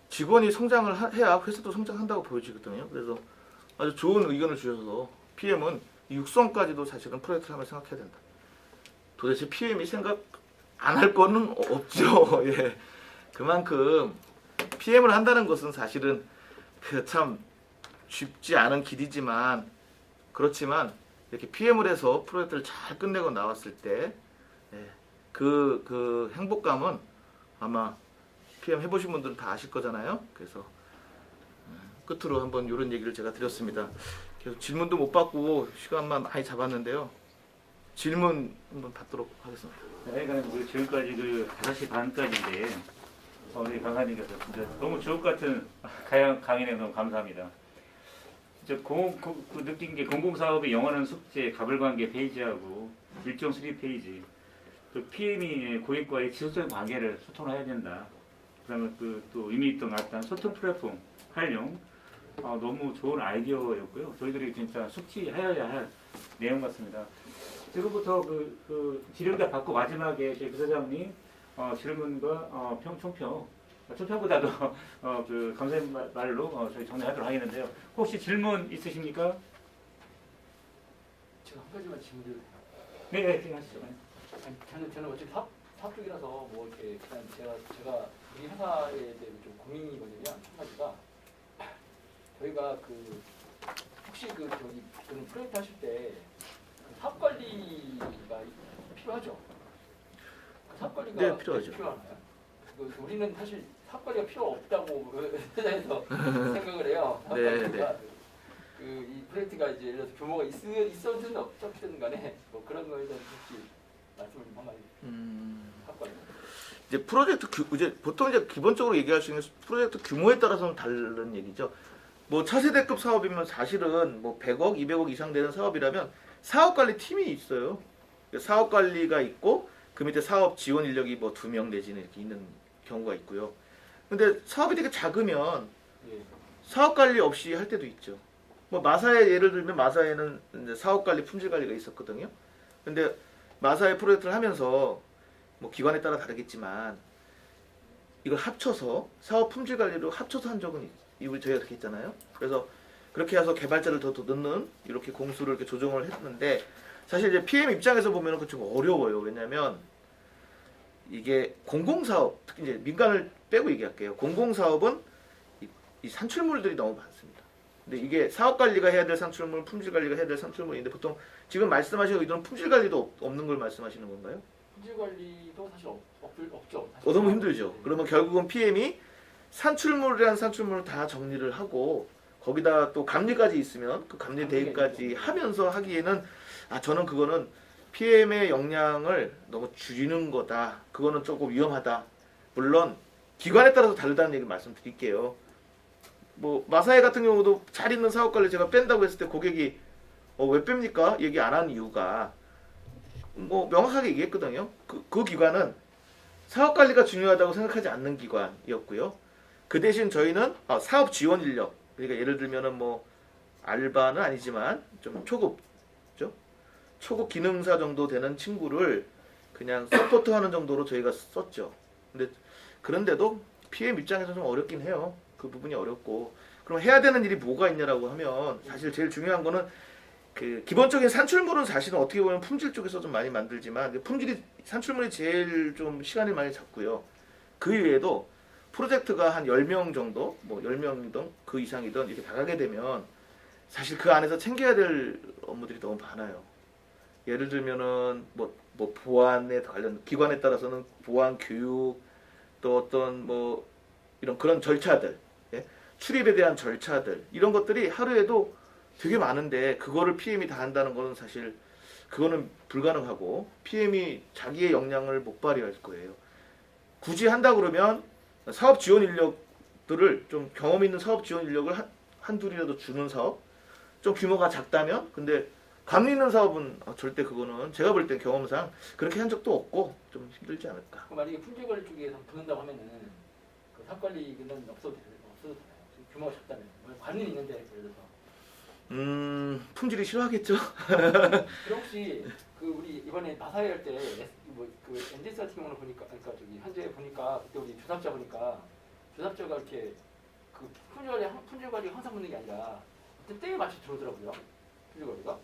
Speaker 2: 직원이 성장을 해야 회사도 성장한다고 보여지거든요. 그래서 아주 좋은 의견을 주셔서 PM은 육성까지도 사실은 프로젝트를 하면 생각해야 된다. 도대체 PM이 생각 안 할 거는 없죠. 예. 그만큼 PM을 한다는 것은 사실은 그 참 쉽지 않은 길이지만 그렇지만 이렇게 PM을 해서 프로젝트를 잘 끝내고 나왔을 때 그 행복감은 아마 PM 해보신 분들은 다 아실 거잖아요. 그래서 끝으로 한번 이런 얘기를 제가 드렸습니다. 계속 질문도 못 받고 시간만 많이 잡았는데요. 질문 한번 받도록 하겠습니다.
Speaker 1: 그러니까 지금까지 그 5시 반까지인데 우리 강사님께서 진짜 너무 주옥 같은 강의에 너무 감사합니다. 진짜 그 느낀 게 공공사업의 영원한 숙제, 가불관계 페이지하고 일정 수립 페이지, 또 PM이 고객과의 지속적인 관계를 소통을 해야 된다. 그다음에 또 의미 있던 어떤 소통 플랫폼 활용, 너무 좋은 아이디어였고요. 저희들이 진짜 숙지하여야 할 내용 같습니다. 지금부터 그 질의응답 받고 마지막에 저희 부사장님 질문과 총평보다도 그 감사의 말로 저희 정리하도록 하겠는데요. 혹시 질문 있으십니까?
Speaker 3: 제가 한 가지만 질문드려도 돼요?
Speaker 1: 네, 하시죠.
Speaker 3: 저는 어차피 사업 쪽이라서 뭐 이렇게 그냥 제가 우리 회사에 대해 좀 고민이 뭐냐면 한 가지가 저희가 그 혹시 그 저기 그런 프로젝트 하실 때 사업 관리가 필요하죠? 그 사업 관리가
Speaker 2: 네, 필요하죠.
Speaker 3: 필요하나요? 우리는 사실 사업 관리가 필요 없다고 회사에서 생각을 해요. 사업
Speaker 2: 네,
Speaker 3: 관리가 이 프로젝트가 이제 예를 들어서 규모가 있었든 없었든 간에 뭐 그런 거에 대해서 혹시 말씀을 좀 한마디. 사업 관리.
Speaker 2: 이제 이제 보통 이제 기본적으로 얘기할 수 있는 프로젝트 규모에 따라서는 다른 얘기죠. 뭐 차세대급 사업이면 사실은 뭐 100억, 200억 이상 되는 사업이라면 사업관리 팀이 있어요. 사업관리가 있고 그 밑에 사업 지원 인력이 뭐 2명 내지는 이렇게 있는 경우가 있고요. 근데 사업이 되게 작으면 사업관리 없이 할 때도 있죠. 뭐 마사에 예를 들면 마사에는 이제 사업관리, 품질관리가 있었거든요. 근데 마사의 프로젝트를 하면서 뭐 기관에 따라 다르겠지만 이걸 합쳐서 사업 품질관리로 합쳐서 한 적은 이걸 저희가 그렇게 했잖아요. 그래서 그렇게 해서 개발자를 더 넣는 이렇게 공수를 이렇게 조정을 했는데 사실 이제 PM 입장에서 보면은 좀 어려워요. 왜냐면 이게 공공사업, 특히 이제 민간을 빼고 얘기할게요. 공공사업은 이 산출물들이 너무 많습니다. 근데 이게 사업관리가 해야 될 산출물, 품질관리가 해야 될 산출물인데 보통 지금 말씀하시는 의도는 품질관리도 없는 걸 말씀하시는 건가요?
Speaker 3: 품질관리도 사실 없죠. 사실.
Speaker 2: 너무 힘들죠. 그러면 결국은 PM이 산출물이란 산출물을 다 정리를 하고 거기다 또 감리까지 있으면 그 감리 대행까지 하면서 하기에는 저는 그거는 PM의 역량을 너무 줄이는 거다. 그거는 조금 위험하다. 물론 기관에 따라서 다르다는 얘기를 말씀드릴게요. 뭐 마사회 같은 경우도 잘 있는 사업관리 제가 뺀다고 했을 때 고객이 왜 뺍니까? 얘기 안 한 이유가 뭐 명확하게 얘기했거든요. 그 기관은 사업관리가 중요하다고 생각하지 않는 기관이었고요. 그 대신 저희는 사업 지원 인력, 그러니까 예를 들면은 뭐 알바는 아니지만 좀 초급 기능사 정도 되는 친구를 그냥 서포트하는 정도로 저희가 썼죠. 근데 그런데도 PM 입장에서 좀 어렵긴 해요. 그 부분이 어렵고 그럼 해야 되는 일이 뭐가 있냐라고 하면 사실 제일 중요한 거는 그 기본적인 산출물은 사실은 어떻게 보면 품질 쪽에서 좀 많이 만들지만 품질이 산출물이 제일 좀 시간을 많이 잡고요. 그 이외에도 프로젝트가 한 10명 정도, 뭐 10명이든 그 이상이든 이렇게 나가게 되면 사실 그 안에서 챙겨야 될 업무들이 너무 많아요. 예를 들면은 뭐 보안에 관련 기관에 따라서는 보안 교육 또 어떤 뭐 이런 그런 절차들, 예? 출입에 대한 절차들 이런 것들이 하루에도 되게 많은데 그거를 PM이 다 한다는 것은 사실 그거는 불가능하고 PM이 자기의 역량을 못 발휘할 거예요. 굳이 한다 그러면 사업 지원 인력들을 좀 경험 있는 사업 지원 인력을 한둘이라도 주는 사업, 좀 규모가 작다면 근데 감리 있는 사업은 절대 그거는 제가 볼 땐 경험상 그렇게 한 적도 없고 좀 힘들지 않을까.
Speaker 3: 그럼 만약에 품질 관리 쪽에서 붙는다고 하면은 그 사업 관리는 없어도 되나요? 규모가 작다면 관리는 있는데 예를 들어서.
Speaker 2: 품질이 싫어하겠죠.
Speaker 3: 그럼 혹시 그 우리 이번에 마사회 할 때 뭐그 엔지스 같은 경우는 보니까 그러니까 저기 현재 보니까 그때 우리 조사업자 보니까 조사업자가 이렇게 그 품질 관리 항상 붙는 게 아니라 그때 때에 맞춰 들어오더라고요. 품질 관리가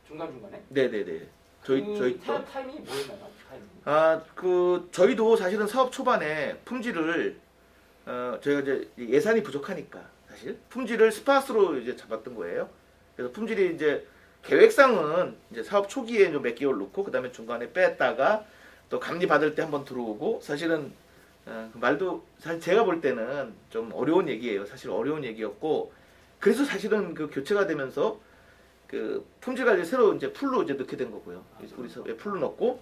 Speaker 3: 중간 중간에.
Speaker 2: 네네네. 저희 또.
Speaker 3: 타이밍이 뭐였나요?
Speaker 2: 저희도 사실은 사업 초반에 품질을 저희가 이제 예산이 부족하니까 사실 품질을 스팟으로 이제 잡았던 거예요. 그래서 품질이 이제 계획상은 이제 사업 초기에 좀 몇 개월 놓고 그다음에 중간에 뺐다가 또 감리 받을 때 한번 들어오고 사실은 그 말도 사실 제가 볼 때는 좀 어려운 얘기예요. 사실 어려운 얘기였고 그래서 사실은 그 교체가 되면서 그 품질 관리 새로 이제 풀로 이제 넣게 된 거고요. 우리 사업에 풀로 넣고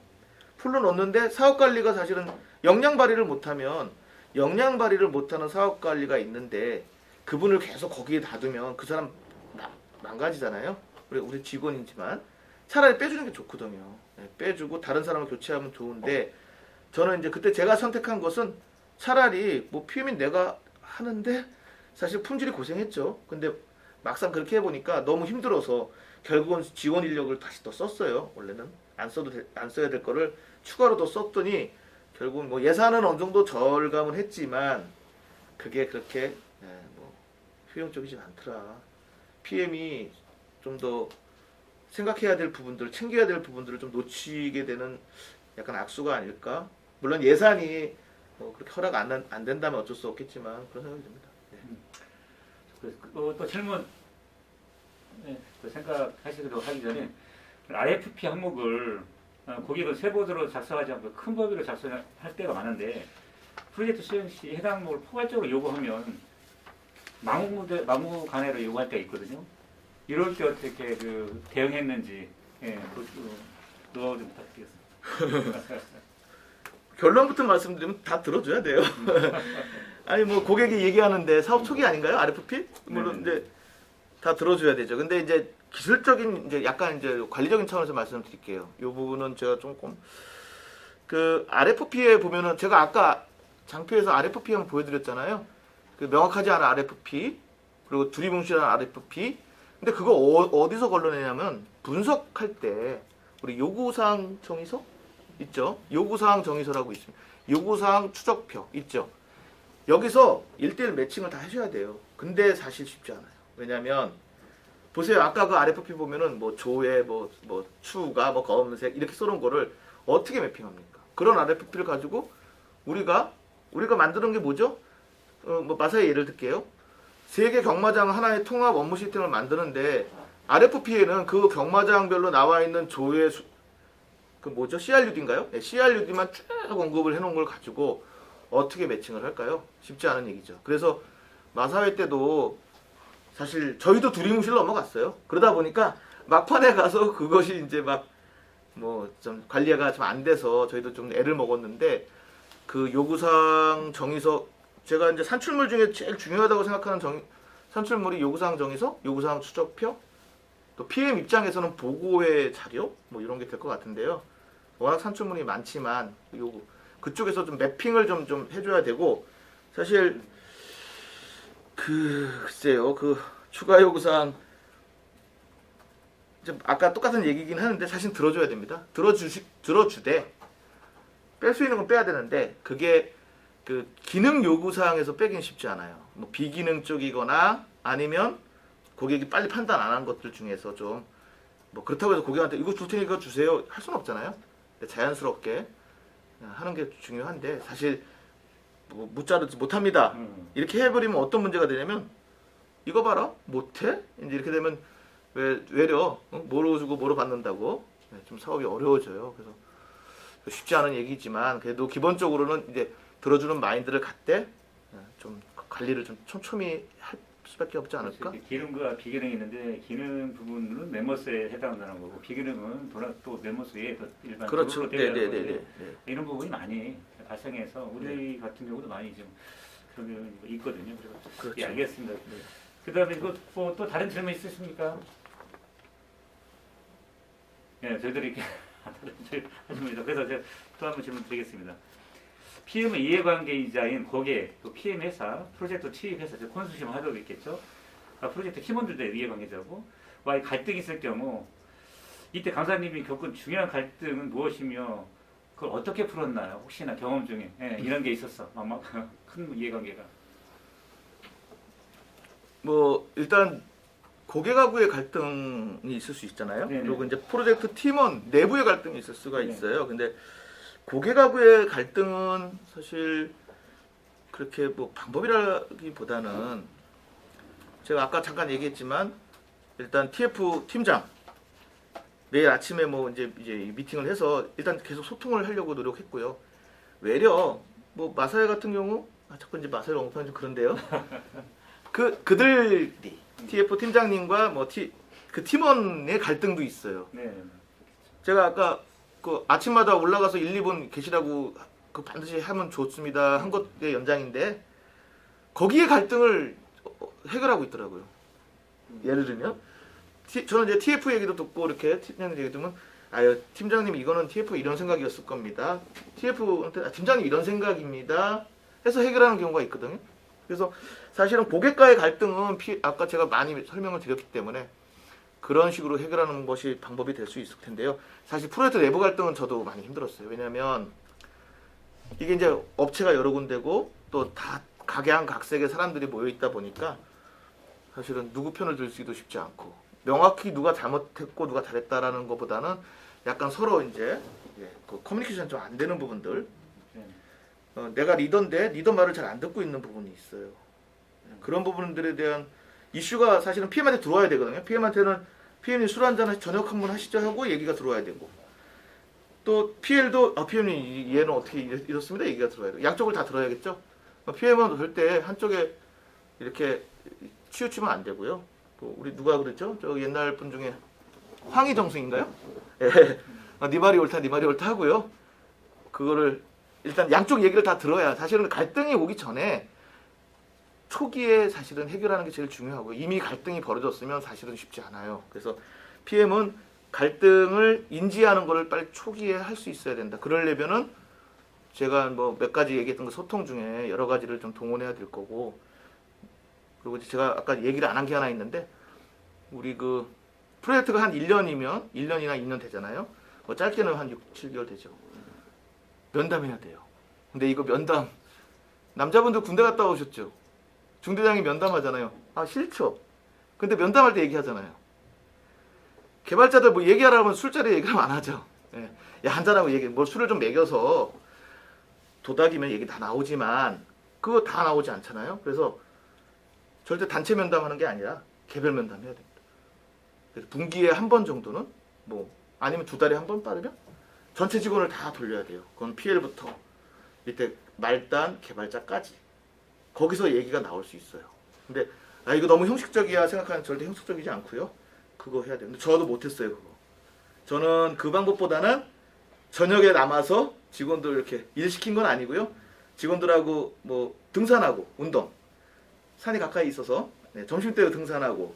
Speaker 2: 풀로 넣는데 사업 관리가 사실은 역량 발휘를 못하면 역량 발휘를 못하는 사업 관리가 있는데 그분을 계속 거기에 놔두면 그 사람 망가지잖아요. 우리 직원이지만 차라리 빼주는 게 좋거든요. 네, 빼주고 다른 사람을 교체하면 좋은데 저는 이제 그때 제가 선택한 것은 차라리 뭐 PM인 내가 하는데 사실 품질이 고생했죠. 근데 막상 그렇게 해보니까 너무 힘들어서 결국은 지원 인력을 다시 또 썼어요. 원래는 안 써야 될 거를 추가로 더 썼더니 결국은 뭐 예산은 어느 정도 절감은 했지만 그게 그렇게 뭐 효용적이지 않더라. PM이 좀 더 생각해야 될 부분들, 챙겨야 될 부분들을 좀 놓치게 되는 약간 악수가 아닐까? 물론 예산이 뭐 그렇게 허락 안 된다면 어쩔 수 없겠지만 그런 생각이 듭니다.
Speaker 1: 또 질문 생각하시도록 하기 전에 RFP 항목을 고객은 세부적으로 작성하지 않고 큰 범위로 작성할 때가 많은데 프로젝트 수행 시 해당 항목을 포괄적으로 요구하면 막무가내로 요구할 때가 있거든요. 이럴 때 어떻게 그 대응했는지 노하우 좀 부탁드리겠습니다.
Speaker 2: 결론부터 말씀드리면 다 들어줘야 돼요. 아니 뭐 고객이 얘기하는데 사업 초기 아닌가요? RFP? 물론 이제 다 들어줘야 되죠. 근데 이제 기술적인 이제 약간 이제 관리적인 차원에서 말씀드릴게요. 이 부분은 제가 조금 그 RFP에 보면은 제가 아까 장표에서 RFP 한번 보여드렸잖아요. 그 명확하지 않은 RFP 그리고 두리뭉실한 RFP. 근데 그거 어디서 걸러내냐면 분석할 때 우리 요구사항 정의서 있죠. 요구사항 정의서라고 있습니다. 요구사항 추적표 있죠. 여기서 1:1 매칭을 다 하셔야 돼요. 근데 사실 쉽지 않아요. 왜냐면 보세요. 아까 그 RFP 보면은 뭐 조회, 뭐 추가, 뭐 검은색 이렇게 써놓은 거를 어떻게 매핑합니까? 그런 RFP를 가지고 우리가 만드는 게 뭐죠? 뭐 마사의 예를 들게요. 세개 경마장 하나의 통합 업무 시스템을 만드는데 RFP에는 그 경마장별로 나와 있는 조회 그 뭐죠? CRUD인가요? 네, CRUD만 쭉 언급을 해놓은 걸 가지고 어떻게 매칭을 할까요? 쉽지 않은 얘기죠. 그래서 마사회 때도 사실 저희도 두리뭉실 넘어갔어요. 그러다 보니까 막판에 가서 그것이 이제 막 뭐 좀 관리가 좀 안 돼서 저희도 좀 애를 먹었는데 그 요구사항 정의서 제가 이제 산출물 중에 제일 중요하다고 생각하는 산출물이 요구사항 정의서, 요구사항 추적표, 또 PM 입장에서는 보고의 자료 뭐 이런 게 될 것 같은데요. 워낙 산출물이 많지만 그쪽에서 좀 매핑을 좀 해줘야 되고 사실 글쎄요 그 추가 요구사항 아까 똑같은 얘기긴 하는데 사실 들어줘야 됩니다. 들어주되 뺄 수 있는 건 빼야 되는데 그게 그 기능 요구사항에서 빼긴 쉽지 않아요. 뭐 비기능 쪽이거나 아니면 고객이 빨리 판단 안 한 것들 중에서 좀 뭐 그렇다고 해서 고객한테 이거 줄 테니까 주세요 할 수는 없잖아요. 자연스럽게 하는 게 중요한데 사실 뭐 묻자르지 못합니다. 이렇게 해버리면 어떤 문제가 되냐면 이거 봐라 못해? 이제 이렇게 되면 외려 뭐로 주고 뭐로 받는다고 좀 사업이 어려워져요. 그래서 쉽지 않은 얘기지만 그래도 기본적으로는 이제 들어주는 마인드를 갖되 좀 관리를 좀 촘촘히 할 수밖에 없지 않을까?
Speaker 1: 기능과 비기능이 있는데 기능 부분은 멤버스에 해당하는 거고 비기능은 또 멤버스 외에 일반
Speaker 2: 그렇죠. 네네네.
Speaker 1: 이런 부분이 많이 발생해서 우리 같은 경우도 많이 좀 그런 게 있거든요. 그래서
Speaker 2: 그렇죠.
Speaker 1: 예, 알겠습니다. 그다음에 이거 또 다른 질문 있으십니까? 예, 저희들이 이렇게 하십니다. 그래서 제가 또 한 번 질문 드리겠습니다. PM은 이해관계이자인 고객, 또 PM 회사, 프로젝트 취입 회사, 콘소시엄 하도록 있겠죠. 프로젝트 팀원들도 이해관계자고, 와의 갈등이 있을 경우 이때 강사님이 겪은 중요한 갈등은 무엇이며 그걸 어떻게 풀었나요? 혹시나 경험 중에 이런 게 있었어. 막 큰 이해관계가.
Speaker 2: 뭐 일단 고객하고의 갈등이 있을 수 있잖아요.
Speaker 1: 네네.
Speaker 2: 그리고 이제 프로젝트 팀원 내부의 갈등이 있을 수가
Speaker 1: 네.
Speaker 2: 있어요. 근데 고객하고의 갈등은 사실 그렇게 뭐 방법이라기보다는 제가 아까 잠깐 얘기했지만 일단 TF 팀장 매일 아침에 뭐 이제 미팅을 해서 일단 계속 소통을 하려고 노력했고요. 외려 뭐 마사회 같은 경우 자꾸 이제 마사회 엉뚱한 좀 그런데요. 그들이 TF 팀장님과 뭐 그 팀원의 갈등도 있어요.
Speaker 1: 네.
Speaker 2: 제가 아까 그 아침마다 올라가서 1, 2분 계시라고 그 반드시 하면 좋습니다 한 것의 연장인데 거기에 갈등을 해결하고 있더라고요. 예를 들면 저는 이제 TF 얘기도 듣고 이렇게 팀장님 얘기 듣면 아유 팀장님 이거는 TF 이런 생각이었을 겁니다. TF한테 팀장님 이런 생각입니다 해서 해결하는 경우가 있거든요. 그래서 사실은 고객과의 갈등은 아까 제가 많이 설명을 드렸기 때문에 그런 식으로 해결하는 것이 방법이 될 수 있을 텐데요. 사실 프로젝트 내부 갈등은 저도 많이 힘들었어요. 왜냐하면 이게 이제 업체가 여러 군데고 또 다 각양각색의 사람들이 모여 있다 보니까 사실은 누구 편을 들기도 쉽지 않고 명확히 누가 잘못했고 누가 잘했다라는 것보다는 약간 서로 이제 그 커뮤니케이션 좀 안 되는 부분들 내가 리더인데 리더 말을 잘 안 듣고 있는 부분이 있어요. 그런 부분들에 대한 이슈가 사실은 PM한테 들어와야 되거든요. PM한테는 PM이 술 한잔 저녁 한번 하시죠 하고 얘기가 들어와야 되고 또 PL도 PM님 얘는 어떻게 이렇습니다 얘기가 들어와야 되고 양쪽을 다 들어야겠죠. PM은 절대 한쪽에 이렇게 치우치면 안 되고요. 뭐 우리 누가 그랬죠? 저 옛날 분 중에 황희정승인가요? 예. 네 말이 옳다 네 말이 옳다 하고요. 그거를 일단 양쪽 얘기를 다 들어야 사실은 갈등이 오기 전에 초기에 사실은 해결하는 게 제일 중요하고 이미 갈등이 벌어졌으면 사실은 쉽지 않아요. 그래서 PM은 갈등을 인지하는 것을 빨리 초기에 할 수 있어야 된다. 그러려면은 제가 뭐 몇 가지 얘기했던 그 소통 중에 여러 가지를 좀 동원해야 될 거고 그리고 제가 아까 얘기를 안 한 게 하나 있는데 우리 그 프로젝트가 한 1년이면 1년이나 2년 되잖아요. 뭐 짧게는 한 6, 7개월 되죠. 면담해야 돼요. 근데 이거 면담 남자분들 군대 갔다 오셨죠? 중대장이 면담하잖아요. 아 싫죠. 근데 면담할 때 얘기하잖아요. 개발자들 뭐 얘기하라면 술자리 얘기를 안 하죠. 예. 야 한잔하고 얘기 뭐 술을 좀 먹여서 도닥이면 얘기 다 나오지만 그거 다 나오지 않잖아요. 그래서 절대 단체 면담하는 게 아니라 개별 면담해야 됩니다. 그래서 분기에 한 번 정도는 뭐 아니면 2달에 한 번 빠르면 전체 직원을 다 돌려야 돼요. 그건 PL부터 밑에 말단 개발자까지 거기서 얘기가 나올 수 있어요. 근데 아 이거 너무 형식적이야 생각하는 절대 형식적이지 않고요. 그거 해야 돼요. 근데 저도 못했어요 그거. 저는 그 방법보다는 저녁에 남아서 직원들 이렇게 일 시킨 건 아니고요. 직원들하고 뭐 등산하고 운동 산이 가까이 있어서 점심때 등산하고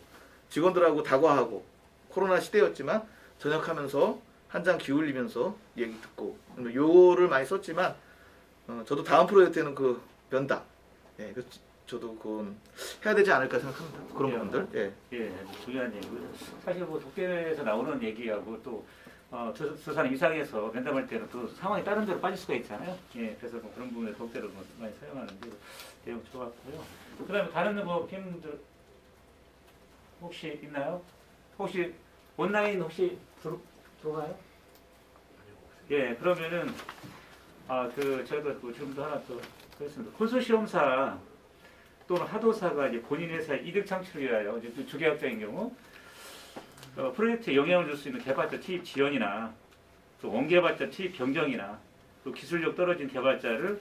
Speaker 2: 직원들하고 다과하고 코로나 시대였지만 저녁하면서 한 잔 기울이면서 얘기 듣고 요거를 많이 썼지만 저도 다음 프로젝트에는 그 면담 저도 그건 해야 되지 않을까 생각합니다. 그런 부분들.
Speaker 1: 예, 중요한 얘기고요. 사실 뭐 독대에서 나오는 얘기하고 또 저 사람 이상해서 면담할 때는 또 상황이 다른 데로 빠질 수가 있잖아요. 예, 그래서 뭐 그런 부분에 독대를 뭐 많이 사용하는데 내용 좋았고요. 그다음에 다른 뭐 PM들 혹시 있나요? 혹시 온라인 혹시 들어가요? 예, 그러면은 저희가 그 질문도 하나 더 하겠습니다. 콘소시엄사 또는 하도사가 이제 본인 회사의 이득 창출을 위하여 이제 주계약자인 경우 프로젝트에 영향을 줄 수 있는 개발자 투입 지원이나 또 원개발자 투입 변경이나 또 기술력 떨어진 개발자를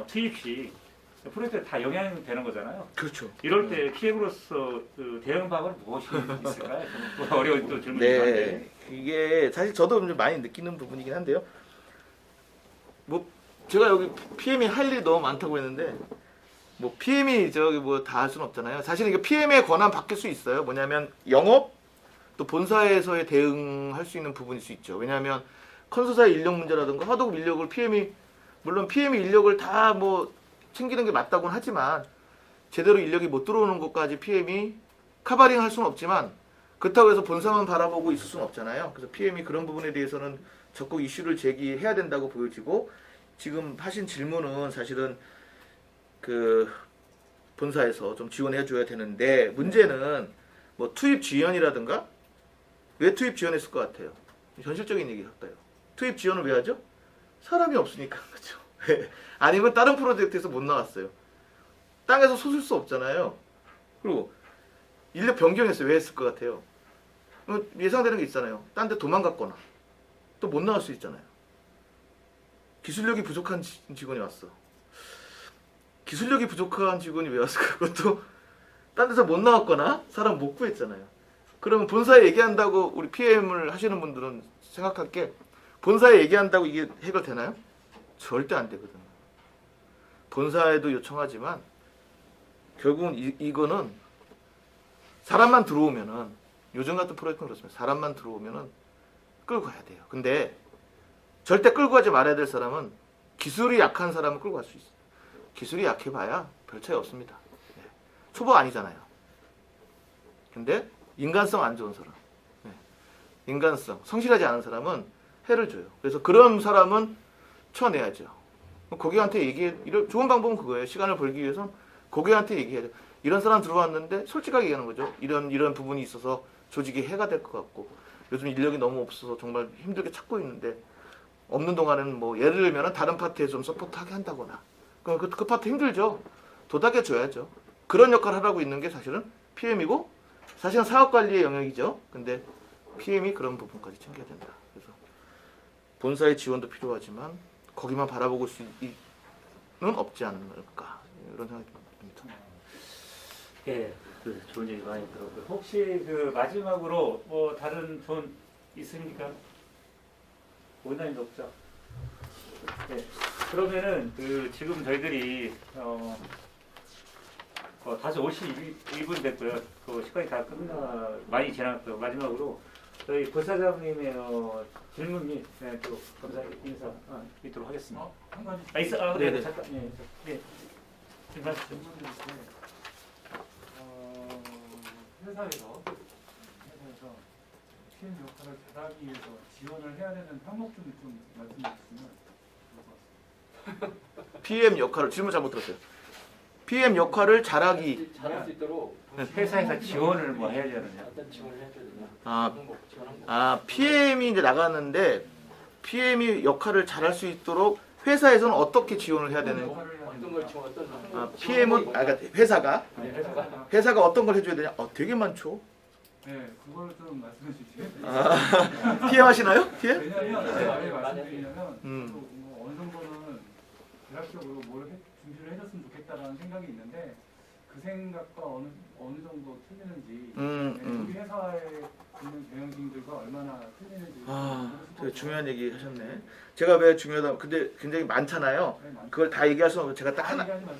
Speaker 1: 투입 시 프로젝트에 다 영향이 되는 거잖아요.
Speaker 2: 그렇죠.
Speaker 1: 이럴 때 PM으로서 그 대응 방법은 무엇이 있을까요? 또 어려운 또 질문이긴 한데.
Speaker 2: 네, 이게 사실 저도 좀 많이 느끼는 부분이긴 한데요. 뭐 제가 여기 PM이 할 일이 너무 많다고 했는데 뭐 PM이 저기 뭐 다 할 수는 없잖아요. 사실 이게 PM의 권한 바뀔 수 있어요. 뭐냐면 영업 또 본사에서의 대응할 수 있는 부분일 수 있죠. 왜냐하면 컨소사의 인력 문제라든가 하도급 인력을 물론 PM이 인력을 다 뭐 챙기는 게 맞다고는 하지만 제대로 인력이 못 들어오는 것까지 PM이 커버링 할 수는 없지만 그렇다고 해서 본사만 바라보고 있을 수는 없잖아요. 그래서 PM이 그런 부분에 대해서는 적극 이슈를 제기해야 된다고 보여지고 지금 하신 질문은 사실은 그 본사에서 좀 지원해 줘야 되는데 문제는 뭐 투입 지원이라든가 왜 투입 지원했을 것 같아요? 현실적인 얘기 할까요? 투입 지원을 왜 하죠? 사람이 없으니까 그렇죠. 아니면 다른 프로젝트에서 못 나왔어요. 땅에서 솟을 수 없잖아요. 그리고 인력 변경했어요. 왜 했을 것 같아요? 예상되는 게 있잖아요. 딴 데 도망갔거나 또 못 나올 수 있잖아요. 기술력이 부족한 직원이 왔어. 기술력이 부족한 직원이 왜 왔을까? 그것도 딴 데서 못 나왔거나 사람 못 구했잖아요. 그러면 본사에 얘기한다고 우리 PM을 하시는 분들은 생각할 게 본사에 얘기한다고 이게 해결되나요? 절대 안 되거든. 본사에도 요청하지만 결국은 이거는 사람만 들어오면은 요즘 같은 프로젝트는 그렇습니다. 사람만 들어오면은 끌고 가야 돼요. 근데 절대 끌고 가지 말아야 될 사람은 기술이 약한 사람은 끌고 갈 수 있어요. 기술이 약해봐야 별 차이 없습니다. 네. 초보 아니잖아요. 근데 인간성 안 좋은 사람, 네. 인간성, 성실하지 않은 사람은 해를 줘요. 그래서 그런 사람은 쳐내야죠. 고객한테 좋은 방법은 그거예요. 시간을 벌기 위해서는 고객한테 얘기해야죠. 이런 사람 들어왔는데 솔직하게 얘기하는 거죠. 이런 부분이 있어서 조직이 해가 될 것 같고 요즘 인력이 너무 없어서 정말 힘들게 찾고 있는데 없는 동안에는 뭐 예를 들면 다른 파트에 좀 서포트하게 한다거나 그럼 그 파트 힘들죠. 도닥여 줘야죠. 그런 역할을 하고 있는 게 사실은 PM이고 사실은 사업관리의 영역이죠. 근데 PM이 그런 부분까지 챙겨야 된다. 그래서 본사의 지원도 필요하지만 거기만 바라보고 수는 없지 않을까 이런 생각이 듭니다.
Speaker 1: 예, 좋은 얘기 많이 들었고요. 혹시 그 마지막으로 뭐 다른 돈 있습니까? 온라인 없죠? 네. 그러면은 지금 저희들이 5시 51분 됐고요. 그 시간이 다 많이 지났고요. 마지막으로 저희 부사장님의 질문 및 또 감사 인사 있도록 하겠습니다.
Speaker 4: 한 가지
Speaker 1: 있어.
Speaker 2: 네네.
Speaker 1: 잠깐. 네. 말씀.
Speaker 4: 회사에서 PM 역할을 잘하기 위해서 지원을 해야 되는 항목 중에 좀 말씀해 주시면 좋을 것 같습니다.
Speaker 2: PM 역할을 질문 잘못 들었어요. PM 역할을 잘하기
Speaker 3: 잘할 수 있도록
Speaker 1: 회사에서 지원을 뭐 해야 되느냐?
Speaker 3: 어떤 지원을 해줘야 되냐?
Speaker 2: 아,
Speaker 3: 지원 항목.
Speaker 2: PM이 이제 나갔는데 PM이 역할을 잘할 수 있도록 회사에서는 어떻게 지원을 해야 되는 거?
Speaker 3: 어떤 걸 지원 어떤 항목?
Speaker 2: PM은 그러니까 회사가 어떤 걸 해줘야 되냐? 되게 많죠.
Speaker 4: 네, 그걸 좀 말씀해 주시면.
Speaker 2: PM 하시나요? PM?
Speaker 4: 왜냐면 제가 왜 말씀드리냐면
Speaker 2: 음.
Speaker 4: 또 뭐 어느 정도는 대략적으로 준비를 해줬으면 좋겠다라는 생각이 있는데 그 생각과 어느 정도 틀리는지 우리 회사에 있는 경영진들과 얼마나 틀리는지
Speaker 2: 되게 중요한 얘기 하셨네. 제가 왜 중요하다? 근데 굉장히 많잖아요. 그걸 다 얘기할 수는 없고 제가 딱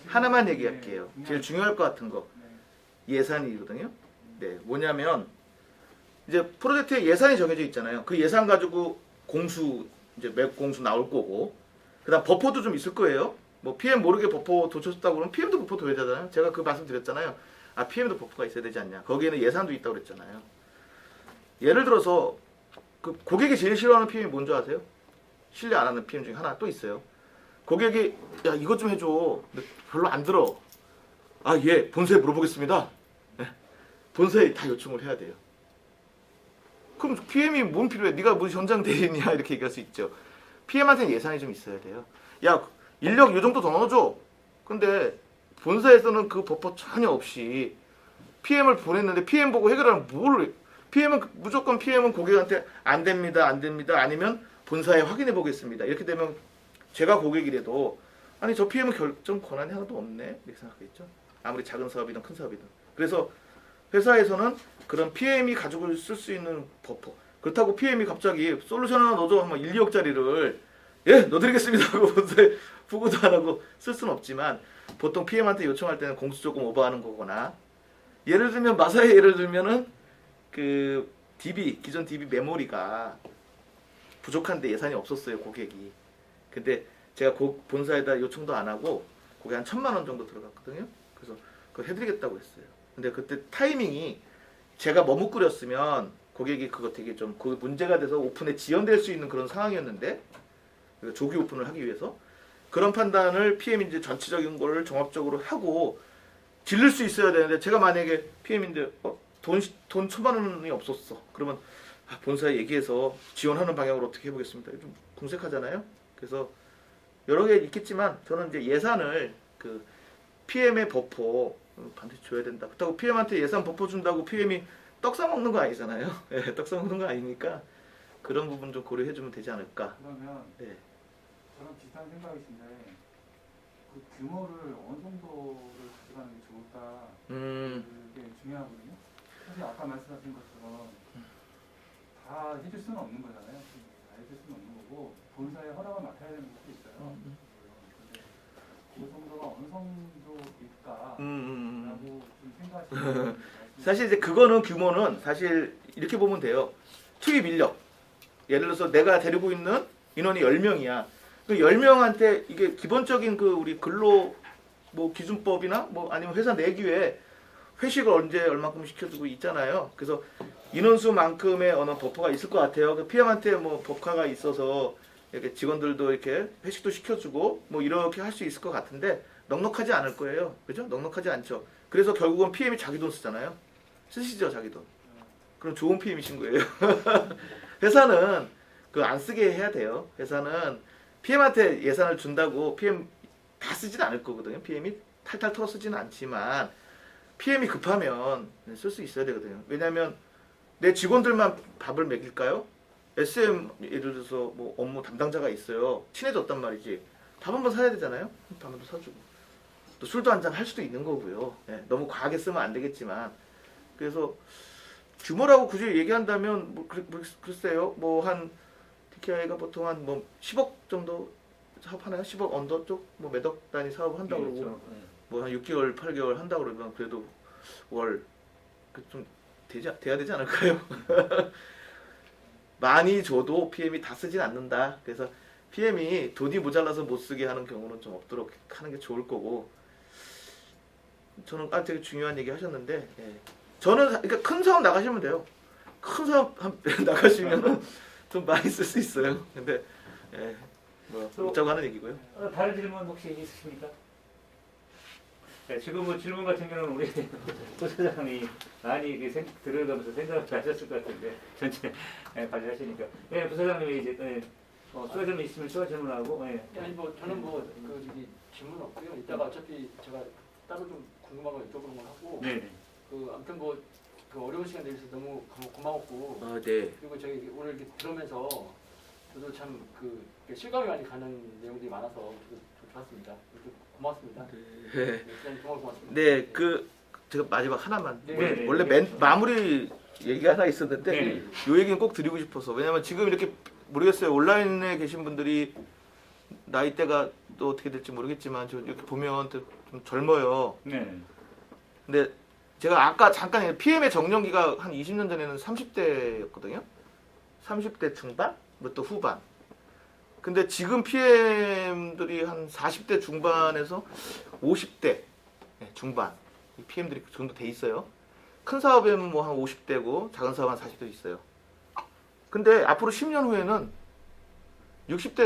Speaker 2: 하나만 얘기할게요. 제일 중요할 것 같은 거 예산이거든요. 네, 뭐냐면 이제 프로젝트에 예산이 정해져 있잖아요. 그 예산 가지고 맵 공수 나올 거고, 그다음 버퍼도 좀 있을 거예요. 뭐 PM 모르게 버퍼 도쳤다고 그러면 PM도 버퍼 둬야 되잖아요. 제가 그 말씀 드렸잖아요. PM도 버퍼가 있어야 되지 않냐. 거기에는 예산도 있다고 그랬잖아요. 예를 들어서 그 고객이 제일 싫어하는 PM이 뭔지 아세요? 신뢰 안 하는 PM 중에 하나 또 있어요. 고객이 야 이것 좀 해줘. 근데 별로 안 들어. 본사에 물어보겠습니다. 네. 본사에 다 요청을 해야 돼요. 그럼 PM이 뭔 필요해? 네가 무슨 현장 대리냐 이렇게 얘기할 수 있죠. PM한테는 예산이 좀 있어야 돼요. 야, 인력 요 정도 더 넣어줘. 근데 본사에서는 그 버퍼 전혀 없이 PM을 보냈는데 PM 보고 해결하는 뭘? PM은 무조건 PM은 고객한테 안 됩니다, 안 됩니다. 아니면 본사에 확인해 보겠습니다. 이렇게 되면 제가 고객이라도 아니 저 PM은 결정 권한이 하나도 없네 이렇게 생각하겠죠. 아무리 작은 사업이든 큰 사업이든. 그래서 회사에서는 그런 PM이 가지고 쓸 수 있는 버퍼. 그렇다고 PM이 갑자기 솔루션 하나 넣어줘 하면 1, 2억짜리를 예 넣어드리겠습니다 하고 본사에 보고도 안 하고 쓸 수는 없지만 보통 PM한테 요청할 때는 공수 조금 오버하는 거거나 예를 들면 마사의 예를 들면은 그 DB 기존 DB 메모리가 부족한데 예산이 없었어요 고객이. 근데 제가 본사에다 요청도 안 하고 그게 한 1,000만 원 정도 들어갔거든요. 그래서 그거 해드리겠다고 했어요. 근데 그때 타이밍이 제가 머뭇거렸으면 고객이 그거 되게 좀 그 문제가 돼서 오픈에 지연될 수 있는 그런 상황이었는데 조기 오픈을 하기 위해서 그런 판단을 PM인지 전체적인 거를 종합적으로 하고 질릴 수 있어야 되는데 제가 만약에 PM인데 돈 1,000만 원이 없었어. 그러면 본사에 얘기해서 지원하는 방향으로 어떻게 해보겠습니다. 좀 궁색하잖아요. 그래서 여러 개 있겠지만 저는 이제 예산을 그 PM의 버퍼 반드시 줘야 된다. 그렇다고 PM한테 예산 버퍼 준다고 PM이 떡 싸먹는 거 아니잖아요. 네, 떡 싸먹는 거 아니니까 그런 부분 좀 고려해주면 되지 않을까.
Speaker 4: 그러면
Speaker 2: 네.
Speaker 4: 저랑 비슷한 생각이신데 그 규모를 어느 정도를 가져가는 게 좋을까 그게 중요하거든요. 사실 아까 말씀하신 것처럼 다 해줄 수는 없는 거잖아요. 다 해줄 수는 없는 거고 본사에 허락을 맡아야 되는 것도 있어요. 근데 그 정도가 어느 정도일까라고 좀 생각하시는
Speaker 2: 사실 이제 그거는 규모는 사실 이렇게 보면 돼요. 투입 인력. 예를 들어서 내가 데리고 있는 인원이 10명이야. 그 10명한테 이게 기본적인 그 우리 근로 뭐 기준법이나 뭐 아니면 회사 내규에 회식을 언제 얼마큼 시켜주고 있잖아요. 그래서 인원수만큼의 어느 버퍼가 있을 것 같아요. 그 PM한테 뭐 법화가 있어서 이렇게 직원들도 이렇게 회식도 시켜주고 뭐 이렇게 할 수 있을 것 같은데 넉넉하지 않을 거예요. 그죠? 넉넉하지 않죠. 그래서 결국은 PM이 자기 돈 쓰잖아요. 쓰시죠, 자기 돈. 그럼 좋은 PM이신 거예요. 회사는 그 안 쓰게 해야 돼요. 회사는 PM한테 예산을 준다고 PM 다 쓰진 않을 거거든요. PM이 탈탈 털어 쓰지는 않지만 PM이 급하면 쓸 수 있어야 되거든요. 왜냐하면 내 직원들만 밥을 먹일까요? SM 예를 들어서 뭐 업무 담당자가 있어요. 친해졌단 말이지. 밥 한 번 사야 되잖아요. 밥 한 번 사주고 또 술도 한 잔 할 수도 있는 거고요. 네, 너무 과하게 쓰면 안 되겠지만 그래서 규모라고 굳이 얘기한다면 뭐 글쎄요. 뭐 한 TKI가 보통 한 뭐 10억 정도 사업하나요? 10억 언더 쪽 뭐 몇 억 단위 사업을 한다고 그러고 뭐 한 6개월, 8개월 한다고 그러면 그래도 월 좀 돼야 되지 않을까요? 많이 줘도 PM이 다 쓰진 않는다. 그래서 PM이 돈이 모자라서 못 쓰게 하는 경우는 좀 없도록 하는 게 좋을 거고 저는 되게 중요한 얘기 하셨는데 예. 저는 그러니까 큰 사업 나가시면 돼요. 큰 사업 나가시면은 좀 많이 쓸 수 있어요. 근데 예. 뭐 웃자고 하는 얘기고요.
Speaker 1: 다른 질문 혹시 있으십니까? 네, 지금 뭐 질문 같은 경우는 우리 부사장이 많이 들어가면서 생각을 하셨을 것 같은데 전체 관리하시니까. 네, 부사장님이 이제 추가 질문 있으면 추가 질문하고. 네.
Speaker 3: 아니 뭐 저는 뭐그 저기 질문 없고요. 이따가 어차피 제가 따로 좀 궁금한 거 여쭤보는 걸 하고.
Speaker 1: 네.
Speaker 3: 그 아무튼 뭐 그 어려운 시간 내주셔서 너무 고마웠고.
Speaker 2: 네.
Speaker 3: 그리고 저희 오늘 이렇게 들으면서 저도 참 그 실감이 많이 가는 내용들이 많아서 저도 좋았습니다. 고맙습니다.
Speaker 2: 네.
Speaker 3: 정말 고맙습니다.
Speaker 2: 네, 그 제가 마지막 하나만
Speaker 3: 네.
Speaker 2: 원래 마무리 얘기 하나 있었는데
Speaker 1: 네.
Speaker 2: 요 얘기는 꼭 드리고 싶어서 왜냐면 지금 이렇게 모르겠어요 온라인에 계신 분들이 나이대가 또 어떻게 될지 모르겠지만 저 이렇게 보면 좀 젊어요.
Speaker 1: 네.
Speaker 2: 근데 제가 아까 잠깐 PM의 정년기가 한 20년 전에는 30대였거든요. 30대 중반, 뭐 또 후반. 근데 지금 PM들이 한 40대 중반에서 50대 중반 이 PM들이 그 정도 돼 있어요. 큰 사업에는 뭐 한 50대고 작은 사업은 40대 있어요. 근데 앞으로 10년 후에는 60대